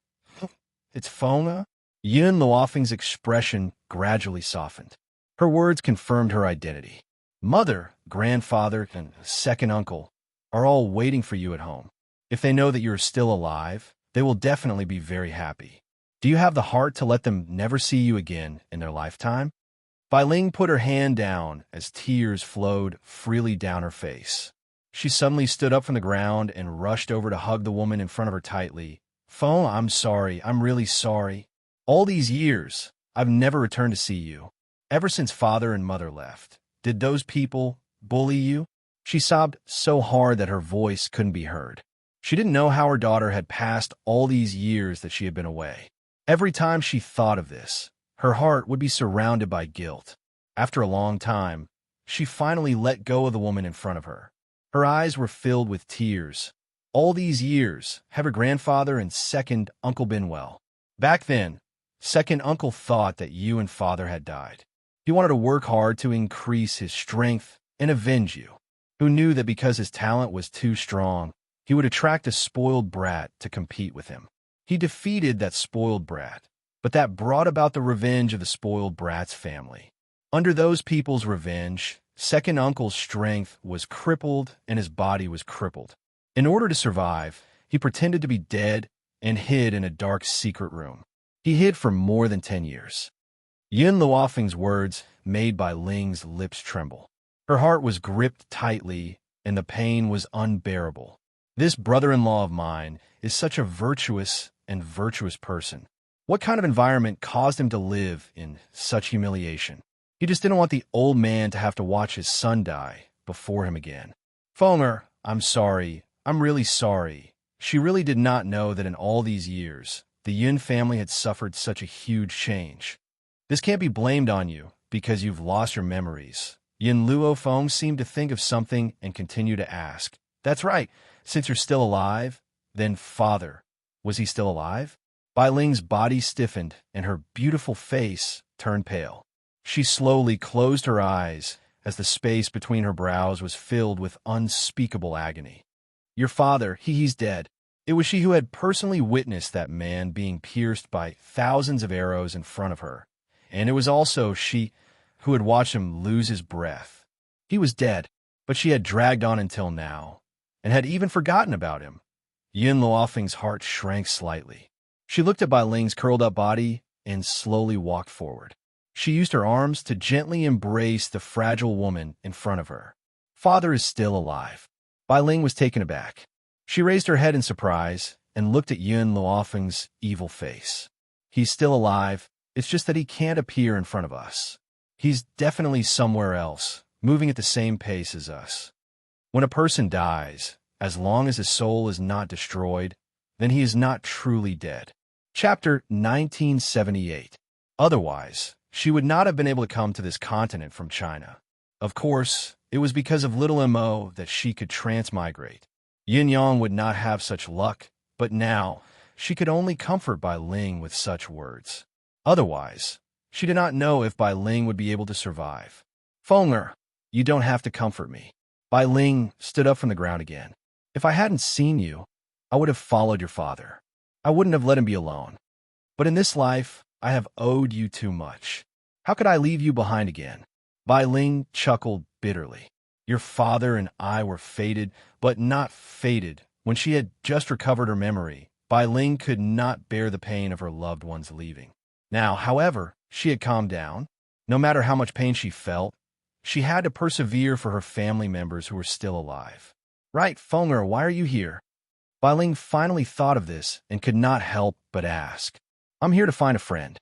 "It's Fonga?" Yun Luofeng's expression gradually softened. Her words confirmed her identity. "Mother, grandfather, and second uncle are all waiting for you at home. If they know that you are still alive, they will definitely be very happy. Do you have the heart to let them never see you again in their lifetime?" Bai Ling put her hand down as tears flowed freely down her face. She suddenly stood up from the ground and rushed over to hug the woman in front of her tightly. "Feng, I'm sorry. I'm really sorry. All these years, I've never returned to see you. Ever since father and mother left. Did those people bully you?" She sobbed so hard that her voice couldn't be heard. She didn't know how her daughter had passed all these years that she had been away. Every time she thought of this, her heart would be surrounded by guilt. After a long time, she finally let go of the woman in front of her. Her eyes were filled with tears. All these years, have her grandfather and second uncle been well? Back then, second uncle thought that you and father had died. He wanted to work hard to increase his strength and avenge you. Who knew that because his talent was too strong, he would attract a spoiled brat to compete with him. He defeated that spoiled brat, but that brought about the revenge of the spoiled brat's family. Under those people's revenge, second uncle's strength was crippled and his body was crippled. In order to survive, he pretended to be dead and hid in a dark secret room. He hid for more than 10 years. Yun Luofeng's words made Bai Ling's lips tremble. Her heart was gripped tightly, and the pain was unbearable. This brother-in-law of mine is such a virtuous person. What kind of environment caused him to live in such humiliation? He just didn't want the old man to have to watch his son die before him again. Fenger, I'm sorry. I'm really sorry. She really did not know that in all these years, the Yun family had suffered such a huge change. This can't be blamed on you because you've lost your memories. Yun Luofeng seemed to think of something and continued to ask. That's right. Since you're still alive, then father, was he still alive? Bai Ling's body stiffened and her beautiful face turned pale. She slowly closed her eyes as the space between her brows was filled with unspeakable agony. Your father, he's dead. It was she who had personally witnessed that man being pierced by thousands of arrows in front of her, and it was also she who had watched him lose his breath. He was dead, but she had dragged on until now, and had even forgotten about him. Yun Luofeng's heart shrank slightly. She looked at Bai Ling's curled-up body and slowly walked forward. She used her arms to gently embrace the fragile woman in front of her. Father is still alive. Bai Ling was taken aback. She raised her head in surprise and looked at Yun Luofeng's evil face. He's still alive, it's just that he can't appear in front of us. He's definitely somewhere else, moving at the same pace as us. When a person dies, as long as his soul is not destroyed, then he is not truly dead. Chapter 1978. Otherwise, she would not have been able to come to this continent from China. Of course, it was because of little Mo that she could transmigrate. Yin Yang would not have such luck, but now she could only comfort Bai Ling with such words. Otherwise, she did not know if Bai Ling would be able to survive. Fenger, you don't have to comfort me. Bai Ling stood up from the ground again. If I hadn't seen you, I would have followed your father. I wouldn't have let him be alone. But in this life, I have owed you too much. How could I leave you behind again? Bai Ling chuckled bitterly. Your father and I were fated, but not fated. When she had just recovered her memory, Bai Ling could not bear the pain of her loved ones leaving. Now, however, she had calmed down. No matter how much pain she felt, she had to persevere for her family members who were still alive. Right, Fenger, why are you here? Bai Ling finally thought of this and could not help but ask. I'm here to find a friend.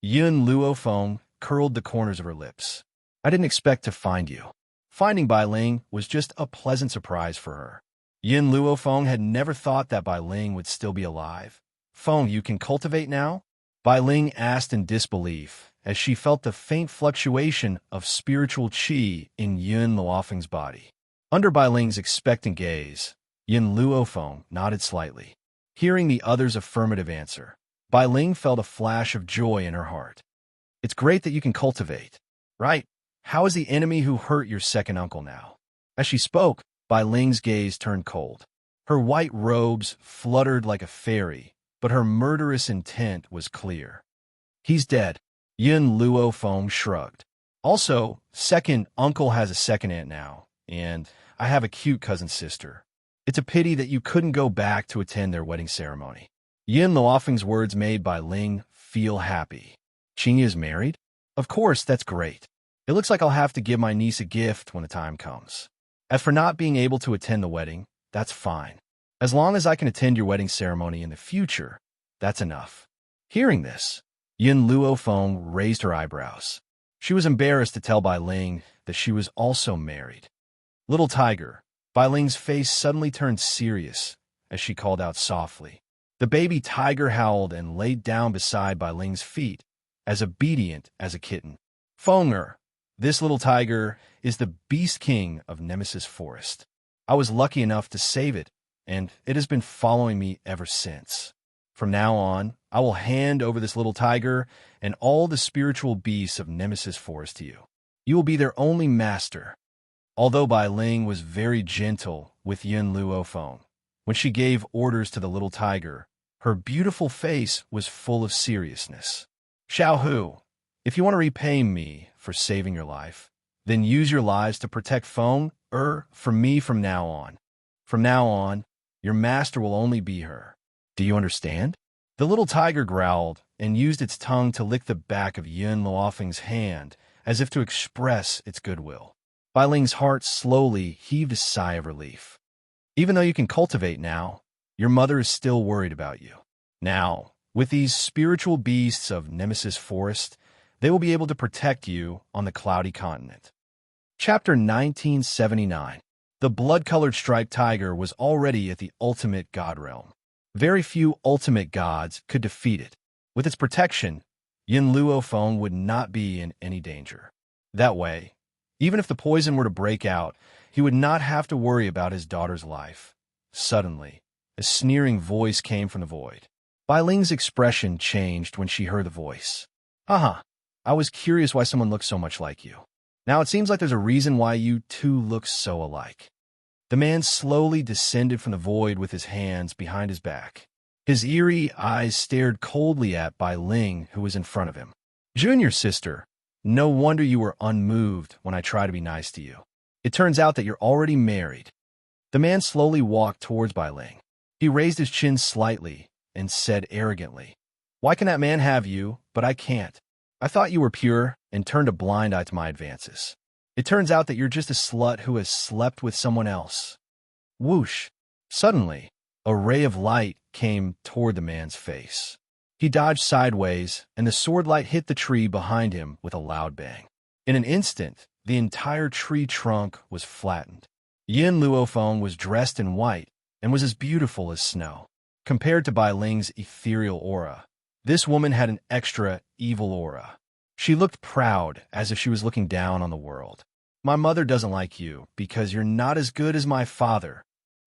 Yun Luofeng curled the corners of her lips. I didn't expect to find you. Finding Bai Ling was just a pleasant surprise for her. Yun Luofeng had never thought that Bai Ling would still be alive. Feng, you can cultivate now? Bai Ling asked in disbelief, as she felt the faint fluctuation of spiritual qi in Yun Luofeng's body. Under Bai Ling's expectant gaze, Yun Luofeng nodded slightly. Hearing the other's affirmative answer, Bai Ling felt a flash of joy in her heart. It's great that you can cultivate. Right? How is the enemy who hurt your second uncle now? As she spoke, Bai Ling's gaze turned cold. Her white robes fluttered like a fairy, but her murderous intent was clear. He's dead. Yun Luofeng shrugged. Also, second uncle has a second aunt now, and I have a cute cousin sister. It's a pity that you couldn't go back to attend their wedding ceremony. Yun Luofeng's words made Bai Ling feel happy. Qingyi is married? Of course, that's great. It looks like I'll have to give my niece a gift when the time comes. As for not being able to attend the wedding, that's fine. As long as I can attend your wedding ceremony in the future, that's enough. Hearing this, Yun Luofeng raised her eyebrows. She was embarrassed to tell Bai Ling that she was also married. Little tiger, Bai Ling's face suddenly turned serious as she called out softly. The baby tiger howled and laid down beside Bai Ling's feet, as obedient as a kitten. Fenger, This little tiger is the beast king of Nemesis Forest. I was lucky enough to save it, and it has been following me ever since. From now on, I will hand over this little tiger and all the spiritual beasts of Nemesis Forest to you. You will be their only master." Although Bai Ling was very gentle with Yun Luofeng, when she gave orders to the little tiger, her beautiful face was full of seriousness. "Xiao Hu, if you want to repay me for saving your life, then use your lives to protect Feng for me from now on. From now on, your master will only be her. Do you understand?" The little tiger growled and used its tongue to lick the back of Yun Luofeng's hand as if to express its goodwill. Bai Ling's heart slowly heaved a sigh of relief. Even though you can cultivate now, your mother is still worried about you. Now, with these spiritual beasts of Nemesis Forest, they will be able to protect you on the cloudy continent. Chapter 1979. The blood-colored striped tiger was already at the ultimate god realm. Very few ultimate gods could defeat it. With its protection, Yun Luofeng would not be in any danger. That way, even if the poison were to break out, he would not have to worry about his daughter's life. Suddenly, a sneering voice came from the void. Bai Ling's expression changed when she heard the voice. "Haha, I was curious why someone looked so much like you. Now it seems like there's a reason why you two look so alike." The man slowly descended from the void with his hands behind his back. His eerie eyes stared coldly at Bai Ling, who was in front of him. "Junior sister, no wonder you were unmoved when I tried to be nice to you. It turns out that you're already married." The man slowly walked towards Bai Ling. He raised his chin slightly and said arrogantly, "Why can that man have you, but I can't? I thought you were pure and turned a blind eye to my advances. It turns out that you're just a slut who has slept with someone else." Whoosh! Suddenly, a ray of light came toward the man's face. He dodged sideways, and the sword light hit the tree behind him with a loud bang. In an instant, the entire tree trunk was flattened. Yun Luofeng was dressed in white and was as beautiful as snow. Compared to Bai Ling's ethereal aura, this woman had an extra evil aura. She looked proud, as if she was looking down on the world. "My mother doesn't like you because you're not as good as my father."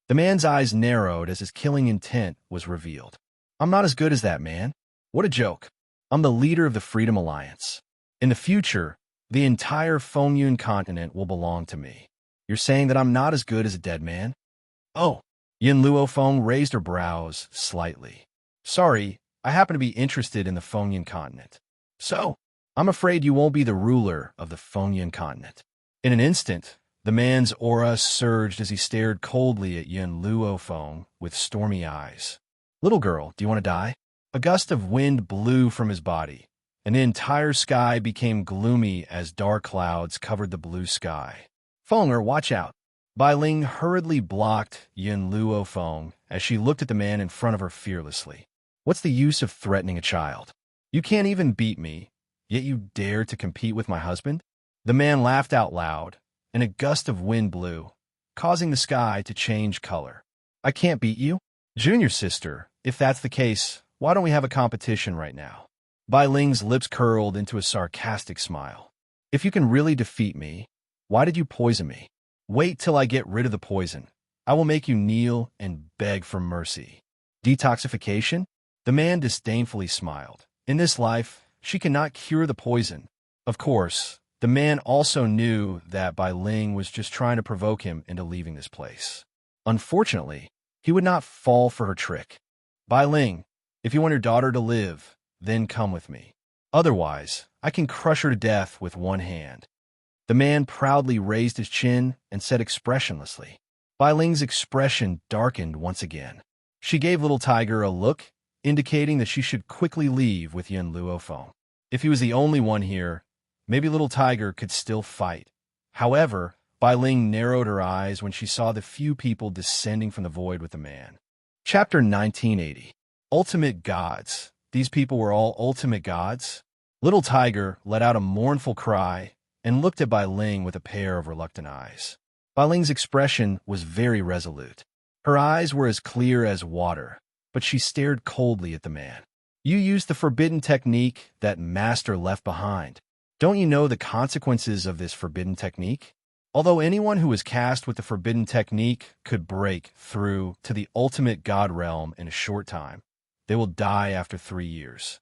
The man's eyes narrowed as his killing intent was revealed. "I'm not as good as that man. What a joke. I'm the leader of the Freedom Alliance. In the future, the entire Fengyun continent will belong to me. You're saying that I'm not as good as a dead man?" "Oh." Yun Luofeng raised her brows slightly. "Sorry, I happen to be interested in the Fengyun continent. So, I'm afraid you won't be the ruler of the Fengyun continent." In an instant, the man's aura surged as he stared coldly at Yun Luofeng with stormy eyes. "Little girl, do you want to die?" A gust of wind blew from his body, and the entire sky became gloomy as dark clouds covered the blue sky. "Fenger, watch out!" Bai Ling hurriedly blocked Yun Luofeng as she looked at the man in front of her fearlessly. "What's the use of threatening a child? You can't even beat me, yet you dare to compete with my husband?" The man laughed out loud, and a gust of wind blew, causing the sky to change color. "I can't beat you? Junior sister, if that's the case, why don't we have a competition right now?" Bai Ling's lips curled into a sarcastic smile. "If you can really defeat me, why did you poison me? Wait till I get rid of the poison. I will make you kneel and beg for mercy." "Detoxification?" The man disdainfully smiled. In this life, she cannot cure the poison. Of course, the man also knew that Bai Ling was just trying to provoke him into leaving this place. Unfortunately, he would not fall for her trick. "Bai Ling, if you want your daughter to live, then come with me. Otherwise, I can crush her to death with one hand." The man proudly raised his chin and said expressionlessly. Bai Ling's expression darkened once again. She gave Little Tiger a look, indicating that she should quickly leave with Yun Luofeng. If he was the only one here, maybe Little Tiger could still fight. However, Bai Ling narrowed her eyes when she saw the few people descending from the void with the man. Chapter 1980. Ultimate Gods. These people were all ultimate gods? Little Tiger let out a mournful cry and looked at Bai Ling with a pair of reluctant eyes. Bai Ling's expression was very resolute. Her eyes were as clear as water, but she stared coldly at the man. "You used the forbidden technique that Master left behind. Don't you know the consequences of this forbidden technique? Although anyone who was cast with the forbidden technique could break through to the ultimate god realm in a short time, they will die after 3 years.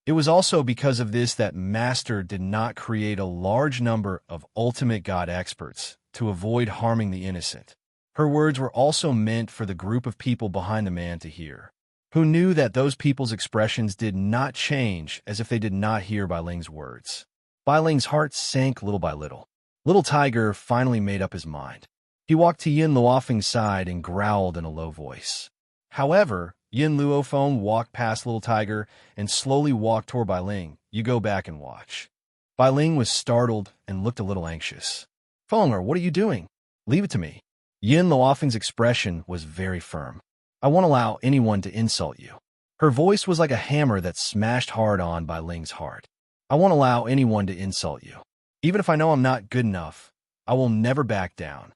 It was also because of this that Master did not create a large number of ultimate god experts to avoid harming the innocent. Her words were also meant for the group of people behind the man to hear, who knew that those people's expressions did not change as if they did not hear Bai Ling's words. Bai Ling's heart sank little by little. Little Tiger finally made up his mind. He walked to Yin Luofeng's side and growled in a low voice. However, Yin Luofeng walked past Little Tiger and slowly walked toward Bai Ling. You go back and watch. Bai Ling was startled and looked a little anxious. Fenger, what are you doing? Leave it to me. Yin Luofeng's expression was very firm. I won't allow anyone to insult you. Her voice was like a hammer that smashed hard on Bai Ling's heart. I won't allow anyone to insult you. Even if I know I'm not good enough, I will never back down.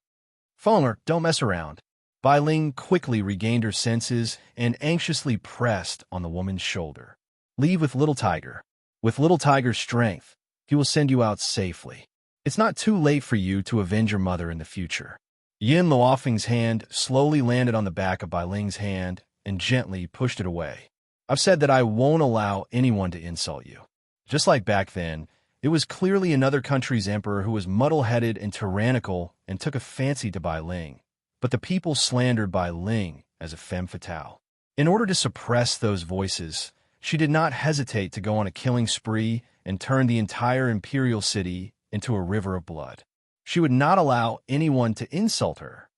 Fenger, don't mess around. Bai Ling quickly regained her senses and anxiously pressed on the woman's shoulder. Leave with Little Tiger. With Little Tiger's strength, he will send you out safely. It's not too late for you to avenge your mother in the future. Yin Luofeng's hand slowly landed on the back of Bai Ling's hand and gently pushed it away. I've said that I won't allow anyone to insult you. Just like back then, it was clearly another country's emperor who was muddle-headed and tyrannical and took a fancy to Bai Ling. But the people slandered Bai Ling as a femme fatale. In order to suppress those voices, she did not hesitate to go on a killing spree and turn the entire imperial city into a river of blood. She would not allow anyone to insult her.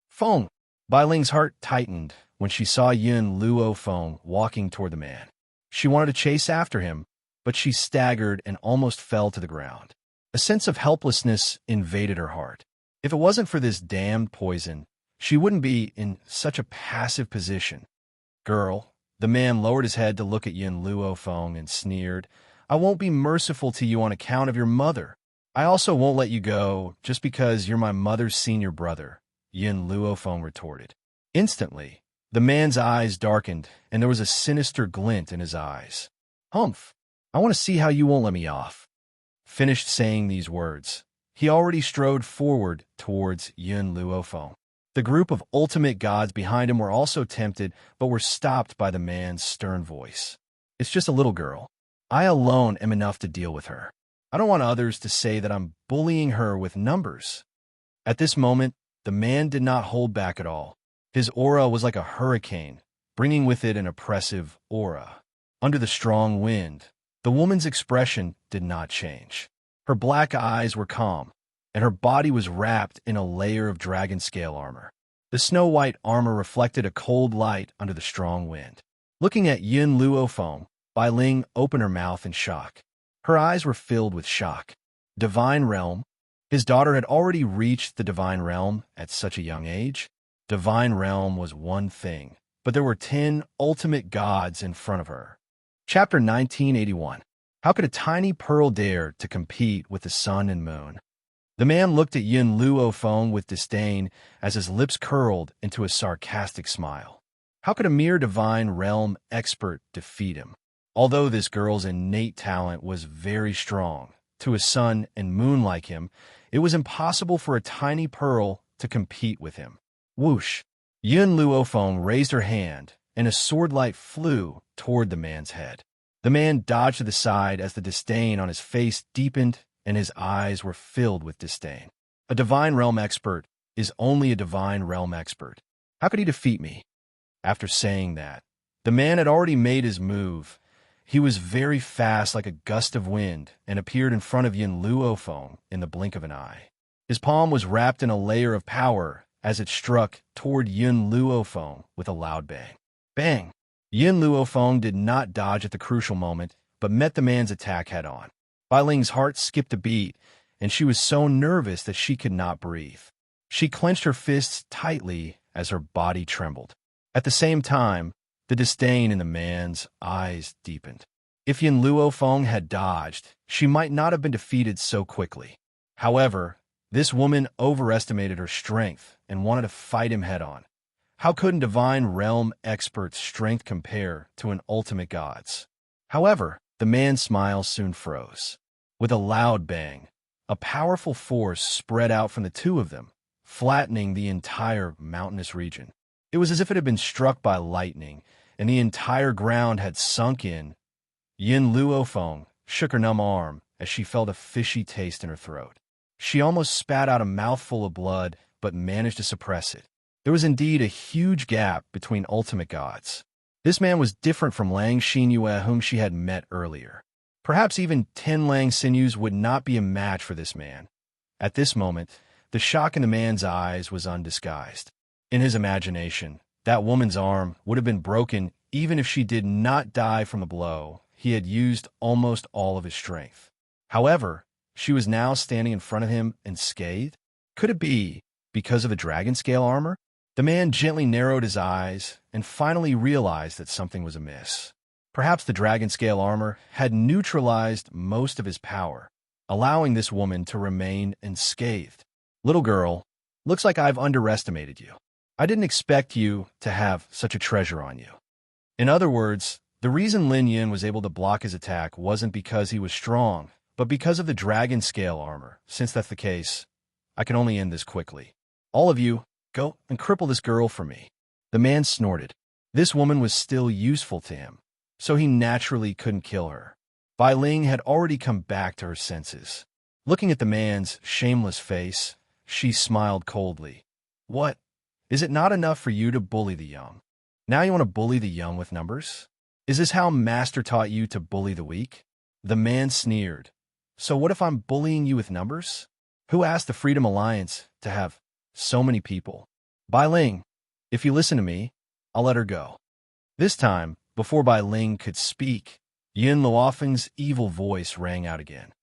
Feng! Bai Ling's heart tightened when she saw Yin Luofeng walking toward the man. She wanted to chase after him, but she staggered and almost fell to the ground. A sense of helplessness invaded her heart. If it wasn't for this damned poison, she wouldn't be in such a passive position. Girl, the man lowered his head to look at Yin Luofeng and sneered, I won't be merciful to you on account of your mother. I also won't let you go just because you're my mother's senior brother, Yin Luofeng retorted. Instantly, the man's eyes darkened and there was a sinister glint in his eyes. Humph! I want to see how you won't let me off. Finished saying these words, he already strode forward towards Yin Luofeng. The group of ultimate gods behind him were also tempted, but were stopped by the man's stern voice. It's just a little girl. I alone am enough to deal with her. I don't want others to say that I'm bullying her with numbers. At this moment, the man did not hold back at all. His aura was like a hurricane, bringing with it an oppressive aura. Under the strong wind, the woman's expression did not change. Her black eyes were calm, and her body was wrapped in a layer of dragon-scale armor. The snow-white armor reflected a cold light under the strong wind. Looking at Yin Luofeng, Bai Ling opened her mouth in shock. Her eyes were filled with shock. Divine Realm? His daughter had already reached the Divine Realm at such a young age. Divine Realm was one thing, but there were 10 ultimate gods in front of her. Chapter 1981. How could a tiny pearl dare to compete with the sun and moon? The man looked at Yin Luofeng with disdain as his lips curled into a sarcastic smile. How could a mere Divine Realm expert defeat him? Although this girl's innate talent was very strong, to a sun and moon like him, it was impossible for a tiny pearl to compete with him. Whoosh! Yin Luofeng raised her hand, and a swordlight flew toward the man's head. The man dodged to the side as the disdain on his face deepened and his eyes were filled with disdain. A Divine Realm expert is only a Divine Realm expert. How could he defeat me? After saying that, the man had already made his move. He was very fast like a gust of wind and appeared in front of Yin Luofeng in the blink of an eye. His palm was wrapped in a layer of power as it struck toward Yin Luofeng with a loud bang. Bang! Yin Luofeng did not dodge at the crucial moment, but met the man's attack head-on. Bai Ling's heart skipped a beat, and she was so nervous that she could not breathe. She clenched her fists tightly as her body trembled. At the same time, the disdain in the man's eyes deepened. If Yin Luofeng had dodged, she might not have been defeated so quickly. However, this woman overestimated her strength and wanted to fight him head-on. How could a Divine Realm expert's strength compare to an ultimate god's? However, the man's smile soon froze. With a loud bang, a powerful force spread out from the two of them, flattening the entire mountainous region. It was as if it had been struck by lightning, and the entire ground had sunk in. Yin Luofeng shook her numb arm as she felt a fishy taste in her throat. She almost spat out a mouthful of blood, but managed to suppress it. There was indeed a huge gap between ultimate gods. This man was different from Lang Xinyue, whom she had met earlier. Perhaps even 10 Lang sinews would not be a match for this man. At this moment, the shock in the man's eyes was undisguised. In his imagination, that woman's arm would have been broken even if she did not die from the blow. He had used almost all of his strength. However, she was now standing in front of him unscathed. Could it be because of the dragon scale armor? The man gently narrowed his eyes and finally realized that something was amiss. Perhaps the dragon scale armor had neutralized most of his power, allowing this woman to remain unscathed. Little girl, looks like I've underestimated you. I didn't expect you to have such a treasure on you. In other words, the reason Lin Yin was able to block his attack wasn't because he was strong, but because of the dragon scale armor. Since that's the case, I can only end this quickly. All of you, go and cripple this girl for me. The man snorted. This woman was still useful to him, so he naturally couldn't kill her. Bai Ling had already come back to her senses. Looking at the man's shameless face, she smiled coldly. What? Is it not enough for you to bully the young? Now you want to bully the young with numbers? Is this how Master taught you to bully the weak? The man sneered. So what if I'm bullying you with numbers? Who asked the Freedom Alliance to have so many people? Bai Ling, if you listen to me, I'll let her go. This time, before Bai Ling could speak, Yin Luofeng's evil voice rang out again.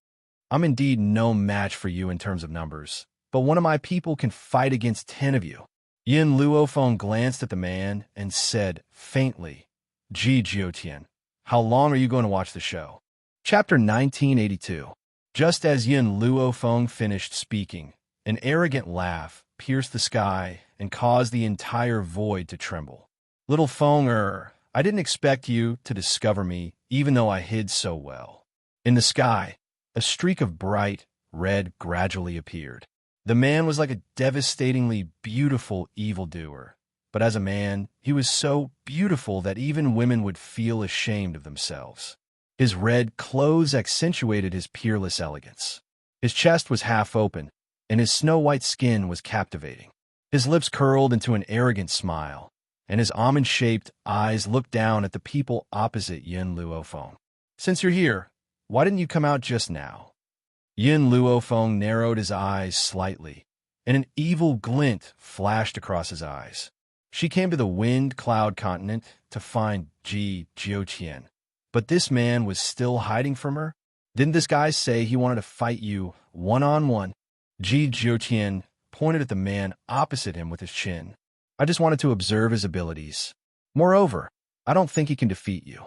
I'm indeed no match for you in terms of numbers, but one of my people can fight against 10 of you. Yin Luofeng glanced at the man and said faintly, Ji Jiutian, how long are you going to watch the show? Chapter 1982. Just as Yin Luofeng finished speaking, an arrogant laugh pierced the sky and caused the entire void to tremble. Little Feng, I didn't expect you to discover me, even though I hid so well. In the sky, a streak of bright red gradually appeared. The man was like a devastatingly beautiful evildoer, but as a man, he was so beautiful that even women would feel ashamed of themselves. His red clothes accentuated his peerless elegance. His chest was half open, and his snow-white skin was captivating. His lips curled into an arrogant smile, and his almond-shaped eyes looked down at the people opposite Yin Luofeng. Since you're here, why didn't you come out just now? Yin Luofeng narrowed his eyes slightly, and an evil glint flashed across his eyes. She came to the Wind Cloud continent to find Ji Jiutian, but this man was still hiding from her? Didn't this guy say he wanted to fight you one-on-one? Ji Jiutian pointed at the man opposite him with his chin. I just wanted to observe his abilities. Moreover, I don't think he can defeat you.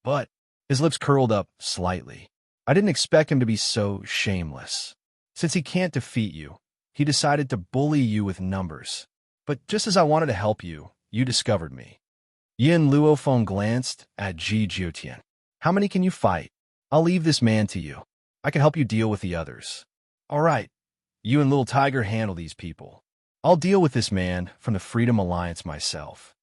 But his lips curled up slightly. I didn't expect him to be so shameless. Since he can't defeat you, he decided to bully you with numbers. But just as I wanted to help you, you discovered me. Yin Luofeng glanced at Ji Jiutian. How many can you fight? I'll leave this man to you. I can help you deal with the others. All right, you and Little Tiger handle these people. I'll deal with this man from the Freedom Alliance myself.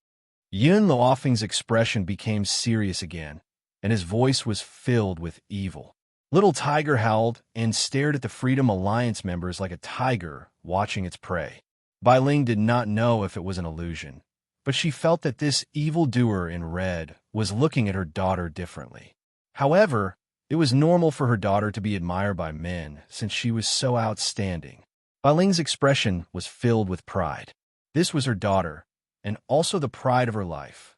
Yin Luofeng's expression became serious again, and his voice was filled with evil. Little Tiger howled and stared at the Freedom Alliance members like a tiger watching its prey. Bai Ling did not know if it was an illusion, but she felt that this evildoer in red was looking at her daughter differently. However, it was normal for her daughter to be admired by men since she was so outstanding. Bai Ling's expression was filled with pride. This was her daughter, and also the pride of her life.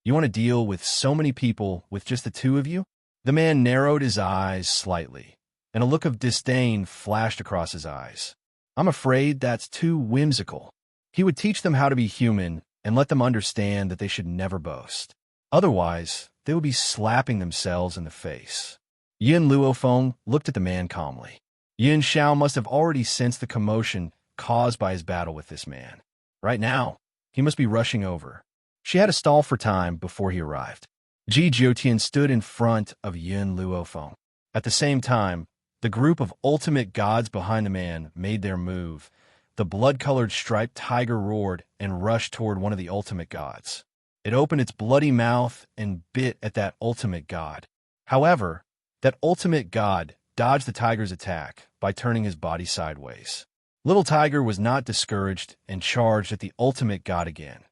You want to deal with so many people with just the two of you? The man narrowed his eyes slightly, and a look of disdain flashed across his eyes. I'm afraid that's too whimsical. He would teach them how to be human and let them understand that they should never boast. Otherwise, they would be slapping themselves in the face. Yin Luofeng looked at the man calmly. Yin Xiao must have already sensed the commotion caused by his battle with this man. Right now, he must be rushing over. She had to stall for time before he arrived. Ji Jiutian stood in front of Yin Luofeng. At the same time, The group of ultimate gods behind the man made their move. The blood-colored striped tiger roared and rushed toward one of the ultimate gods. It opened its bloody mouth and bit at that ultimate god. However, that ultimate god dodged the tiger's attack by turning his body sideways. Little Tiger was not discouraged and charged at the ultimate god again.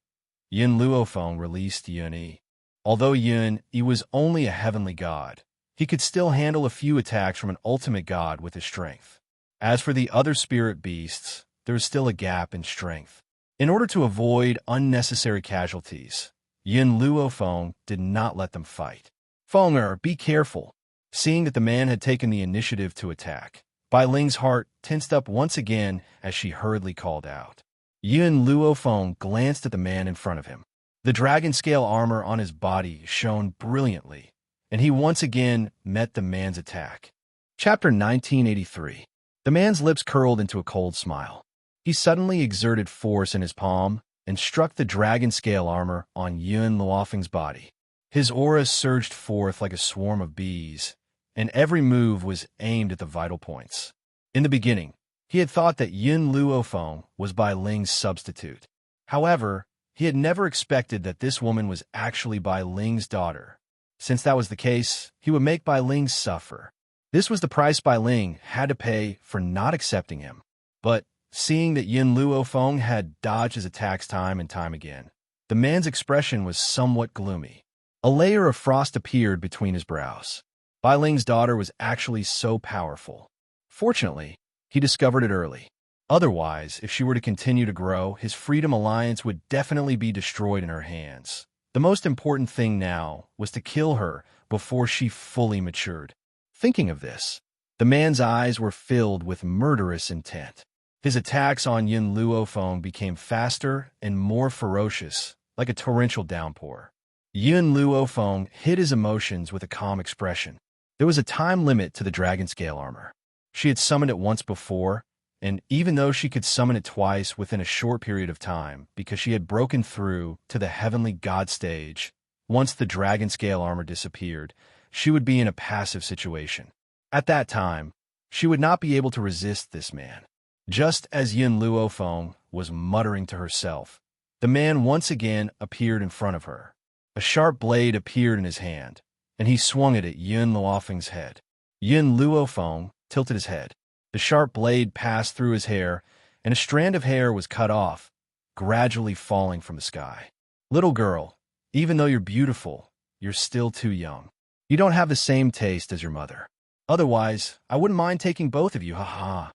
Yin Luofeng released Yun Yi. Although Yun Yi was only a heavenly god, he could still handle a few attacks from an ultimate god with his strength. As for the other spirit beasts, there was still a gap in strength. In order to avoid unnecessary casualties, Yin Luofeng did not let them fight. Fenger, be careful. Seeing that the man had taken the initiative to attack, Bai Ling's heart tensed up once again as she hurriedly called out. Yin Luofeng glanced at the man in front of him. The dragon scale armor on his body shone brilliantly, and he once again met the man's attack. Chapter 1983. The man's lips curled into a cold smile. He suddenly exerted force in his palm and struck the dragon scale armor on Yin Luofeng's body. His aura surged forth like a swarm of bees, and every move was aimed at the vital points. In the beginning, he had thought that Yin Luofeng was Bai Ling's substitute. However, he had never expected that this woman was actually Bai Ling's daughter. Since that was the case, he would make Bai Ling suffer. This was the price Bai Ling had to pay for not accepting him. But seeing that Yin Luofeng had dodged his attacks time and time again, the man's expression was somewhat gloomy. A layer of frost appeared between his brows. Bai Ling's daughter was actually so powerful. Fortunately, he discovered it early. Otherwise, if she were to continue to grow, his Freedom Alliance would definitely be destroyed in her hands. The most important thing now was to kill her before she fully matured. Thinking of this, the man's eyes were filled with murderous intent. His attacks on Yin Luofeng became faster and more ferocious, like a torrential downpour. Yin Luofeng hid his emotions with a calm expression. There was a time limit to the dragon scale armor. She had summoned it once before, and even though she could summon it twice within a short period of time because she had broken through to the heavenly god stage, once the dragon scale armor disappeared, she would be in a passive situation. At that time, she would not be able to resist this man. Just as Yin Luofeng was muttering to herself, the man once again appeared in front of her. A sharp blade appeared in his hand, and he swung it at Yin Luofeng's head. Yin Luofeng tilted his head. The sharp blade passed through his hair, and a strand of hair was cut off, gradually falling from the sky. Little girl, even though you're beautiful, you're still too young. You don't have the same taste as your mother. Otherwise, I wouldn't mind taking both of you, ha-ha.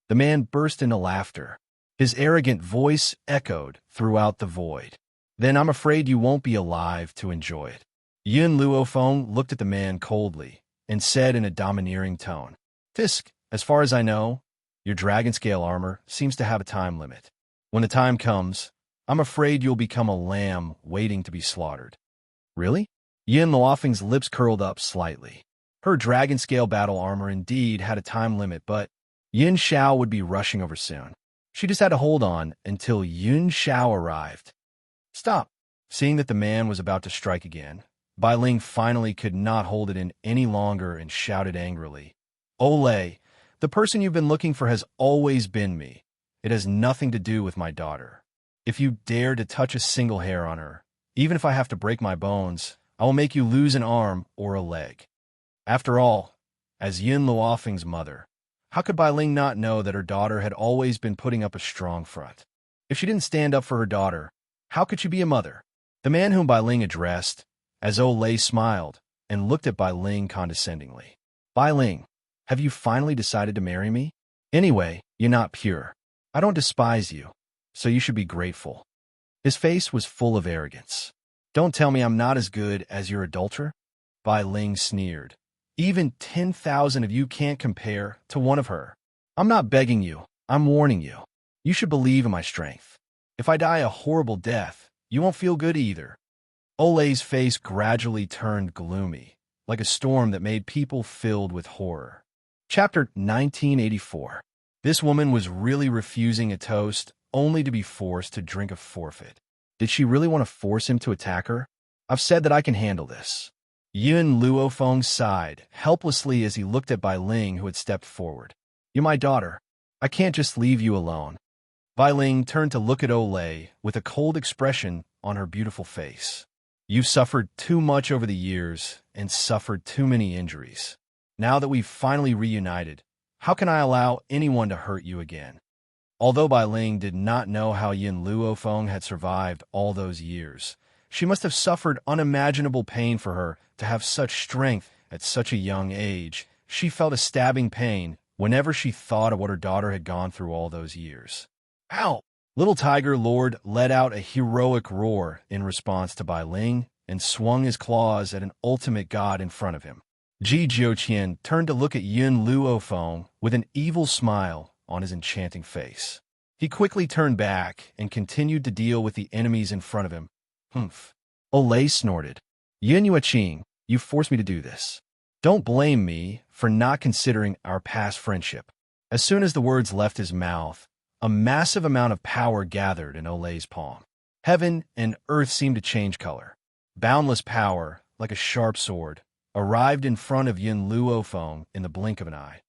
The man burst into laughter. His arrogant voice echoed throughout the void. Then I'm afraid you won't be alive to enjoy it. Yin Luofeng looked at the man coldly and said in a domineering tone, Fisk, as far as I know, your dragon scale armor seems to have a time limit. When the time comes, I'm afraid you'll become a lamb waiting to be slaughtered. Really? Yin Luofeng's lips curled up slightly. Her dragon scale battle armor indeed had a time limit, but Yin Xiao would be rushing over soon. She just had to hold on until Yin Xiao arrived. Stop. Seeing that the man was about to strike again, Bai Ling finally could not hold it in any longer and shouted angrily, Olay, the person you've been looking for has always been me. It has nothing to do with my daughter. If you dare to touch a single hair on her, even if I have to break my bones, I will make you lose an arm or a leg. After all, as Yin Luofeng's mother, how could Bai Ling not know that her daughter had always been putting up a strong front? If she didn't stand up for her daughter, how could she be a mother? The man whom Bai Ling addressed, as Olay smiled and looked at Bai Ling condescendingly. Bai Ling, have you finally decided to marry me? Anyway, you're not pure. I don't despise you, so you should be grateful. His face was full of arrogance. Don't tell me I'm not as good as your adulterer? Bai Ling sneered. Even 10,000 of you can't compare to one of her. I'm not begging you, I'm warning you. You should believe in my strength. If I die a horrible death, you won't feel good either. Olay's face gradually turned gloomy, like a storm that made people filled with horror. Chapter 1984. This woman was really refusing a toast only to be forced to drink a forfeit. Did she really want to force him to attack her? I've said that I can handle this. Yun Luofeng sighed, helplessly as he looked at Bai Ling, who had stepped forward. "You're my daughter. I can't just leave you alone." Bai Ling turned to look at Olay with a cold expression on her beautiful face. "You've suffered too much over the years and suffered too many injuries. Now that we've finally reunited, how can I allow anyone to hurt you again?" Although Bai Ling did not know how Yin Luofeng had survived all those years, she must have suffered unimaginable pain for her to have such strength at such a young age. She felt a stabbing pain whenever she thought of what her daughter had gone through all those years. "Ow!" Little Tiger Lord let out a heroic roar in response to Bai Ling and swung his claws at an ultimate god in front of him. Ji Jiuqian turned to look at Yun Luofeng with an evil smile on his enchanting face. He quickly turned back and continued to deal with the enemies in front of him. "Humph." Olay snorted. "Yun Yueqing, you forced me to do this. Don't blame me for not considering our past friendship." As soon as the words left his mouth, a massive amount of power gathered in Olay's palm. Heaven and earth seemed to change color. Boundless power, like a sharp sword, arrived in front of Yun Luofeng in the blink of an eye.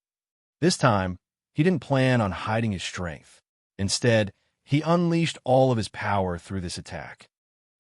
This time, he didn't plan on hiding his strength. Instead, he unleashed all of his power through this attack.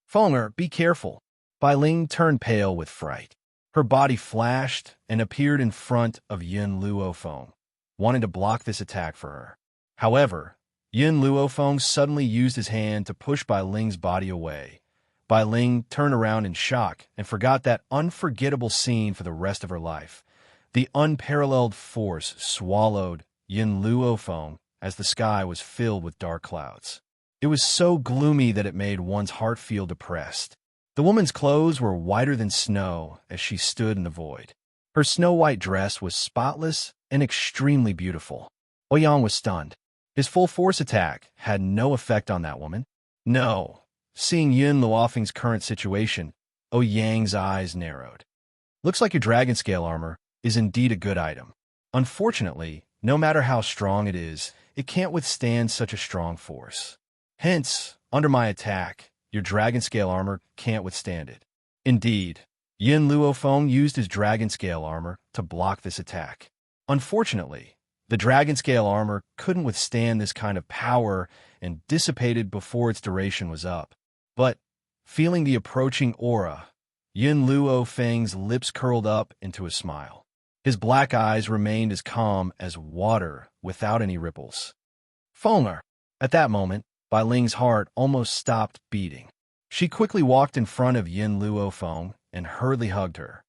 "Fenger, be careful." Bai Ling turned pale with fright. Her body flashed and appeared in front of Yun Luofeng, wanting to block this attack for her. However, Yun Luofeng suddenly used his hand to push Bai Ling's body away. Bai Ling turned around in shock and forgot that unforgettable scene for the rest of her life. The unparalleled force swallowed Yun Luofeng as the sky was filled with dark clouds. It was so gloomy that it made one's heart feel depressed. The woman's clothes were whiter than snow as she stood in the void. Her snow-white dress was spotless and extremely beautiful. Ouyang was stunned. His full-force attack had no effect on that woman. No. Seeing Yun Luofeng's current situation, Ouyang's eyes narrowed. "Looks like your dragon scale armor is indeed a good item. Unfortunately, no matter how strong it is, it can't withstand such a strong force. Hence, under my attack, your dragon scale armor can't withstand it." Indeed, Yun Luofeng used his dragon scale armor to block this attack. Unfortunately, the dragon scale armor couldn't withstand this kind of power and dissipated before its duration was up. But, feeling the approaching aura, Yun Luofeng's lips curled up into a smile. His black eyes remained as calm as water without any ripples. "Fenger." At that moment, Bai Ling's heart almost stopped beating. She quickly walked in front of Yun Luofeng and hurriedly hugged her.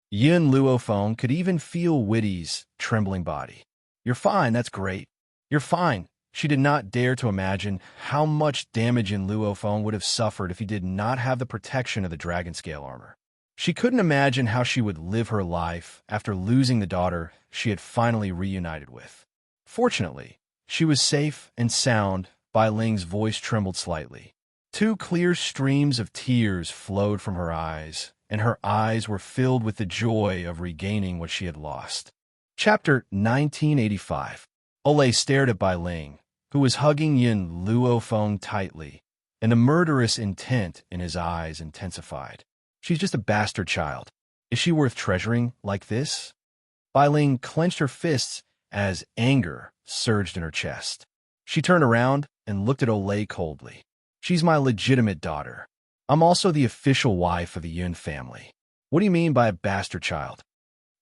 Yun Luofeng could even feel Witty's trembling body. "You're fine, that's great. You're fine." She did not dare to imagine how much damage Yun Luofeng would have suffered if he did not have the protection of the dragon scale armor. She couldn't imagine how she would live her life after losing the daughter she had finally reunited with. Fortunately, she was safe and sound. Bai Ling's voice trembled slightly. Two clear streams of tears flowed from her eyes, and her eyes were filled with the joy of regaining what she had lost. Chapter 1985. Olay stared at Bai Ling, who was hugging Yun Luofeng tightly, and the murderous intent in his eyes intensified. "She's just a bastard child. Is she worth treasuring like this?" Bai Ling clenched her fists as anger surged in her chest. She turned around and looked at Olay coldly. "She's my legitimate daughter. I'm also the official wife of the Yun family. What do you mean by a bastard child?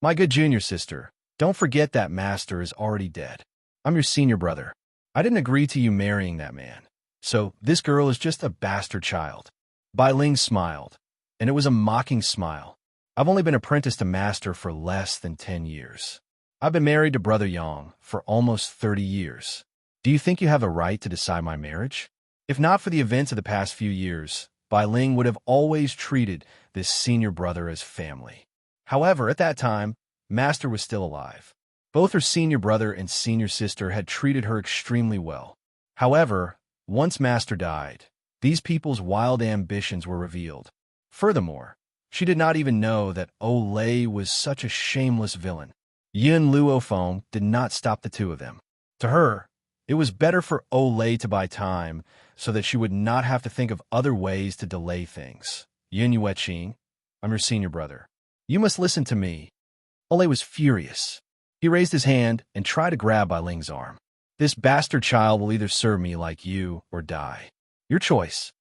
My good junior sister, don't forget that master is already dead. I'm your senior brother. I didn't agree to you marrying that man. So this girl is just a bastard child." Bai Ling smiled, and it was a mocking smile. "I've only been apprenticed to master for less than 10 years. I've been married to Brother Yang for almost 30 years. Do you think you have a right to decide my marriage?" If not for the events of the past few years, Bai Ling would have always treated this senior brother as family. However, at that time, Master was still alive. Both her senior brother and senior sister had treated her extremely well. However, once Master died, these people's wild ambitions were revealed. Furthermore, she did not even know that Olay was such a shameless villain. Yun Luofeng did not stop the two of them. To her, it was better for Olay to buy time so that she would not have to think of other ways to delay things. "Yun Yueqing, I'm your senior brother. You must listen to me. Ole was furious. He raised his hand and tried to grab Bai Ling's arm. This bastard child will either serve me like you or die. Your choice.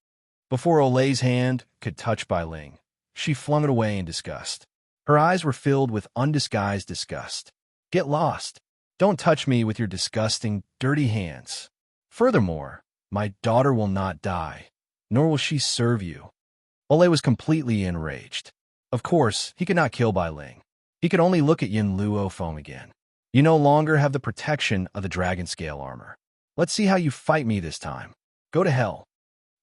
Before Ole's hand could touch Bai Ling, she flung it away in disgust. Her eyes were filled with undisguised disgust. Get lost. Don't touch me with your disgusting, dirty hands. Furthermore, my daughter will not die, nor will she serve you. Ole was completely enraged. Of course, he could not kill Bai Ling. He could only look at Yin Luofeng again. You no longer have the protection of the dragon scale armor. Let's see how you fight me this time. Go to hell.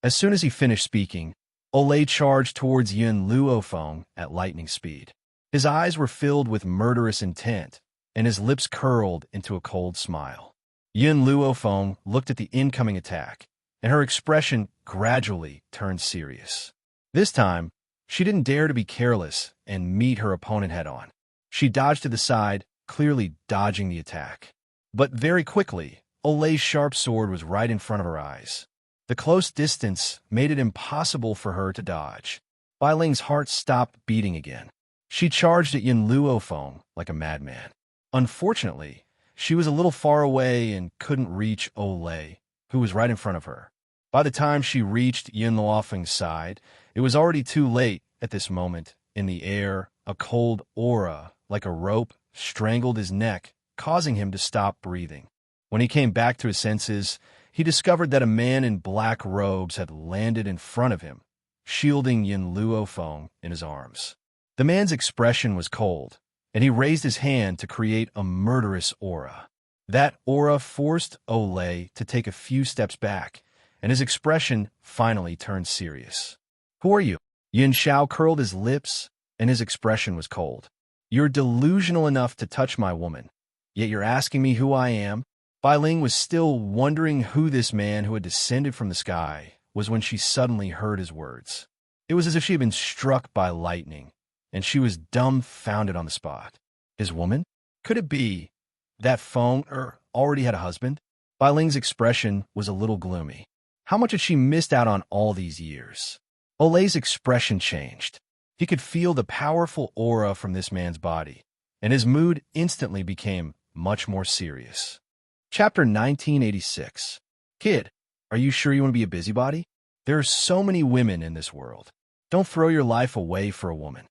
As soon as he finished speaking, Ole charged towards Yin Luofeng at lightning speed. His eyes were filled with murderous intent, and his lips curled into a cold smile. Yin Luofeng looked at the incoming attack, and her expression gradually turned serious. This time, she didn't dare to be careless and meet her opponent head-on. She dodged to the side, clearly dodging the attack. But very quickly, Ole's sharp sword was right in front of her eyes. The close distance made it impossible for her to dodge. Bai Ling's heart stopped beating again. She charged at Yin Luofeng like a madman. Unfortunately, she was a little far away and couldn't reach Ole, who was right in front of her. By the time she reached Yin Luofeng's side, it was already too late. At this moment, in the air, a cold aura, like a rope, strangled his neck, causing him to stop breathing. When he came back to his senses, he discovered that a man in black robes had landed in front of him, shielding Yin Luofeng in his arms. The man's expression was cold, and he raised his hand to create a murderous aura. That aura forced Ole to take a few steps back, and his expression finally turned serious. Who are you? Yin Xiao curled his lips, and his expression was cold. You're delusional enough to touch my woman, yet you're asking me who I am? Bai Ling was still wondering who this man who had descended from the sky was when she suddenly heard his words. It was as if she had been struck by lightning, and she was dumbfounded on the spot. His woman? Could it be that Feng already had a husband? Bai Ling's expression was a little gloomy. How much had she missed out on all these years? Ole's expression changed. He could feel the powerful aura from this man's body, and his mood instantly became much more serious. Chapter 1986. Kid, are you sure you want to be a busybody? There are so many women in this world. Don't throw your life away for a woman.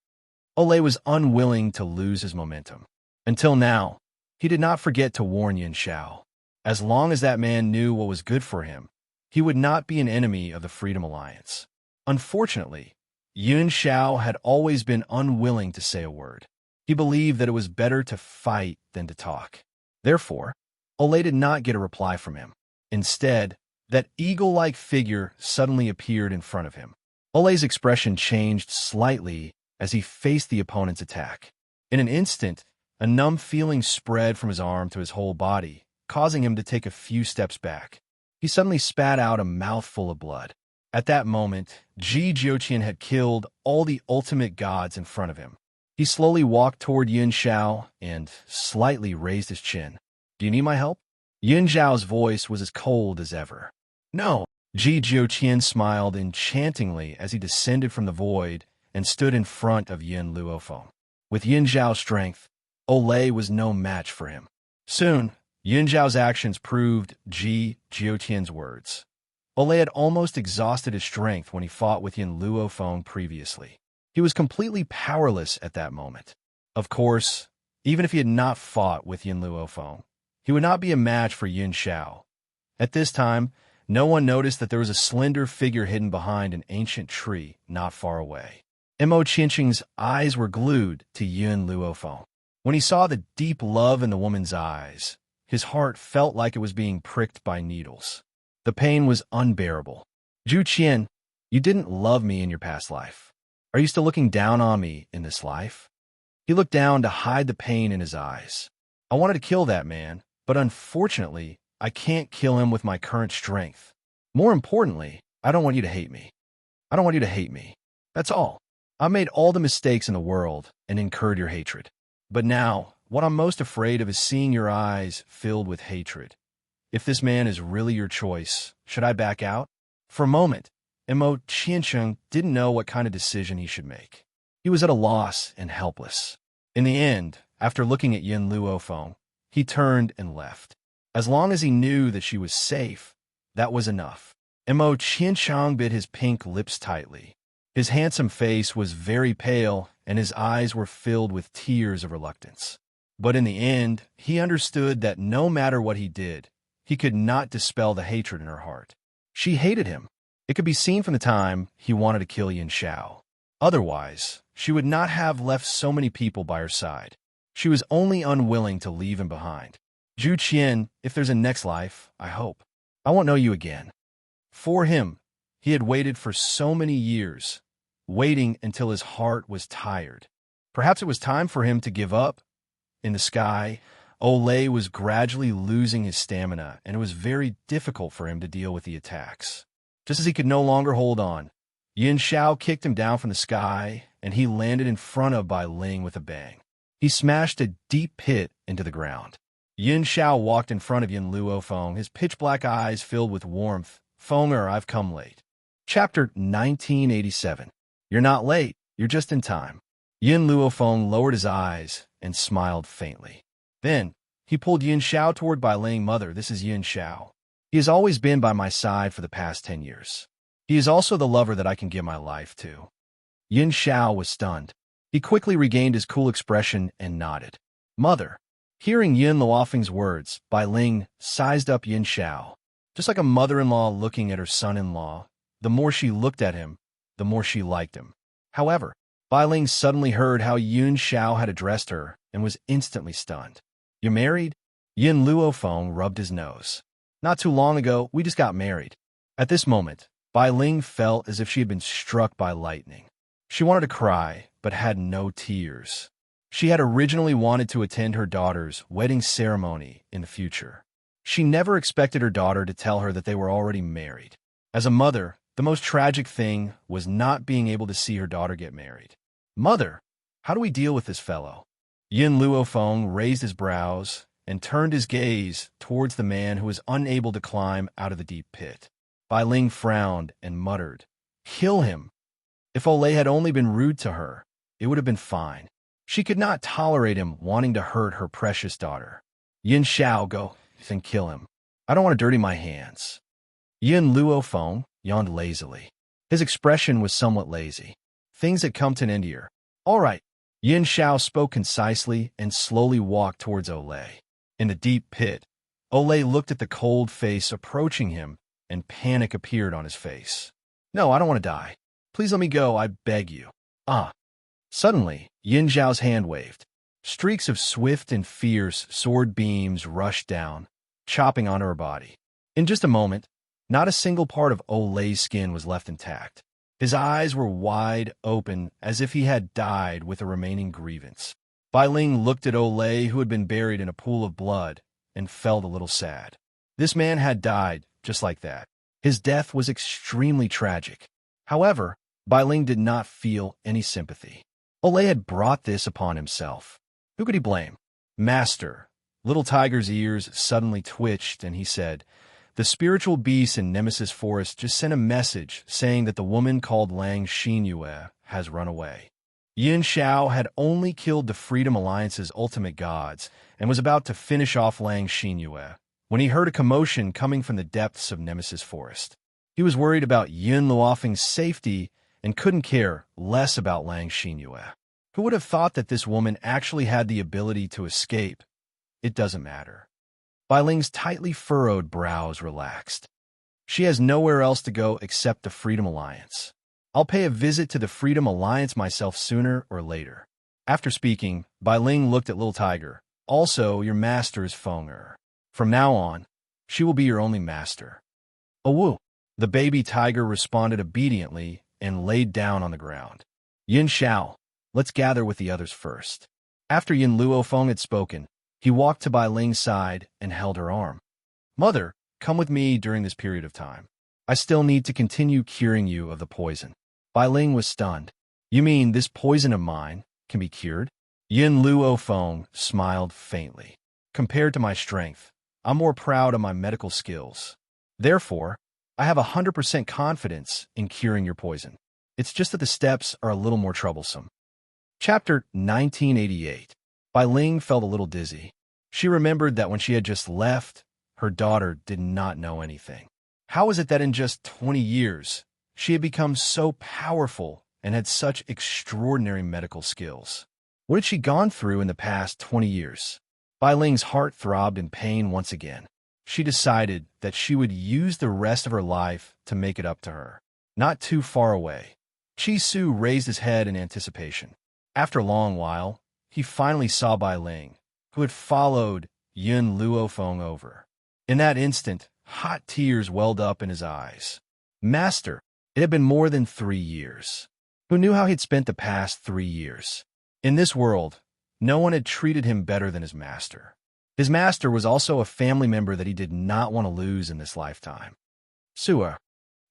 Ole was unwilling to lose his momentum. Until now, he did not forget to warn Yin Xiao. As long as that man knew what was good for him, he would not be an enemy of the Freedom Alliance. Unfortunately, Yin Xiao had always been unwilling to say a word. He believed that it was better to fight than to talk. Therefore, Ole did not get a reply from him. Instead, that eagle-like figure suddenly appeared in front of him. Ole's expression changed slightly as he faced the opponent's attack. In an instant, a numb feeling spread from his arm to his whole body, causing him to take a few steps back. He suddenly spat out a mouthful of blood. At that moment, Ji Jiuqian had killed all the ultimate gods in front of him. He slowly walked toward Yin Xiao and slightly raised his chin. Do you need my help? Yin Xiao's voice was as cold as ever. No. Ji Jiuqian smiled enchantingly as he descended from the void and stood in front of Yin Luofeng. With Yin Xiao's strength, Ole was no match for him. Soon, Yin Xiao's actions proved Ji Jiuqian's words. Ole had almost exhausted his strength when he fought with Yin Luofeng previously. He was completely powerless at that moment. Of course, even if he had not fought with Yin Luofeng, he would not be a match for Yin Xiao. At this time, no one noticed that there was a slender figure hidden behind an ancient tree not far away. Mo Qinqing's eyes were glued to Yin Luofeng. When he saw the deep love in the woman's eyes, his heart felt like it was being pricked by needles. The pain was unbearable. Zhu Qian, you didn't love me in your past life. Are you still looking down on me in this life? He looked down to hide the pain in his eyes. I wanted to kill that man, but unfortunately, I can't kill him with my current strength. More importantly, I don't want you to hate me. I don't want you to hate me. That's all. I made all the mistakes in the world and incurred your hatred. But now, what I'm most afraid of is seeing your eyes filled with hatred. If this man is really your choice, should I back out? For a moment, Mo Qiansheng didn't know what kind of decision he should make. He was at a loss and helpless. In the end, after looking at Yin Luofeng, he turned and left. As long as he knew that she was safe, that was enough. Mo Qianchang bit his pink lips tightly. His handsome face was very pale, and his eyes were filled with tears of reluctance. But in the end, he understood that no matter what he did, he could not dispel the hatred in her heart. She hated him. It could be seen from the time he wanted to kill Yin Xiao. Otherwise, she would not have left so many people by her side. She was only unwilling to leave him behind. Zhu Qian, if there's a next life, I hope. I won't know you again. For him, he had waited for so many years, waiting until his heart was tired. Perhaps it was time for him to give up. In the sky, Olay was gradually losing his stamina, and it was very difficult for him to deal with the attacks. Just as he could no longer hold on, Yin Xiao kicked him down from the sky, and he landed in front of Bai Ling with a bang. He smashed a deep pit into the ground. Yin Xiao walked in front of Yin Luofeng, his pitch-black eyes filled with warmth. Fenger, I've come late. Chapter 1987. You're not late, you're just in time. Yin Luofeng lowered his eyes and smiled faintly. Then, he pulled Yin Xiao toward Bai Ling. Mother, this is Yin Xiao. He has always been by my side for the past 10 years. He is also the lover that I can give my life to. Yin Xiao was stunned. He quickly regained his cool expression and nodded. Mother. Hearing Yin Luofeng's words, Bai Ling sized up Yin Xiao. Just like a mother-in-law looking at her son-in-law, the more she looked at him, the more she liked him. However, Bai Ling suddenly heard how Yin Xiao had addressed her and was instantly stunned. You're married? Yin Luofeng rubbed his nose. Not too long ago, we just got married. At this moment, Bai Ling felt as if she had been struck by lightning. She wanted to cry, but had no tears. She had originally wanted to attend her daughter's wedding ceremony in the future. She never expected her daughter to tell her that they were already married. As a mother, the most tragic thing was not being able to see her daughter get married. Mother, how do we deal with this fellow? Yin Luofeng raised his brows and turned his gaze towards the man who was unable to climb out of the deep pit. Bai Ling frowned and muttered, Kill him. If Olay had only been rude to her, it would have been fine. She could not tolerate him wanting to hurt her precious daughter. Yin Xiao, go and kill him. I don't want to dirty my hands. Yin Luofeng yawned lazily. His expression was somewhat lazy. Things had come to an end here. All right. Yin Xiao spoke concisely and slowly walked towards Olay. In the deep pit, Olay looked at the cold face approaching him, and panic appeared on his face. No, I don't want to die. Please let me go, I beg you. Suddenly, Yin Xiao's hand waved. Streaks of swift and fierce sword beams rushed down, chopping onto her body. In just a moment, not a single part of Olay's skin was left intact. His eyes were wide open, as if he had died with a remaining grievance. Bai Ling looked at Olay, who had been buried in a pool of blood, and felt a little sad. This man had died just like that. His death was extremely tragic. However, Bai Ling did not feel any sympathy. Olay had brought this upon himself. Who could he blame? Master. Little Tiger's ears suddenly twitched, and he said, The spiritual beast in Nemesis Forest just sent a message saying that the woman called Lang Xinyue has run away. Yin Xiao had only killed the Freedom Alliance's ultimate gods and was about to finish off Lang Xinyue when he heard a commotion coming from the depths of Nemesis Forest. He was worried about Yin Luofeng's safety and couldn't care less about Lang Xinyue. Who would have thought that this woman actually had the ability to escape? It doesn't matter. Bai Ling's tightly furrowed brows relaxed. She has nowhere else to go except the Freedom Alliance. I'll pay a visit to the Freedom Alliance myself sooner or later. After speaking, Bai Ling looked at Little Tiger. Also, your master is Fenger. From now on, she will be your only master. Oh, woo. The baby tiger responded obediently and laid down on the ground. Yin Xiao, let's gather with the others first. After Yin Luofeng had spoken, he walked to Bai Ling's side and held her arm. Mother, come with me during this period of time. I still need to continue curing you of the poison. Bai Ling was stunned. You mean this poison of mine can be cured? Yin Luofeng smiled faintly. Compared to my strength, I'm more proud of my medical skills. Therefore, I have 100% confidence in curing your poison. It's just that the steps are a little more troublesome. Chapter 1988. Bai Ling felt a little dizzy. She remembered that when she had just left, her daughter did not know anything. How was it that in just 20 years, she had become so powerful and had such extraordinary medical skills? What had she gone through in the past 20 years? Bai Ling's heart throbbed in pain once again. She decided that she would use the rest of her life to make it up to her. Not too far away, Chi Su raised his head in anticipation. After a long while, he finally saw Bai Ling, who had followed Yun Luofeng over. In that instant, hot tears welled up in his eyes. Master, it had been more than 3 years. Who knew how he'd spent the past 3 years? In this world, no one had treated him better than his master. His master was also a family member that he did not want to lose in this lifetime. Sua.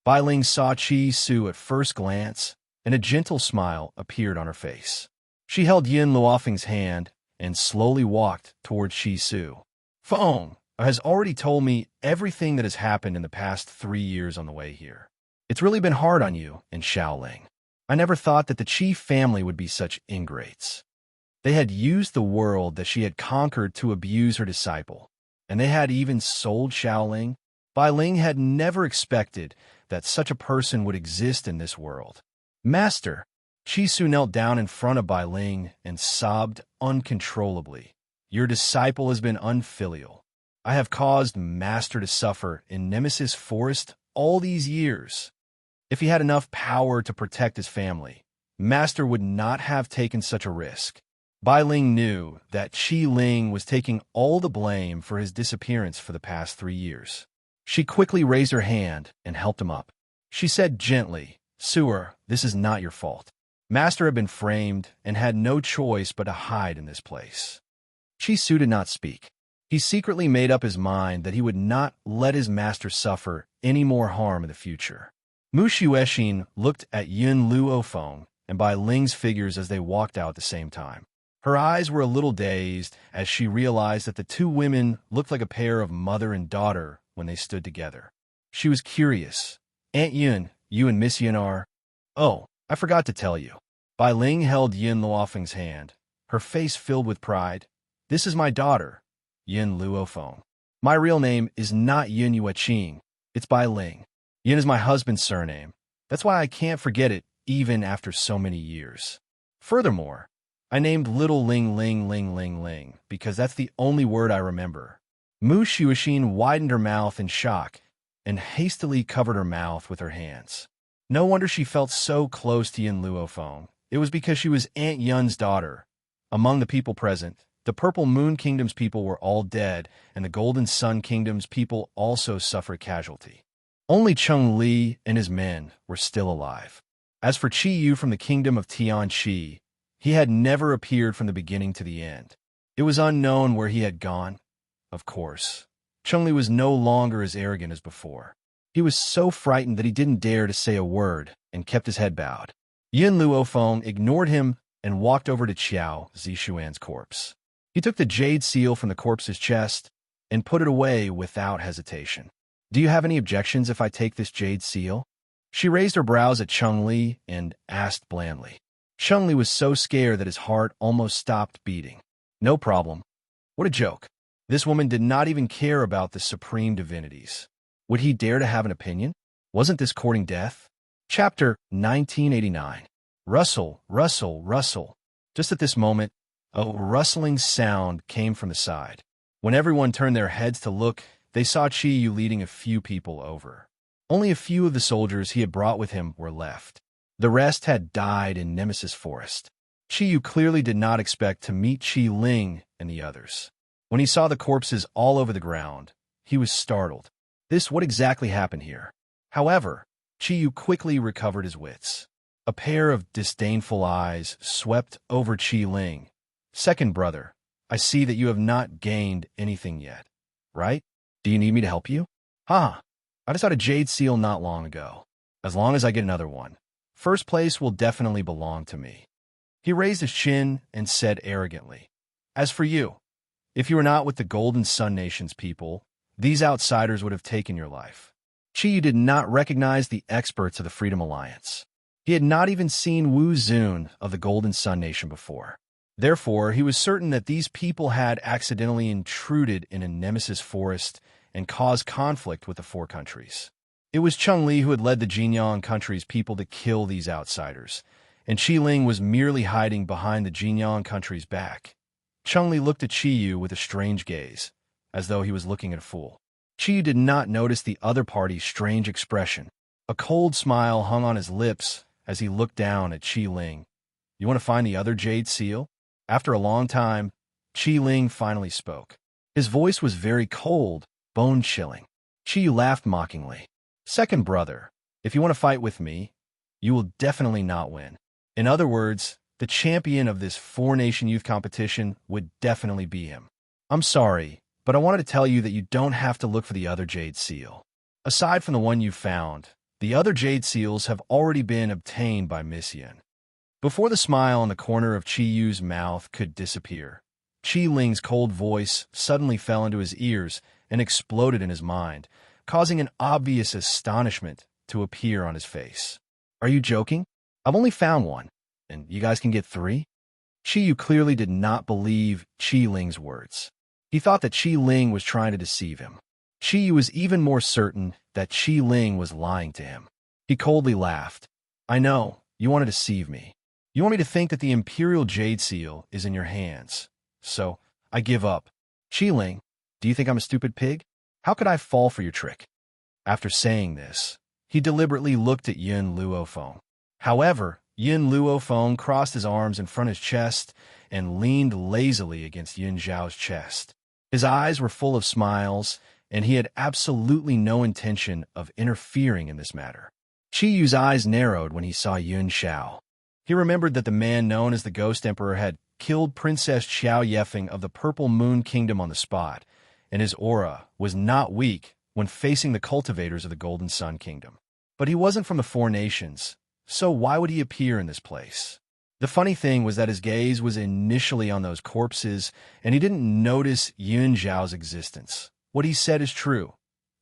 Bai Ling saw Chi Su at first glance, and a gentle smile appeared on her face. She held Yun Luofeng's hand and slowly walked toward Chi Su. Feng has already told me everything that has happened in the past 3 years on the way here. It's really been hard on you and Xiaoling. I never thought that the Qi family would be such ingrates. They had used the world that she had conquered to abuse her disciple, and they had even sold Xiaoling. Bai Ling had never expected that such a person would exist in this world. Master, Chi Su knelt down in front of Bai Ling and sobbed uncontrollably. Your disciple has been unfilial. I have caused Master to suffer in Nemesis Forest all these years. If he had enough power to protect his family, Master would not have taken such a risk. Bai Ling knew that Qi Ling was taking all the blame for his disappearance for the past 3 years. She quickly raised her hand and helped him up. She said gently, Suer, this is not your fault. Master had been framed and had no choice but to hide in this place. Chi Su did not speak. He secretly made up his mind that he would not let his master suffer any more harm in the future. Mu Xuexin looked at Yun Luofeng and Bai Ling's figures as they walked out at the same time. Her eyes were a little dazed as she realized that the two women looked like a pair of mother and daughter when they stood together. She was curious. Aunt Yun, you and Miss Yun are... Oh, I forgot to tell you. Bai Ling held Yun Luofeng's hand, her face filled with pride. This is my daughter, Yun Luofeng. My real name is not Yun Yueqing. It's Bai Ling. Yun is my husband's surname. That's why I can't forget it even after so many years. Furthermore, I named little Ling Ling because that's the only word I remember. Mu Xuexin widened her mouth in shock and hastily covered her mouth with her hands. No wonder she felt so close to Yun Luofeng. It was because she was Aunt Yun's daughter. Among the people present, the Purple Moon Kingdom's people were all dead, and the Golden Sun Kingdom's people also suffered casualty. Only Cheng Li and his men were still alive. As for Chi Yu from the kingdom of Tianqi, he had never appeared from the beginning to the end. It was unknown where he had gone. Of course, Cheng Li was no longer as arrogant as before. He was so frightened that he didn't dare to say a word and kept his head bowed. Yun Luofeng ignored him and walked over to Qiao Zixuan's corpse. He took the jade seal from the corpse's chest and put it away without hesitation. Do you have any objections if I take this jade seal? She raised her brows at Cheng Li and asked blandly. Cheng Li was so scared that his heart almost stopped beating. No problem. What a joke. This woman did not even care about the supreme divinities. Would he dare to have an opinion? Wasn't this courting death? Chapter 1989. Rustle, rustle, rustle. Just at this moment, a rustling sound came from the side. When everyone turned their heads to look, they saw Chi Yu leading a few people over. Only a few of the soldiers he had brought with him were left. The rest had died in Nemesis Forest. Chi Yu clearly did not expect to meet Qi Ling and the others. When he saw the corpses all over the ground, he was startled. What exactly happened here? However, Chi Yu quickly recovered his wits. A pair of disdainful eyes swept over Qi Ling. Second brother, I see that you have not gained anything yet, right? Do you need me to help you? I just got a jade seal not long ago. As long as I get another one, first place will definitely belong to me. He raised his chin and said arrogantly, As for you, if you were not with the Golden Sun Nation's people, these outsiders would have taken your life. Chi Yu did not recognize the experts of the Freedom Alliance. He had not even seen Wu Zun of the Golden Sun Nation before. Therefore, he was certain that these people had accidentally intruded in a nemesis forest and caused conflict with the four countries. It was Cheng Li who had led the Jinyang country's people to kill these outsiders, and Qi Ling was merely hiding behind the Jinyang country's back. Cheng Li looked at Qi Yu with a strange gaze, as though he was looking at a fool. Qi Yu did not notice the other party's strange expression. A cold smile hung on his lips as he looked down at Qi Ling. "You want to find the other jade seal?" After a long time, Qi Ling finally spoke. His voice was very cold, bone-chilling. Qi Yu laughed mockingly. "Second brother, if you want to fight with me, you will definitely not win." In other words, the champion of this four-nation youth competition would definitely be him. "I'm sorry, but I wanted to tell you that you don't have to look for the other jade seal. Aside from the one you found, the other jade seals have already been obtained by Miss Yin." Before the smile on the corner of Qi Yu's mouth could disappear, Qi Ling's cold voice suddenly fell into his ears and exploded in his mind, causing an obvious astonishment to appear on his face. "Are you joking? I've only found one, and you guys can get three?" Qi Yu clearly did not believe Qi Ling's words. He thought that Qi Ling was trying to deceive him. Qi Yu was even more certain that Qi Ling was lying to him. He coldly laughed. "I know, you want to deceive me. You want me to think that the Imperial Jade Seal is in your hands. So, I give up. Qi Ling, do you think I'm a stupid pig? How could I fall for your trick?" After saying this, he deliberately looked at Yin Luofeng. However, Yin Luofeng crossed his arms in front of his chest and leaned lazily against Yin Zhao's chest. His eyes were full of smiles, and he had absolutely no intention of interfering in this matter. Qi Yu's eyes narrowed when he saw Yun Xiao. He remembered that the man known as the Ghost Emperor had killed Princess Xiao Yefeng of the Purple Moon Kingdom on the spot, and his aura was not weak when facing the cultivators of the Golden Sun Kingdom. But he wasn't from the Four Nations, so why would he appear in this place? The funny thing was that his gaze was initially on those corpses, and he didn't notice Yun Zhao's existence. What he said is true.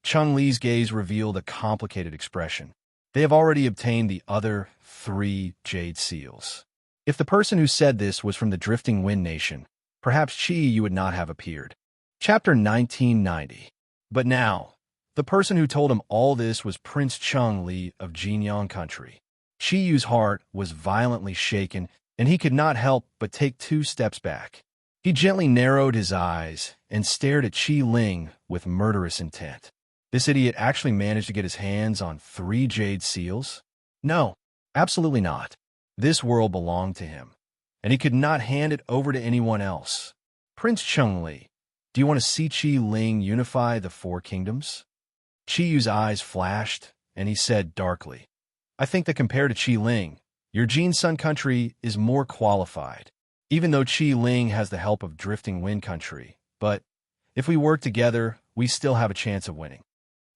Cheng Li's gaze revealed a complicated expression. They have already obtained the other 3 jade seals. If the person who said this was from the Drifting Wind Nation, perhaps Qi Yu would not have appeared. Chapter 1990. But now, the person who told him all this was Prince Cheng Li of Jinyang Country. Qi Yu's heart was violently shaken, and he could not help but take 2 steps back. He gently narrowed his eyes and stared at Qi Ling with murderous intent. This idiot actually managed to get his hands on 3 jade seals? No, absolutely not. This world belonged to him, and he could not hand it over to anyone else. "Prince Cheng Li, do you want to see Qi Ling unify the 4 kingdoms?" Qi Yu's eyes flashed, and he said darkly, "I think that compared to Qi Ling, your Jin Sun country is more qualified, even though Qi Ling has the help of Drifting Wind country. But if we work together, we still have a chance of winning."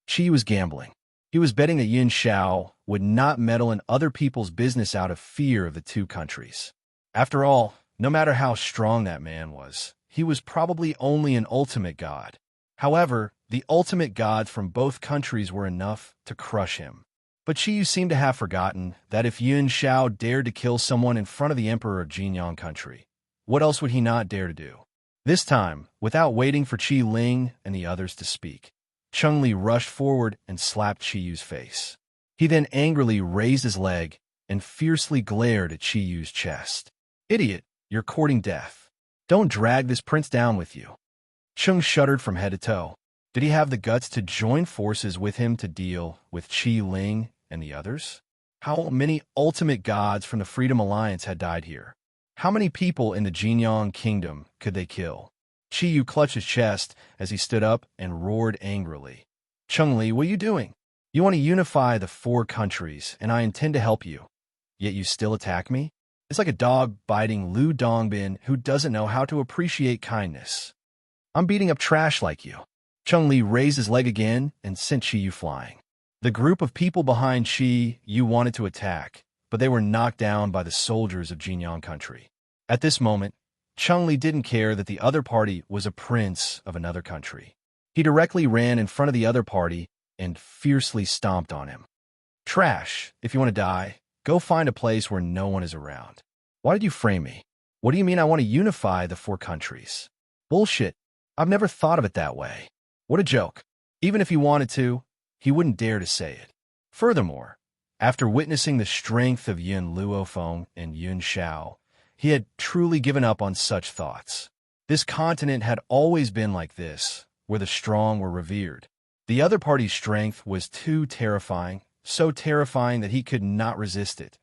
Qi was gambling. He was betting that Yin Xiao would not meddle in other people's business out of fear of the 2 countries. After all, no matter how strong that man was, he was probably only an ultimate god. However, the ultimate gods from both countries were enough to crush him. But Qi Yu seemed to have forgotten that if Yin Xiao dared to kill someone in front of the Emperor of Jinyang Country, what else would he not dare to do? This time, without waiting for Qi Ling and the others to speak, Cheng Li rushed forward and slapped Qi Yu's face. He then angrily raised his leg and fiercely glared at Qi Yu's chest. "Idiot, you're courting death. Don't drag this prince down with you." Cheng shuddered from head to toe. Did he have the guts to join forces with him to deal with Qi Ling and the others? How many ultimate gods from the Freedom Alliance had died here? How many people in the Jinyang Kingdom could they kill? Qi Yu clutched his chest as he stood up and roared angrily. "Cheng Li, what are you doing? You want to unify the 4 countries, and I intend to help you. Yet you still attack me? It's like a dog biting Lu Dongbin who doesn't know how to appreciate kindness. I'm beating up trash like you." Cheng Li raised his leg again and sent Qi Yu flying. The group of people behind Qi Yu wanted to attack, but they were knocked down by the soldiers of Jinyang Country. At this moment, Cheng Li didn't care that the other party was a prince of another country. He directly ran in front of the other party and fiercely stomped on him. "Trash, if you want to die, Go find a place where no one is around. Why did you frame me? What do you mean I want to unify the 4 countries? Bullshit. I've never thought of it that way. What a joke. Even if he wanted to, he wouldn't dare to say it. Furthermore, after witnessing the strength of Yun Luofeng and Yun Shao, he had truly given up on such thoughts. This continent had always been like this, where the strong were revered. The other party's strength was too terrifying, so terrifying that he could not resist it.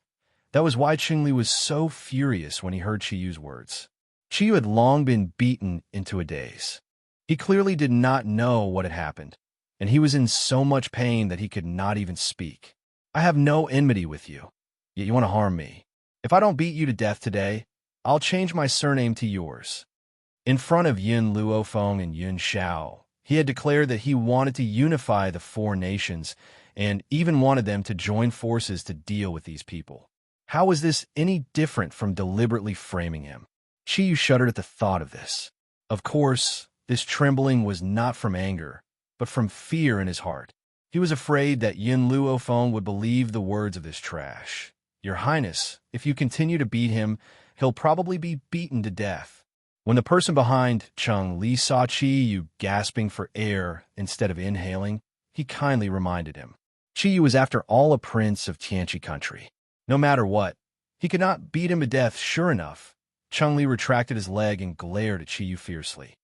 That was why Qingli was so furious when he heard Chiyu's words. Chiyu had long been beaten into a daze. He clearly did not know what had happened, and he was in so much pain that he could not even speak. I have no enmity with you, yet you want to harm me. If I don't beat you to death today, I'll change my surname to yours. In front of Yun Luofeng and Yun Shao, he had declared that he wanted to unify the 4 nations and even wanted them to join forces to deal with these people. How was this any different from deliberately framing him? Chiyu shuddered at the thought of this. Of course, this trembling was not from anger, but from fear in his heart. He was afraid that Yun Luofeng would believe the words of this trash. Your Highness, if you continue to beat him, he'll probably be beaten to death. When the person behind Cheng Li saw Chiyu gasping for air instead of inhaling, he kindly reminded him. Chiyu was after all a prince of Tianqi country. No matter what, he could not beat him to death. Sure enough, Cheng Li retracted his leg and glared at Chiyu fiercely.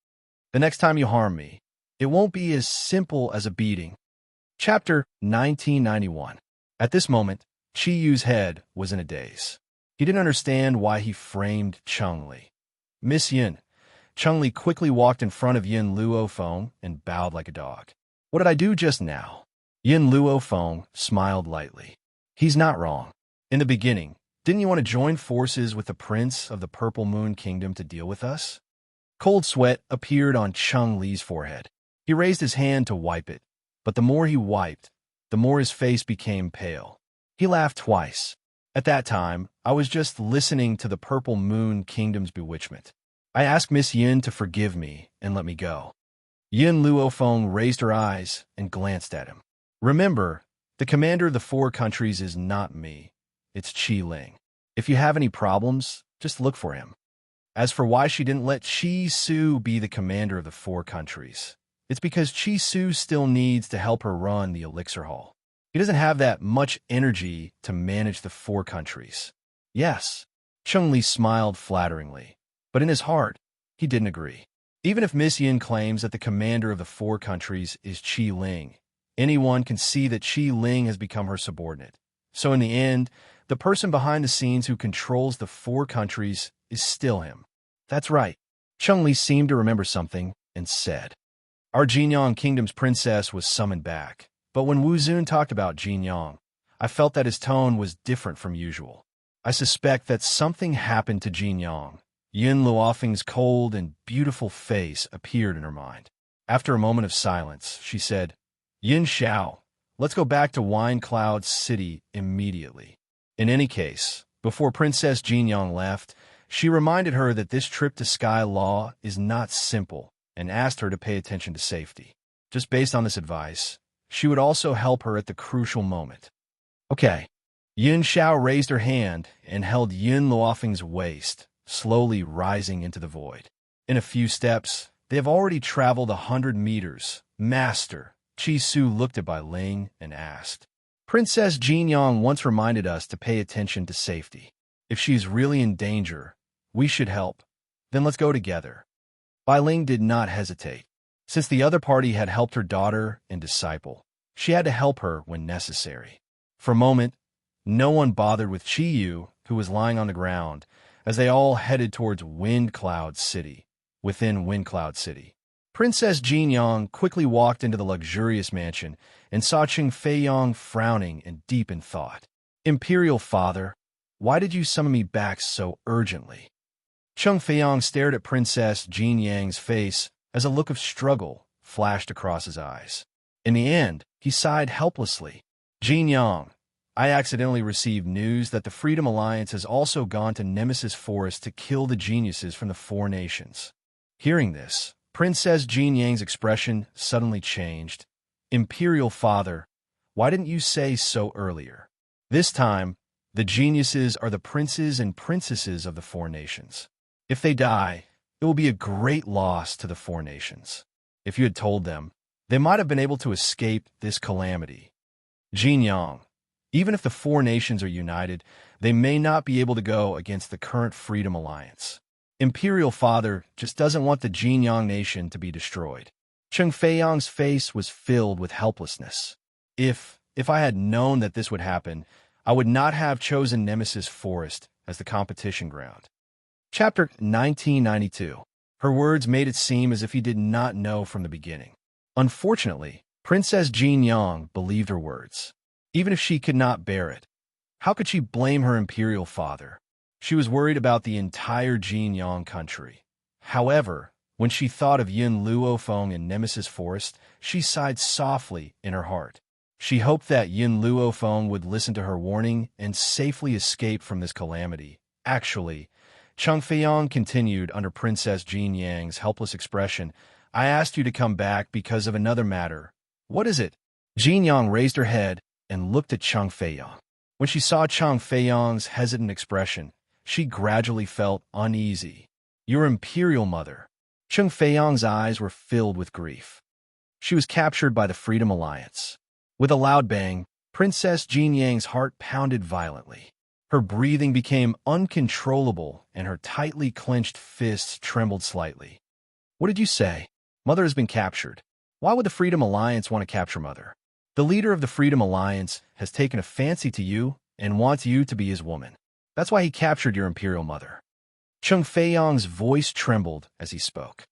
The next time you harm me, it won't be as simple as a beating. Chapter 1991. At this moment, Chiyu's head was in a daze. He didn't understand why he framed Cheng Li. Miss Yun. Cheng Li quickly walked in front of Yun Luofeng and bowed like a dog. What did I do just now? Yun Luofeng smiled lightly. He's not wrong. In the beginning, didn't you want to join forces with the prince of the Purple Moon Kingdom to deal with us? Cold sweat appeared on Cheng Li's forehead. He raised his hand to wipe it, but the more he wiped, the more his face became pale. He laughed twice. At that time, I was just listening to the Purple Moon Kingdom's bewitchment. I asked Miss Yun to forgive me and let me go. Yun Luofeng raised her eyes and glanced at him. Remember, the commander of the 4 countries is not me. It's Qi Ling. If you have any problems, just look for him. As for why she didn't let Qi Su be the commander of the 4 countries, it's because Qi Su still needs to help her run the Elixir Hall. He doesn't have that much energy to manage the 4 countries. Yes, Cheng Li smiled flatteringly, but in his heart, he didn't agree. Even if Miss Yin claims that the commander of the 4 countries is Qi Ling, anyone can see that Qi Ling has become her subordinate. So in the end, the person behind the scenes who controls the 4 countries is still him. That's right. Cheng Li seemed to remember something and said, Our Jinyang Kingdom's princess was summoned back, but when Wu Zun talked about Jinyang, I felt that his tone was different from usual. I suspect that something happened to Jinyang. Yun Luofeng's cold and beautiful face appeared in her mind. After a moment of silence, she said, Yin Shao, let's go back to Wine Cloud City immediately. In any case, before Princess Jinyang left, she reminded her that this trip to Sky Law is not simple and asked her to pay attention to safety. Just based on this advice, she would also help her at the crucial moment. Okay. Yin Shao raised her hand and held Yun Luofeng's waist, slowly rising into the void. In a few steps, they have already traveled 100 meters. Master, Qi Su looked at Bai Ling and asked, Princess Jinyang once reminded us to pay attention to safety. If she's really in danger, we should help. Then let's go together. Bai Ling did not hesitate. Since the other party had helped her daughter and disciple, she had to help her when necessary. For a moment, no one bothered with Chiyu, who was lying on the ground, as they all headed towards Wind Cloud City. Within Wind Cloud City, Princess Jinyang quickly walked into the luxurious mansion and saw Qing Feiyong frowning and deep in thought. Imperial Father, why did you summon me back so urgently? Qing Feiyong stared at Princess Jinyang's face as a look of struggle flashed across his eyes. In the end, he sighed helplessly. Jinyang, I accidentally received news that the Freedom Alliance has also gone to Nemesis Forest to kill the geniuses from the 4 nations. Hearing this, Princess Jinyang's expression suddenly changed. Imperial Father, why didn't you say so earlier? This time, The geniuses are the princes and princesses of the four nations. If they die, it will be a great loss to the four nations. If you had told them, they might have been able to escape this calamity. Jin Yang, even if the four nations are united, they may not be able to go against the current Freedom Alliance. Imperial Father just doesn't want the Jin Yang nation to be destroyed. Cheng Feiyang's face was filled with helplessness. If I had known that this would happen, I would not have chosen Nemesis Forest as the competition ground. Chapter 1992. Her words made it seem as if he did not know from the beginning. Unfortunately, Princess Jin Yang believed her words, even if she could not bear it. How could she blame her imperial father? She was worried about the entire Jin Yang country. However, when she thought of Yin Luofeng and Nemesis Forest, she sighed softly in her heart. She hoped that Yin Luofeng would listen to her warning and safely escape from this calamity. Actually, Cheng Feiyang continued under Princess Jin Yang's helpless expression, I asked you to come back because of another matter. What is it? Jin Yang raised her head and looked at Cheng Feiyang. When she saw Cheng Feiyang's hesitant expression, she gradually felt uneasy. Your imperial mother. Cheng Feiyang's eyes were filled with grief. She was captured by the Freedom Alliance. With a loud bang, Princess Jin Yang's heart pounded violently. Her breathing became uncontrollable, and her tightly clenched fists trembled slightly. What did you say? Mother has been captured. Why would the Freedom Alliance want to capture Mother? The leader of the Freedom Alliance has taken a fancy to you and wants you to be his woman. That's why he captured your imperial mother. Cheng Feiyang's voice trembled as he spoke.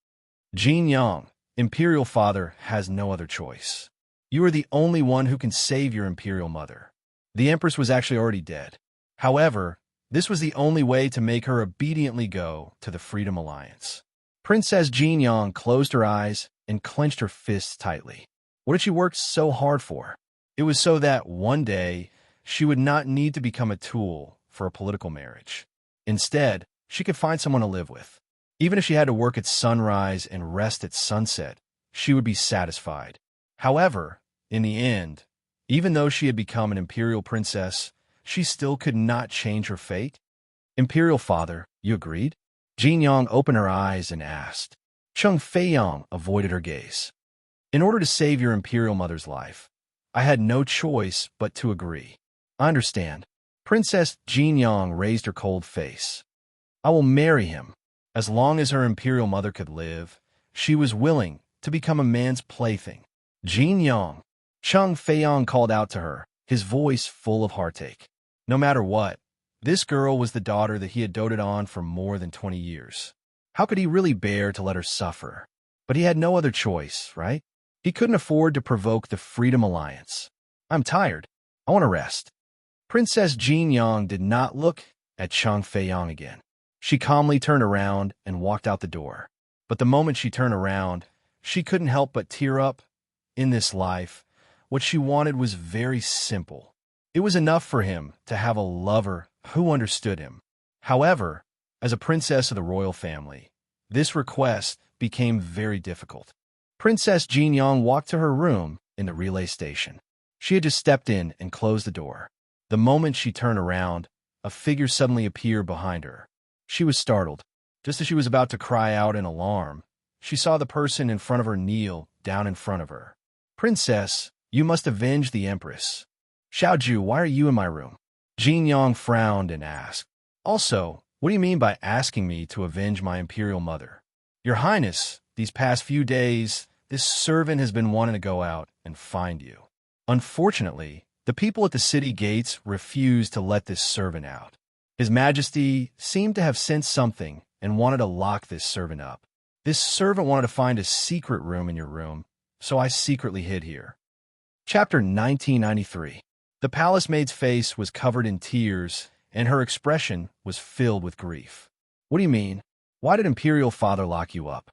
Jin Yang, imperial father, has no other choice. You are the only one who can save your imperial mother. The empress was actually already dead. However, this was the only way to make her obediently go to the Freedom Alliance. Princess Jin Yang closed her eyes and clenched her fists tightly. What had she worked so hard for? It was so that one day she would not need to become a tool for a political marriage. Instead, she could find someone to live with. Even if she had to work at sunrise and rest at sunset, she would be satisfied. However, in the end, even though she had become an imperial princess, she still could not change her fate. Imperial father, you agreed? Jin Yang opened her eyes and asked. Cheng Feiyang avoided her gaze. In order to save your imperial mother's life, I had no choice but to agree. I understand. Princess Jin Yang raised her cold face. I will marry him. As long as her imperial mother could live, she was willing to become a man's plaything. Jin Yang. Cheng Feiyang called out to her, his voice full of heartache. No matter what, this girl was the daughter that he had doted on for more than 20 years. How could he really bear to let her suffer? But he had no other choice, right? He couldn't afford to provoke the Freedom Alliance. I'm tired. I want to rest. Princess Jin Yang did not look at Cheng Feiyang again. She calmly turned around and walked out the door. But the moment she turned around, she couldn't help but tear up. In this life, what she wanted was very simple. It was enough for him to have a lover who understood him. However, as a princess of the royal family, this request became very difficult. Princess Jin Yang walked to her room in the relay station. She had just stepped in and closed the door. The moment she turned around, a figure suddenly appeared behind her. She was startled. Just as she was about to cry out in alarm, she saw the person in front of her kneel down in front of her. Princess, you must avenge the Empress. Xiaoju, why are you in my room? Jin Yang frowned and asked. Also, what do you mean by asking me to avenge my imperial mother? Your Highness, these past few days, this servant has been wanting to go out and find you. Unfortunately, the people at the city gates refused to let this servant out. His Majesty seemed to have sensed something and wanted to lock this servant up. This servant wanted to find a secret room in your room, so I secretly hid here. Chapter 1993. The palace maid's face was covered in tears, and her expression was filled with grief. What do you mean? Why did Imperial Father lock you up?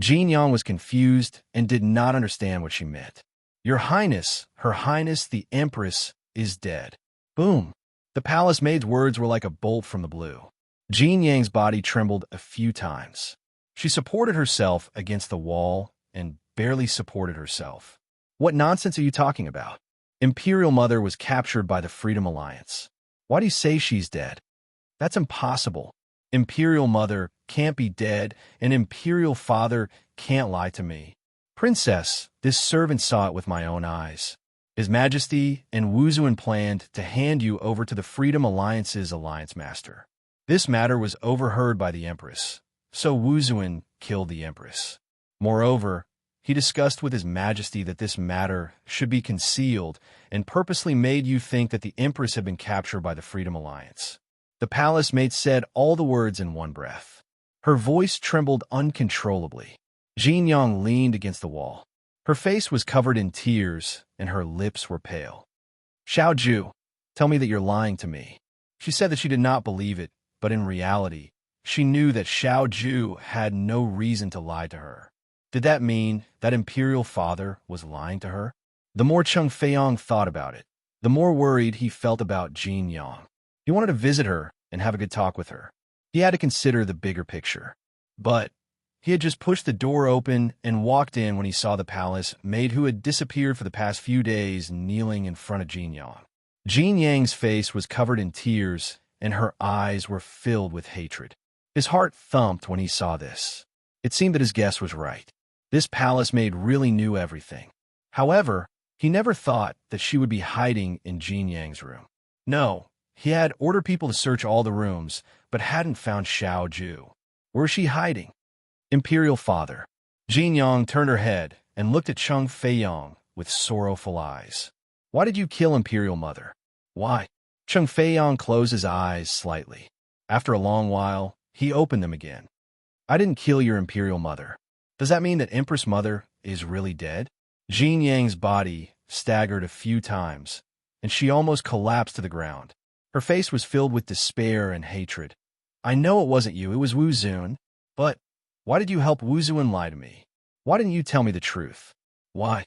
Jin Yang was confused and did not understand what she meant. Your Highness, Her Highness the Empress, is dead. Boom. The palace maid's words were like a bolt from the blue. Jin Yang's body trembled a few times. She supported herself against the wall and barely supported herself. What nonsense are you talking about? Imperial Mother was captured by the Freedom Alliance. Why do you say she's dead? That's impossible. Imperial mother can't be dead, and imperial father can't lie to me. Princess, this servant saw it with my own eyes. His Majesty and Wuzuan planned to hand you over to the Freedom Alliance's Alliance Master. This matter was overheard by the Empress, so Wuzuan killed the Empress. Moreover, he discussed with His Majesty that this matter should be concealed and purposely made you think that the Empress had been captured by the Freedom Alliance. The palace maid said all the words in one breath. Her voice trembled uncontrollably. Jin Yang leaned against the wall. Her face was covered in tears, and her lips were pale. Xiao Ju, tell me that you're lying to me. She said that she did not believe it, but in reality, she knew that Xiao Ju had no reason to lie to her. Did that mean that imperial father was lying to her? The more Cheng Feiyong thought about it, the more worried he felt about Jin Yang. He wanted to visit her and have a good talk with her. He had to consider the bigger picture. But he had just pushed the door open and walked in when he saw the palace maid who had disappeared for the past few days kneeling in front of Jin Yang. Jin Yang's face was covered in tears, and her eyes were filled with hatred. His heart thumped when he saw this. It seemed that his guess was right. This palace maid really knew everything. However, he never thought that she would be hiding in Jin Yang's room. No, he had ordered people to search all the rooms, but hadn't found Xiao Ju. Where is she hiding? Imperial father. Jin Yang turned her head and looked at Cheng Feiyong with sorrowful eyes. Why did you kill Imperial mother? Why? Cheng Feiyong closed his eyes slightly. After a long while, he opened them again. I didn't kill your Imperial mother. Does that mean that Empress mother is really dead? Jin Yang's body staggered a few times, and she almost collapsed to the ground. Her face was filled with despair and hatred. I know it wasn't you, it was Wuzuan. But why did you help Wuzuan lie to me? Why didn't you tell me the truth? Why?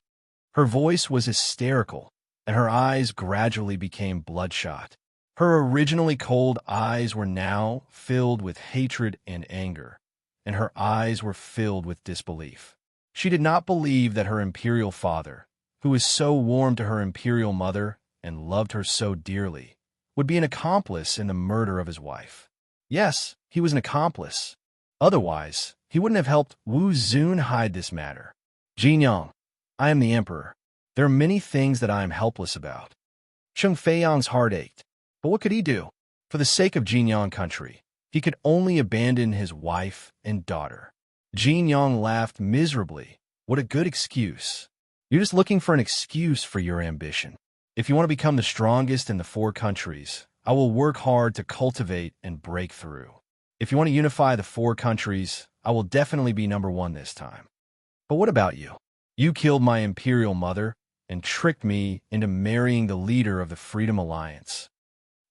Her voice was hysterical, and her eyes gradually became bloodshot. Her originally cold eyes were now filled with hatred and anger, and her eyes were filled with disbelief. She did not believe that her imperial father, who was so warm to her imperial mother and loved her so dearly, would be an accomplice in the murder of his wife. Yes, he was an accomplice. Otherwise, he wouldn't have helped Wuzuan hide this matter. Jin Yang, I am the emperor. There are many things that I am helpless about. Cheng Feiyong's heart ached. But what could he do? For the sake of Jin Yang country, he could only abandon his wife and daughter. Jin Yang laughed miserably. What a good excuse. You're just looking for an excuse for your ambition. If you want to become the strongest in the 4 countries, I will work hard to cultivate and break through. If you want to unify the 4 countries, I will definitely be number 1 this time. But what about you? You killed my imperial mother and tricked me into marrying the leader of the Freedom Alliance.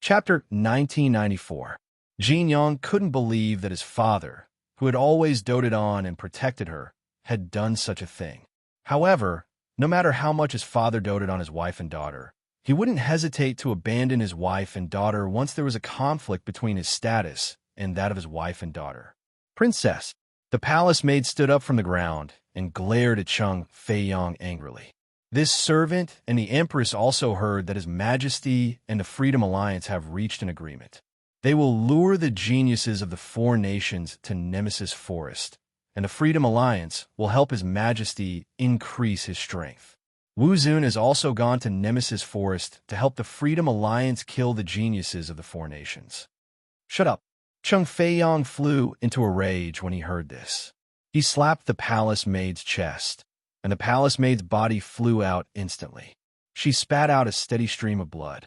Chapter 1994. Jin Yang couldn't believe that his father, who had always doted on and protected her, had done such a thing. However, no matter how much his father doted on his wife and daughter, he wouldn't hesitate to abandon his wife and daughter once there was a conflict between his status and that of his wife and daughter. Princess, the palace maid stood up from the ground and glared at Cheng Feiyong angrily. This servant and the Empress also heard that His Majesty and the Freedom Alliance have reached an agreement. They will lure the geniuses of the 4 nations to Nemesis Forest, and the Freedom Alliance will help His Majesty increase his strength. Wuzuan has also gone to Nemesis Forest to help the Freedom Alliance kill the geniuses of the 4 nations. Shut up. Cheng Feiyong flew into a rage when he heard this. He slapped the palace maid's chest, and the palace maid's body flew out instantly. She spat out a steady stream of blood.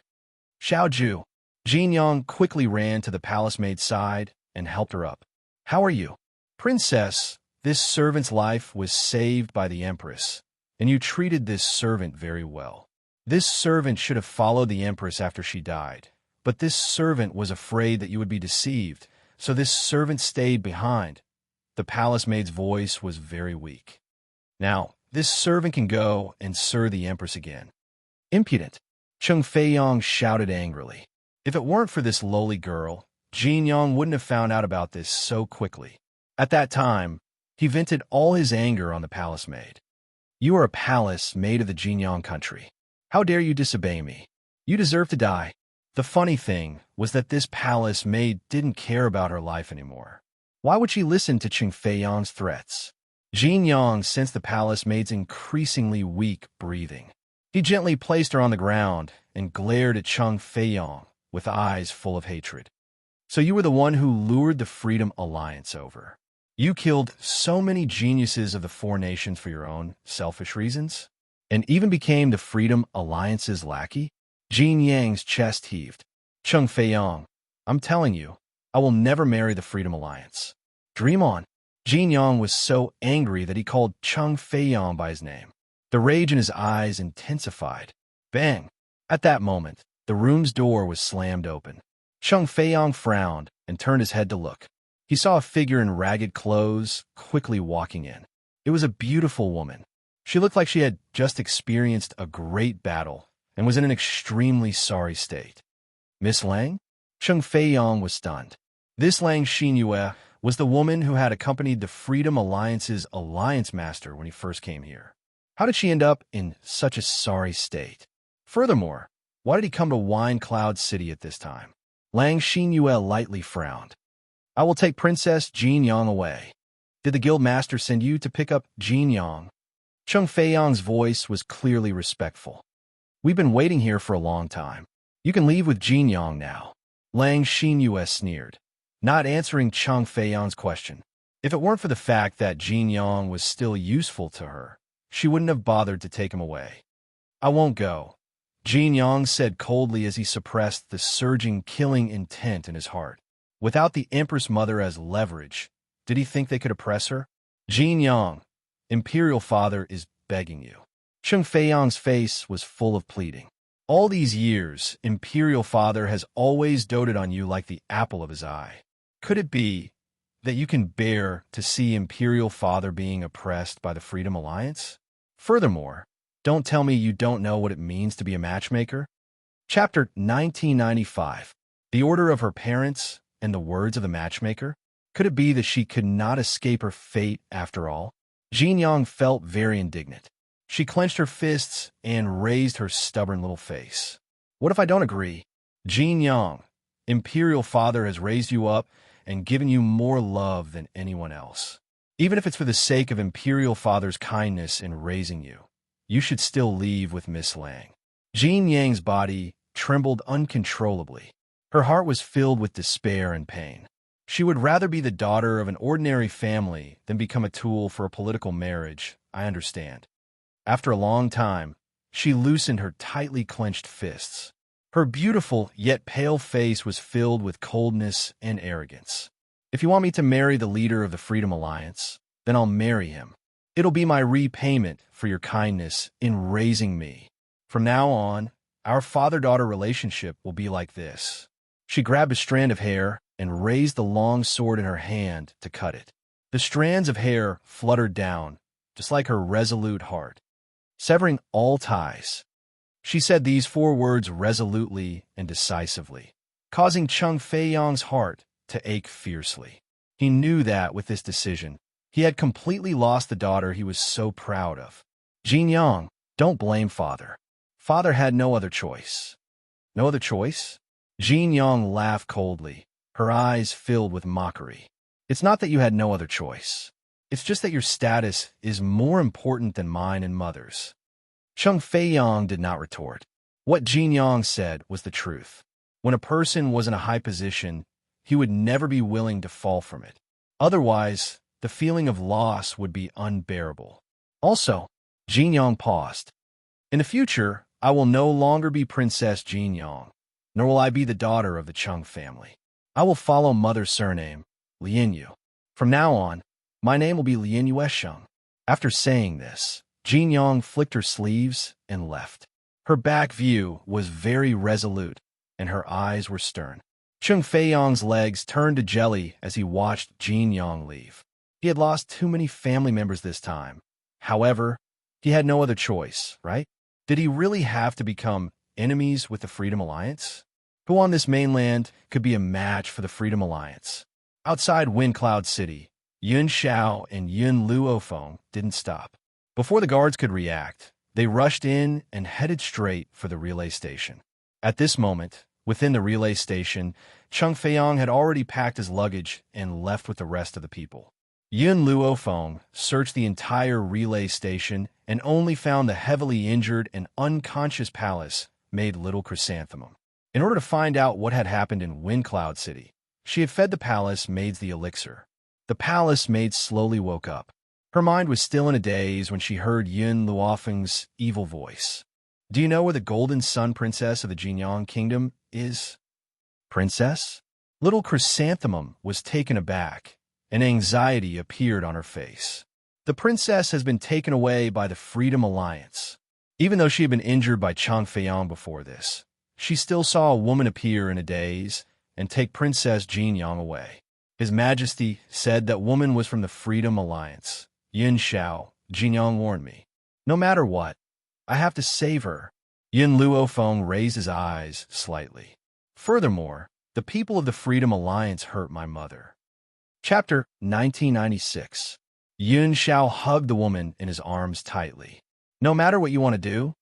Xiao Ju. Jin Yang quickly ran to the palace maid's side and helped her up. How are you? Princess, this servant's life was saved by the Empress, and you treated this servant very well. This servant should have followed the Empress after she died, but this servant was afraid that you would be deceived, so this servant stayed behind. The palace maid's voice was very weak. Now, this servant can go and serve the Empress again. Impudent! Cheng Feiyong shouted angrily. If it weren't for this lowly girl, Jin Yang wouldn't have found out about this so quickly. At that time, he vented all his anger on the palace maid. You are a palace maid of the Jin Yang country. How dare you disobey me? You deserve to die. The funny thing was that this palace maid didn't care about her life anymore. Why would she listen to Cheng Feiyang's threats? Jin Yang sensed the palace maid's increasingly weak breathing. He gently placed her on the ground and glared at Cheng Feiyang with eyes full of hatred. So you were the one who lured the Freedom Alliance over. You killed so many geniuses of the four nations for your own selfish reasons? And even became the Freedom Alliance's lackey? Jin Yang's chest heaved. Cheng Feiyang, I'm telling you, I will never marry the Freedom Alliance. Dream on. Jin Yang was so angry that he called Cheng Feiyang by his name. The rage in his eyes intensified. Bang! At that moment, the room's door was slammed open. Cheng Feiyang frowned and turned his head to look. He saw a figure in ragged clothes quickly walking in. It was a beautiful woman. She looked like she had just experienced a great battle and was in an extremely sorry state. Miss Lang? Cheng Feiyang was stunned. This Lang Xinyue was the woman who had accompanied the Freedom Alliance's alliance master when he first came here. How did she end up in such a sorry state? Furthermore, why did he come to Wine Cloud City at this time? Lang Xinyue lightly frowned. I will take Princess Jin Yang away. Did the guild master send you to pick up Jin Yang? Cheng Feiyang's voice was clearly respectful. We've been waiting here for a long time. You can leave with Jin Yang now. Lang Xinyue sneered, not answering Cheng Feiyang's question. If it weren't for the fact that Jin Yang was still useful to her, she wouldn't have bothered to take him away. I won't go, Jin Yang said coldly as he suppressed the surging killing intent in his heart. Without the Empress Mother as leverage, did he think they could oppress her? Jin Yang, Imperial Father is begging you. Cheng Feiyang's face was full of pleading. All these years, Imperial Father has always doted on you like the apple of his eye. Could it be that you can bear to see Imperial Father being oppressed by the Freedom Alliance? Furthermore, don't tell me you don't know what it means to be a matchmaker. Chapter 1995. The Order of Her Parents and the Words of the Matchmaker? Could it be that she could not escape her fate after all? Jin Yang felt very indignant. She clenched her fists and raised her stubborn little face. What if I don't agree? Jin Yang, Imperial Father has raised you up and given you more love than anyone else. Even if it's for the sake of Imperial Father's kindness in raising you, you should still leave with Miss Lang. Jin Yang's body trembled uncontrollably. Her heart was filled with despair and pain. She would rather be the daughter of an ordinary family than become a tool for a political marriage, I understand. After a long time, she loosened her tightly clenched fists. Her beautiful yet pale face was filled with coldness and arrogance. If you want me to marry the leader of the Freedom Alliance, then I'll marry him. It'll be my repayment for your kindness in raising me. From now on, our father-daughter relationship will be like this. She grabbed a strand of hair and raised the long sword in her hand to cut it. The strands of hair fluttered down, just like her resolute heart. Severing all ties, she said these 4 words resolutely and decisively, causing Cheng Feiyang's heart to ache fiercely. He knew that with this decision, he had completely lost the daughter he was so proud of. Jin Yang, don't blame Father. Father had no other choice. No other choice? Jin Yang laughed coldly, her eyes filled with mockery. It's not that you had no other choice. It's just that your status is more important than mine and Mother's. Cheng Feiyang did not retort. What Jin Yang said was the truth. When a person was in a high position, he would never be willing to fall from it. Otherwise, the feeling of loss would be unbearable. Also, Jin Yang paused. In the future, I will no longer be Princess Jin Yang, nor will I be the daughter of the Cheng family. I will follow Mother's surname, Lianyu. From now on, my name will be Lianyu Sheng. After saying this, Jin Yang flicked her sleeves and left. Her back view was very resolute, and her eyes were stern. Cheng Feiyang's legs turned to jelly as he watched Jin Yang leave. He had lost too many family members this time. However, he had no other choice, right? Did he really have to become enemies with the Freedom Alliance? Who on this mainland could be a match for the Freedom Alliance? Outside Wind Cloud City, Yun Xiao and Yun Luofeng didn't stop. Before the guards could react, they rushed in and headed straight for the relay station. At this moment, Within the relay station, Chung Feiyong had already packed his luggage and left with the rest of the people. Yun Luofeng searched the entire relay station and only found the heavily injured and unconscious palace made Little Chrysanthemum. In order to find out what had happened in Windcloud City, she had fed the palace maids the elixir. The palace maid slowly woke up. Her mind was still in a daze when she heard Yun Luofeng's evil voice. "Do you know where the Golden Sun Princess of the Jinyang Kingdom is?" "Princess?" Little Chrysanthemum was taken aback, and anxiety appeared on her face. "The princess has been taken away by the Freedom Alliance." Even though she had been injured by Chang Feiyong before this, she still saw a woman appear in a daze and take Princess Jinyang away. His Majesty said that woman was from the Freedom Alliance. "Yin Xiao, Jinyang warned me. No matter what, I have to save her." Yin Luofeng raised his eyes slightly. "Furthermore, the people of the Freedom Alliance hurt my mother." Chapter 1996. Yun Xiao hugged the woman in his arms tightly. "No matter what you want to do,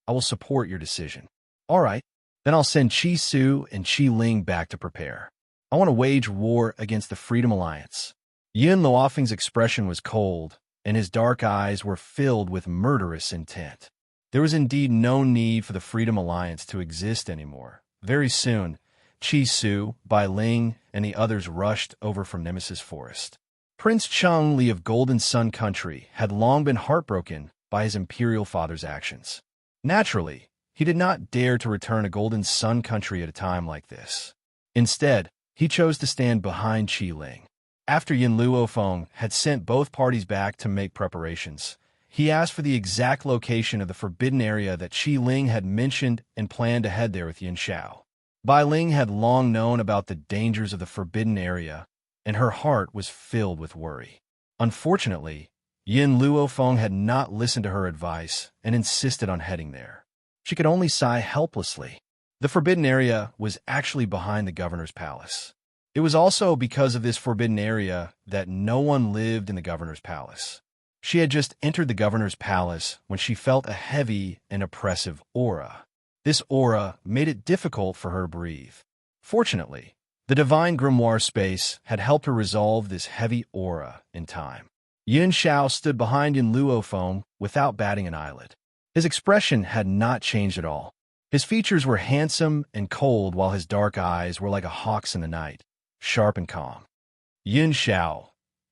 I will support your decision." "All right, then I'll send Qi Su and Qi Ling back to prepare. I want to wage war against the Freedom Alliance." Yun Luofeng's expression was cold, and his dark eyes were filled with murderous intent. There was indeed no need for the Freedom Alliance to exist anymore. Very soon, Qi Su, Bai Ling, and the others rushed over from Nemesis Forest. Prince Cheng Li of Golden Sun Country had long been heartbroken by his imperial father's actions. Naturally, he did not dare to return to Golden Sun Country at a time like this. Instead, he chose to stand behind Qi Ling. After Yin Luofeng had sent both parties back to make preparations, he asked for the exact location of the forbidden area that Qi Ling had mentioned and planned to head there with Yin Xiao. Bai Ling had long known about the dangers of the forbidden area, and her heart was filled with worry. Unfortunately, Yin Luofeng had not listened to her advice and insisted on heading there. She could only sigh helplessly. The forbidden area was actually behind the governor's palace. It was also because of this forbidden area that no one lived in the governor's palace. She had just entered the governor's palace when she felt a heavy and oppressive aura. This aura made it difficult for her to breathe. Fortunately, the divine grimoire space had helped her resolve this heavy aura in time. Yin Xiao stood behind Yin Luofeng without batting an eyelid. His expression had not changed at all. His features were handsome and cold, while his dark eyes were like a hawk's in the night, sharp and calm. "Yin Xiao,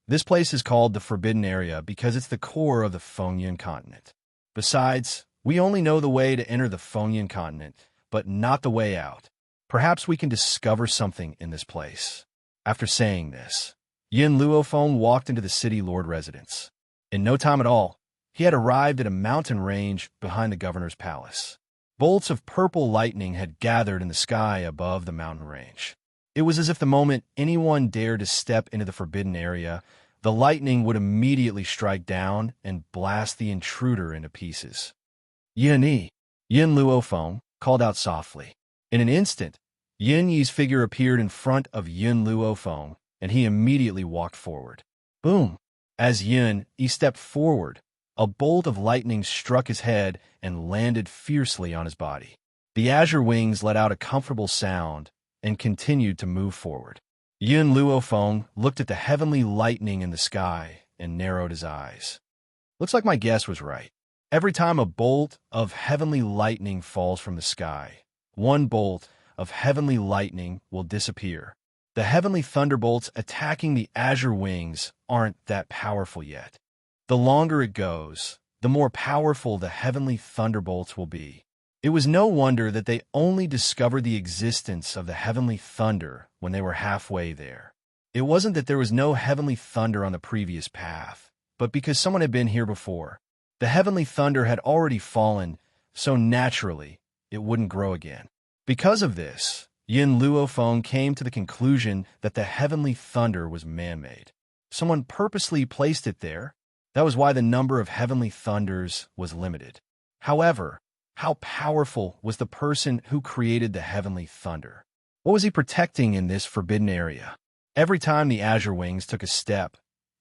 this place is called the Forbidden Area because it's the core of the Fengyan continent. Besides, we only know the way to enter the Fengyan continent, but not the way out. Perhaps we can discover something in this place." After saying this, Yin Luofeng walked into the city lord residence. In no time at all, he had arrived at a mountain range behind the governor's palace. Bolts of purple lightning had gathered in the sky above the mountain range. It was as if the moment anyone dared to step into the forbidden area, the lightning would immediately strike down and blast the intruder into pieces. "Yin Yi," Yin Luofeng called out softly. In an instant, Yin Yi's figure appeared in front of Yin Luofeng, and he immediately walked forward. Boom! As Yin Yi stepped forward, a bolt of lightning struck his head and landed fiercely on his body. The azure wings let out a comfortable sound and continued to move forward. Yin Luofeng looked at the heavenly lightning in the sky and narrowed his eyes. "Looks like my guess was right. Every time a bolt of heavenly lightning falls from the sky, one bolt of heavenly lightning will disappear. The heavenly thunderbolts attacking the azure wings aren't that powerful yet. The longer it goes, the more powerful the heavenly thunderbolts will be." It was no wonder that they only discovered the existence of the heavenly thunder when they were halfway there. It wasn't that there was no heavenly thunder on the previous path, but because someone had been here before. The heavenly thunder had already fallen, so naturally it wouldn't grow again. Because of this, Yin Luofeng came to the conclusion that the heavenly thunder was man-made. Someone purposely placed it there. That was why the number of heavenly thunders was limited. However, how powerful was the person who created the heavenly thunder? What was he protecting in this forbidden area? Every time the azure wings took a step,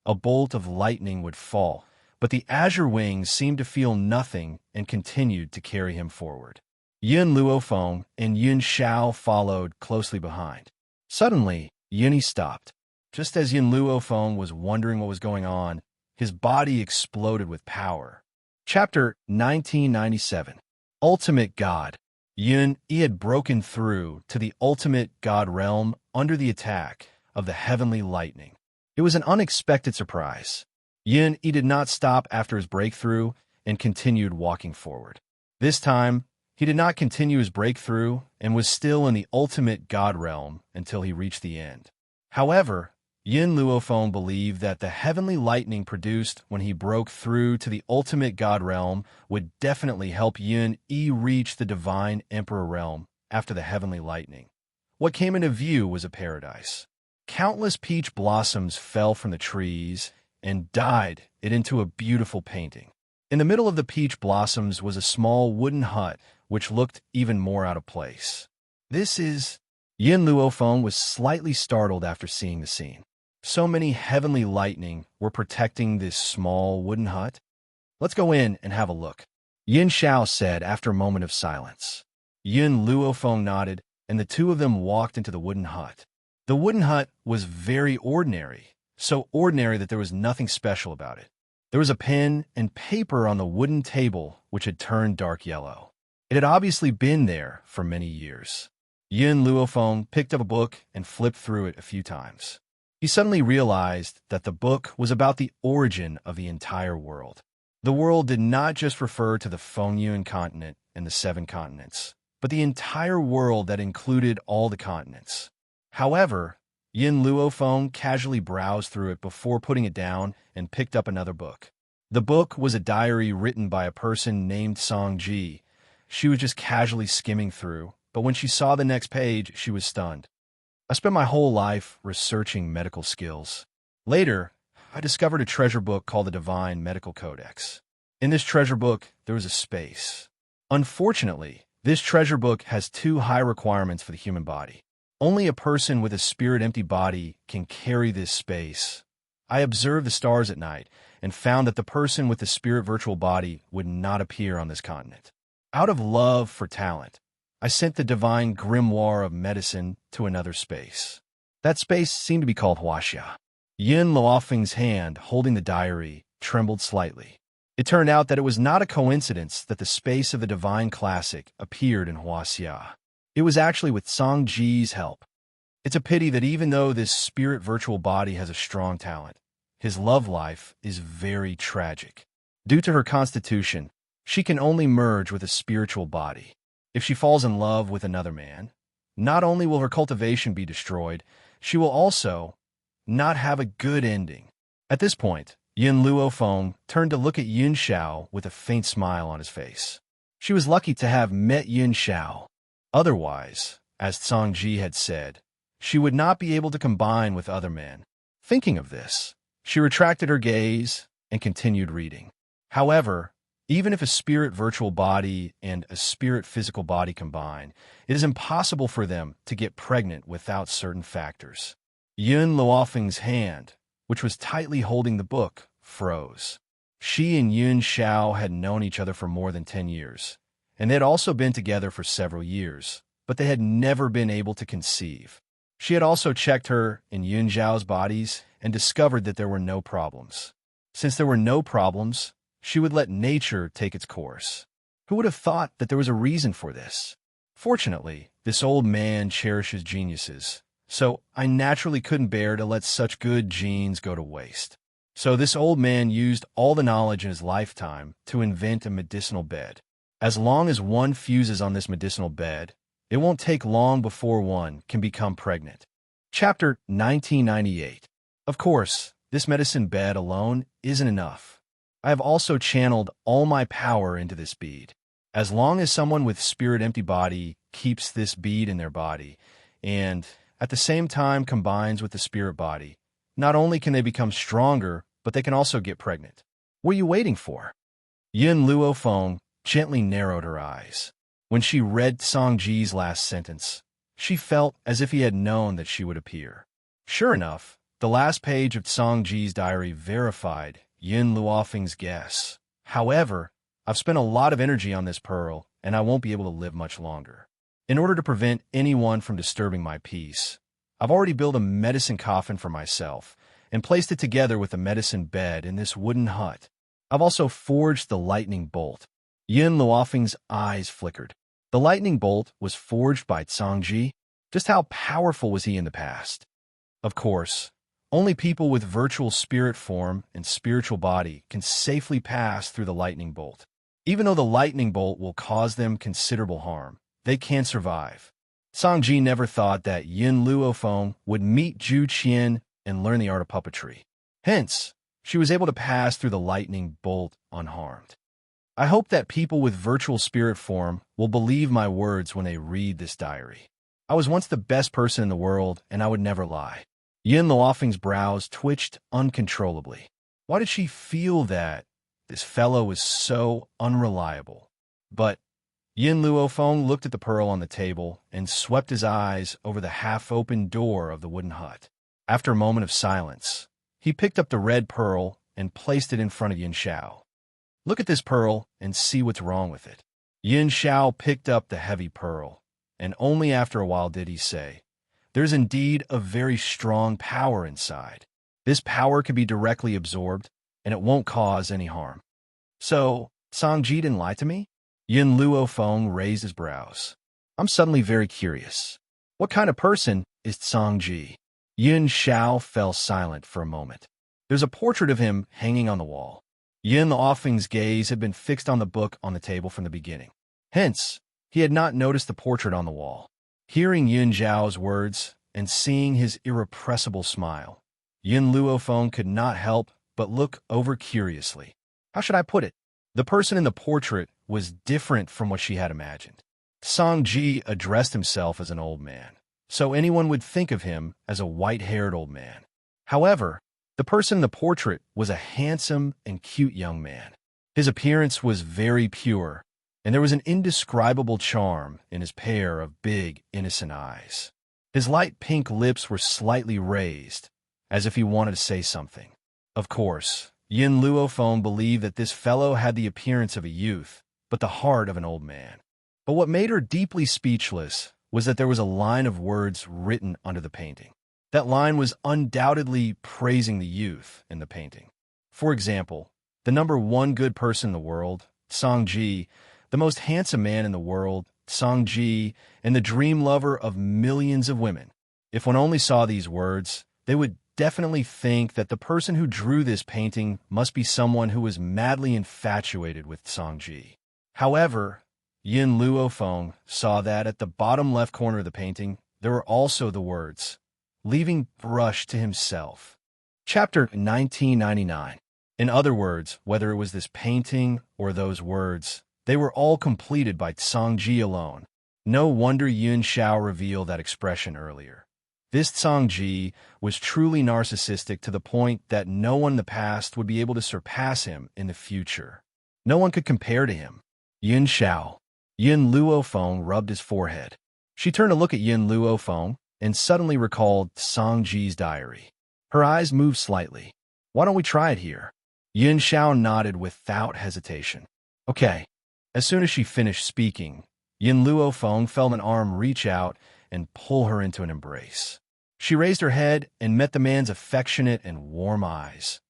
a bolt of lightning would fall, but the azure wings seemed to feel nothing and continued to carry him forward. Yun Luofeng and Yun Xiao followed closely behind. Suddenly, Yuni stopped. Just as Yun Luofeng was wondering what was going on, his body exploded with power. Chapter 1997. Ultimate God. Yun Yi had broken through to the ultimate God realm under the attack of the heavenly lightning. It was an unexpected surprise. Yun Yi did not stop after his breakthrough and continued walking forward. This time, he did not continue his breakthrough and was still in the ultimate God realm until he reached the end. However, Yin Luofeng believed that the heavenly lightning produced when he broke through to the ultimate God realm would definitely help Yun Yi reach the divine emperor realm after the heavenly lightning. What came into view was a paradise. Countless peach blossoms fell from the trees and dyed it into a beautiful painting. In the middle of the peach blossoms was a small wooden hut which looked even more out of place. Yin Luofeng was slightly startled after seeing the scene. So many heavenly lightning were protecting this small wooden hut. Let's go in and have a look, Yin Xiao said after a moment of silence. Yin Luofeng nodded, and the two of them walked into the wooden hut. The wooden hut was very ordinary, so ordinary that there was nothing special about it. There was a pen and paper on the wooden table which had turned dark yellow. It had obviously been there for many years. Yin Luofeng picked up a book and flipped through it a few times. He suddenly realized that the book was about the origin of the entire world. The world did not just refer to the Fengyun continent and the 7 continents, but the entire world that included all the continents. However, Yin Luofeng casually browsed through it before putting it down and picked up another book. The book was a diary written by a person named Song Ji. She was just casually skimming through, but when she saw the next page, she was stunned. I spent my whole life researching medical skills. Later, I discovered a treasure book called the Divine Medical Codex. In this treasure book, there was a space. Unfortunately, this treasure book has 2 high requirements for the human body. Only a person with a spirit-empty body can carry this space. I observed the stars at night and found that the person with the spirit-virtual body would not appear on this continent. Out of love for talent, I sent the divine grimoire of medicine to another space. That space seemed to be called Huaxia. Yin Luofeng's hand, holding the diary, trembled slightly. It turned out that it was not a coincidence that the space of the divine classic appeared in Huaxia. It was actually with Song Ji's help. It's a pity that even though this spirit virtual body has a strong talent, his love life is very tragic. Due to her constitution, she can only merge with a spiritual body. If she falls in love with another man, not only will her cultivation be destroyed, she will also not have a good ending. At this point, Yin Luofeng turned to look at Yun Xiao with a faint smile on his face. She was lucky to have met Yun Xiao. Otherwise, as Song Ji had said, she would not be able to combine with other men. Thinking of this, she retracted her gaze and continued reading. However, even if a spirit virtual body and a spirit physical body combine, it is impossible for them to get pregnant without certain factors. Yun Luofeng's hand, which was tightly holding the book, froze. She and Yun Xiao had known each other for more than 10 years, and they had also been together for several years, but they had never been able to conceive. She had also checked her and Yun Xiao's bodies and discovered that there were no problems. Since there were no problems, she would let nature take its course. Who would have thought that there was a reason for this? Fortunately, this old man cherishes geniuses, so I naturally couldn't bear to let such good genes go to waste. So this old man used all the knowledge in his lifetime to invent a medicinal bed. As long as one fuses on this medicinal bed, it won't take long before one can become pregnant. Chapter 1998. Of course, this medicine bed alone isn't enough. I have also channeled all my power into this bead. As long as someone with spirit-empty body keeps this bead in their body, and at the same time combines with the spirit body, not only can they become stronger, but they can also get pregnant. What are you waiting for? Yin Luofeng gently narrowed her eyes. When she read Song Ji's last sentence, she felt as if he had known that she would appear. Sure enough, the last page of Song Ji's diary verified Yin Luofeng's guess. However, I've spent a lot of energy on this pearl, and I won't be able to live much longer. In order to prevent anyone from disturbing my peace, I've already built a medicine coffin for myself and placed it together with a medicine bed in this wooden hut. I've also forged the lightning bolt. Yin Luofeng's eyes flickered. The lightning bolt was forged by Cangji. Just how powerful was he in the past? Of course, only people with virtual spirit form and spiritual body can safely pass through the lightning bolt. Even though the lightning bolt will cause them considerable harm, they can survive. Cangji never thought that Yin Luofeng would meet Zhu Qian and learn the art of puppetry. Hence, she was able to pass through the lightning bolt unharmed. I hope that people with virtual spirit form will believe my words when they read this diary. I was once the best person in the world, and I would never lie. Yin Luofeng's brows twitched uncontrollably. Why did she feel that this fellow was so unreliable? But Yin Luofeng looked at the pearl on the table and swept his eyes over the half-open door of the wooden hut. After a moment of silence, he picked up the red pearl and placed it in front of Yin Xiao. Look at this pearl and see what's wrong with it. Yin Xiao picked up the heavy pearl, and only after a while did he say, "There's indeed a very strong power inside. This power can be directly absorbed, and it won't cause any harm." So, Cangji didn't lie to me? Yin Luofeng raised his brows. I'm suddenly very curious. What kind of person is Cangji? Yin Xiao fell silent for a moment. There's a portrait of him hanging on the wall. Yin Luofeng's gaze had been fixed on the book on the table from the beginning. Hence, he had not noticed the portrait on the wall. Hearing Yin Xiao's words and seeing his irrepressible smile, Yin Luofeng could not help but look over curiously. How should I put it? The person in the portrait was different from what she had imagined. Cangji addressed himself as an old man, so anyone would think of him as a white-haired old man. However, the person in the portrait was a handsome and cute young man. His appearance was very pure, and there was an indescribable charm in his pair of big, innocent eyes. His light pink lips were slightly raised, as if he wanted to say something. Of course, Yin Luofeng believed that this fellow had the appearance of a youth, but the heart of an old man. But what made her deeply speechless was that there was a line of words written under the painting. That line was undoubtedly praising the youth in the painting. For example, the number one good person in the world, Cangji, the most handsome man in the world, Cangji, and the dream lover of millions of women. If one only saw these words, they would definitely think that the person who drew this painting must be someone who was madly infatuated with Cangji. However, Yin Luofeng saw that at the bottom left corner of the painting, there were also the words, "Leaving brush to himself." Chapter 1999. In other words, whether it was this painting or those words, they were all completed by Cangji alone. No wonder Yin Xiao revealed that expression earlier. This Cangji was truly narcissistic to the point that no one in the past would be able to surpass him in the future. No one could compare to him. Yin Xiao. Yin Luofeng rubbed his forehead. She turned to look at Yin Luofeng and suddenly recalled Cangji's diary. Her eyes moved slightly. Why don't we try it here? Yin Xiao nodded without hesitation. Okay. As soon as she finished speaking, Yin Luofeng felt an arm reach out and pull her into an embrace. She raised her head and met the man's affectionate and warm eyes.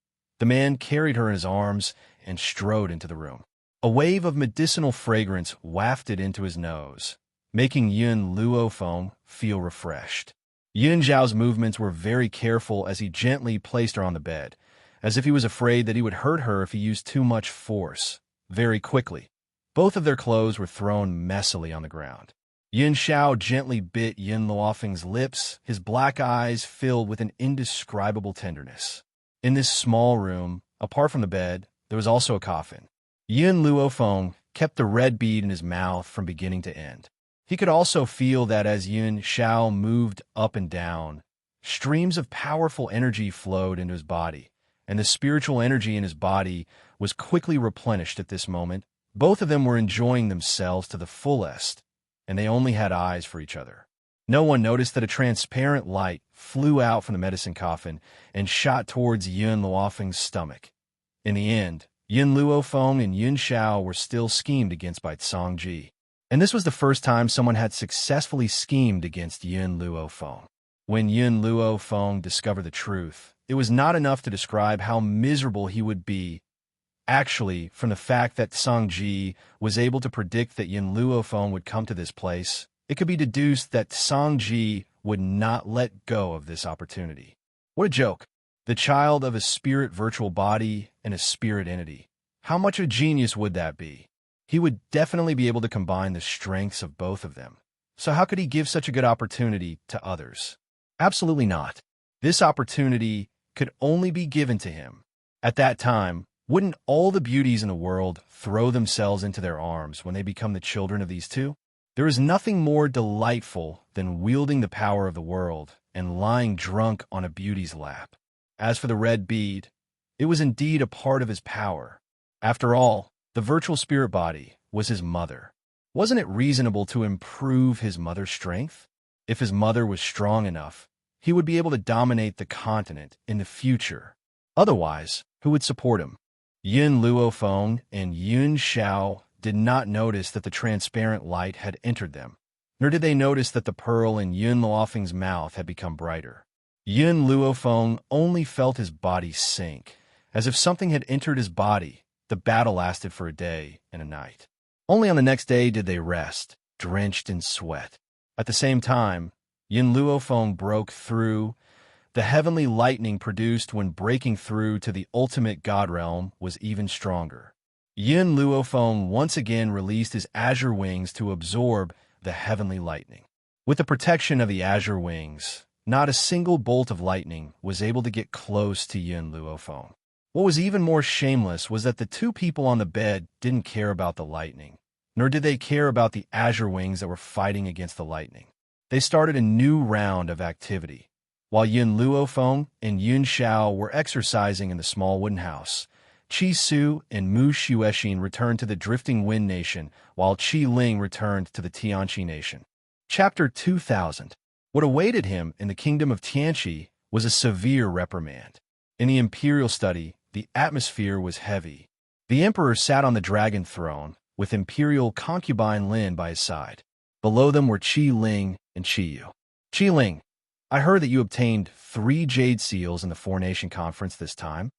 The man carried her in his arms and strode into the room. A wave of medicinal fragrance wafted into his nose, making Yin Luofeng feel refreshed. Yin Zhao's movements were very careful as he gently placed her on the bed, as if he was afraid that he would hurt her if he used too much force. Very quickly, both of their clothes were thrown messily on the ground. Yin Xiao gently bit Yin Luofeng's lips, his black eyes filled with an indescribable tenderness. In this small room, apart from the bed, there was also a coffin. Yin Luofeng kept the red bead in his mouth from beginning to end. He could also feel that as Yin Xiao moved up and down, streams of powerful energy flowed into his body, and the spiritual energy in his body was quickly replenished at this moment. Both of them were enjoying themselves to the fullest, and they only had eyes for each other. No one noticed that a transparent light flew out from the medicine coffin and shot towards Yin Luofeng's stomach. In the end, Yin Luofeng and Yin Xiao were still schemed against by Cangji. And this was the first time someone had successfully schemed against Yun Luo Feng. When Yun Luo Feng discovered the truth, it was not enough to describe how miserable he would be. Actually, from the fact that Song Ji was able to predict that Yun Luo Feng would come to this place, it could be deduced that Song Ji would not let go of this opportunity. What a joke. The child of a spirit virtual body and a spirit entity. How much of a genius would that be? He would definitely be able to combine the strengths of both of them. So how could he give such a good opportunity to others? Absolutely not. This opportunity could only be given to him. At that time, wouldn't all the beauties in the world throw themselves into their arms when they become the children of these two? There is nothing more delightful than wielding the power of the world and lying drunk on a beauty's lap. As for the red bead, it was indeed a part of his power. After all, the virtual spirit body was his mother. Wasn't it reasonable to improve his mother's strength? If his mother was strong enough, he would be able to dominate the continent in the future. Otherwise, who would support him? Yun Luo Feng and Yun Xiao did not notice that the transparent light had entered them, nor did they notice that the pearl in Yun Luofeng's mouth had become brighter. Yun Luo Feng only felt his body sink, as if something had entered his body. The battle lasted for a day and a night. Only on the next day did they rest, drenched in sweat. At the same time, Yun Luo Feng broke through. The heavenly lightning produced when breaking through to the ultimate god realm was even stronger. Yun Luo Feng once again released his azure wings to absorb the heavenly lightning. With the protection of the azure wings, not a single bolt of lightning was able to get close to Yun Luo Feng. What was even more shameless was that the two people on the bed didn't care about the lightning, nor did they care about the azure wings that were fighting against the lightning. They started a new round of activity. While Yun Luo Feng and Yun Xiao were exercising in the small wooden house, Qi Su and Mu Xuexin returned to the Drifting Wind Nation, while Qi Ling returned to the Tianqi Nation. Chapter 2000. What awaited him in the kingdom of Tianqi was a severe reprimand. In the imperial study, the atmosphere was heavy. The emperor sat on the dragon throne, with imperial concubine Lin by his side. Below them were Qi Ling and Qi Yu. Qi Ling, I heard that you obtained 3 jade seals in the Four-Nation Conference this time.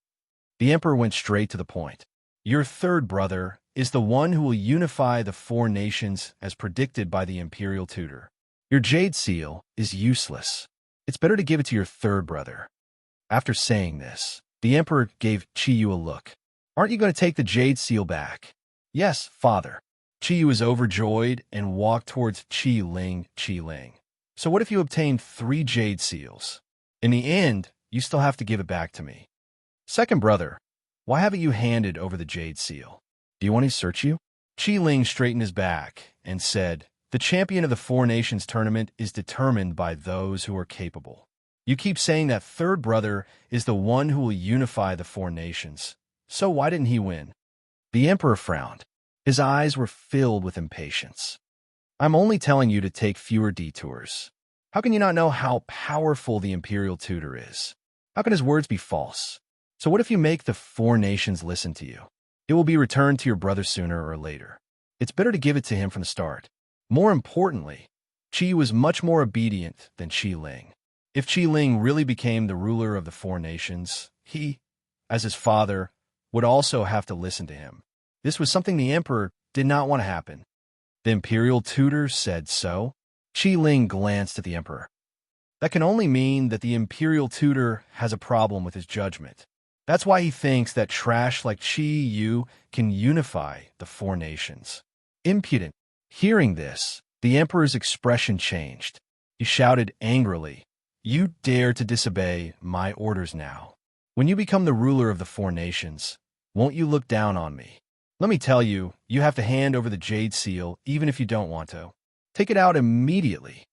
The emperor went straight to the point. Your third brother is the one who will unify the 4 nations as predicted by the imperial tutor. Your jade seal is useless. It's better to give it to your third brother. After saying this, the emperor gave Qi Yu a look. Aren't you going to take the jade seal back? Yes, father. Qi Yu was overjoyed and walked towards Qi Ling. So what if you obtained 3 jade seals? In the end, you still have to give it back to me. Second brother, why haven't you handed over the jade seal? Do you want me to search you? Qi Ling straightened his back and said, the champion of the 4 Nations tournament is determined by those who are capable. You keep saying that third brother is the one who will unify the 4 nations. So why didn't he win? The emperor frowned. His eyes were filled with impatience. I'm only telling you to take fewer detours. How can you not know how powerful the imperial tutor is? How can his words be false? So what if you make the 4 nations listen to you? It will be returned to your brother sooner or later. It's better to give it to him from the start. More importantly, Qi was much more obedient than Qi Ling. If Qi Ling really became the ruler of the 4 nations, he, as his father, would also have to listen to him. This was something the emperor did not want to happen. The imperial tutor said so. Qi Ling glanced at the emperor. That can only mean that the imperial tutor has a problem with his judgment. That's why he thinks that trash like Qi Yu can unify the 4 nations. Impudent. Hearing this, the emperor's expression changed. He shouted angrily, you dare to disobey my orders now. When you become the ruler of the 4 nations, won't you look down on me? Let me tell you, you have to hand over the jade seal even if you don't want to. Take it out immediately.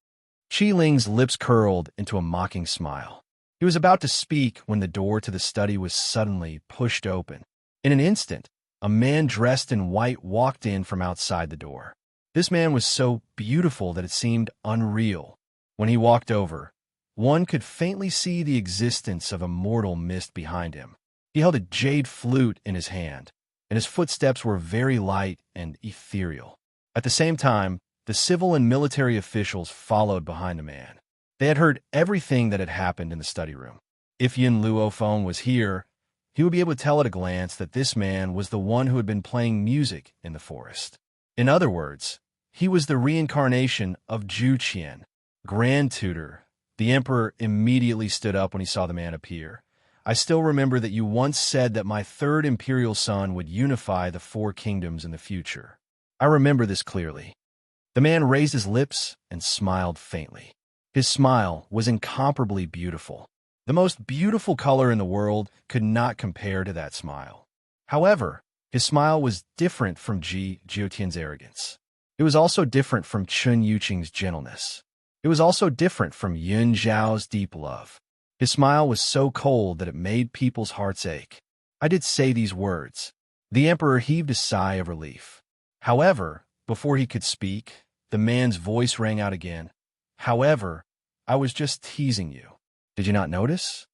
Qi Ling's lips curled into a mocking smile. He was about to speak when the door to the study was suddenly pushed open. In an instant, a man dressed in white walked in from outside the door. This man was so beautiful that it seemed unreal. When he walked over, one could faintly see the existence of a mortal mist behind him. He held a jade flute in his hand, and his footsteps were very light and ethereal. At the same time, the civil and military officials followed behind the man. They had heard everything that had happened in the study room. If Yin Luophone was here, he would be able to tell at a glance that this man was the one who had been playing music in the forest. In other words, he was the reincarnation of Zhu Qian, Grand Tutor. The emperor immediately stood up when he saw the man appear. I still remember that you once said that my third imperial son would unify the four kingdoms in the future. I remember this clearly. The man raised his lips and smiled faintly. His smile was incomparably beautiful. The most beautiful color in the world could not compare to that smile. However, his smile was different from Ji Jiutian's arrogance. It was also different from Chun Yuqing's gentleness. It was also different from Yun Zhao's deep love. His smile was so cold that it made people's hearts ache. I did say these words. The emperor heaved a sigh of relief. However, before he could speak, the man's voice rang out again. However, I was just teasing you. Did you not notice?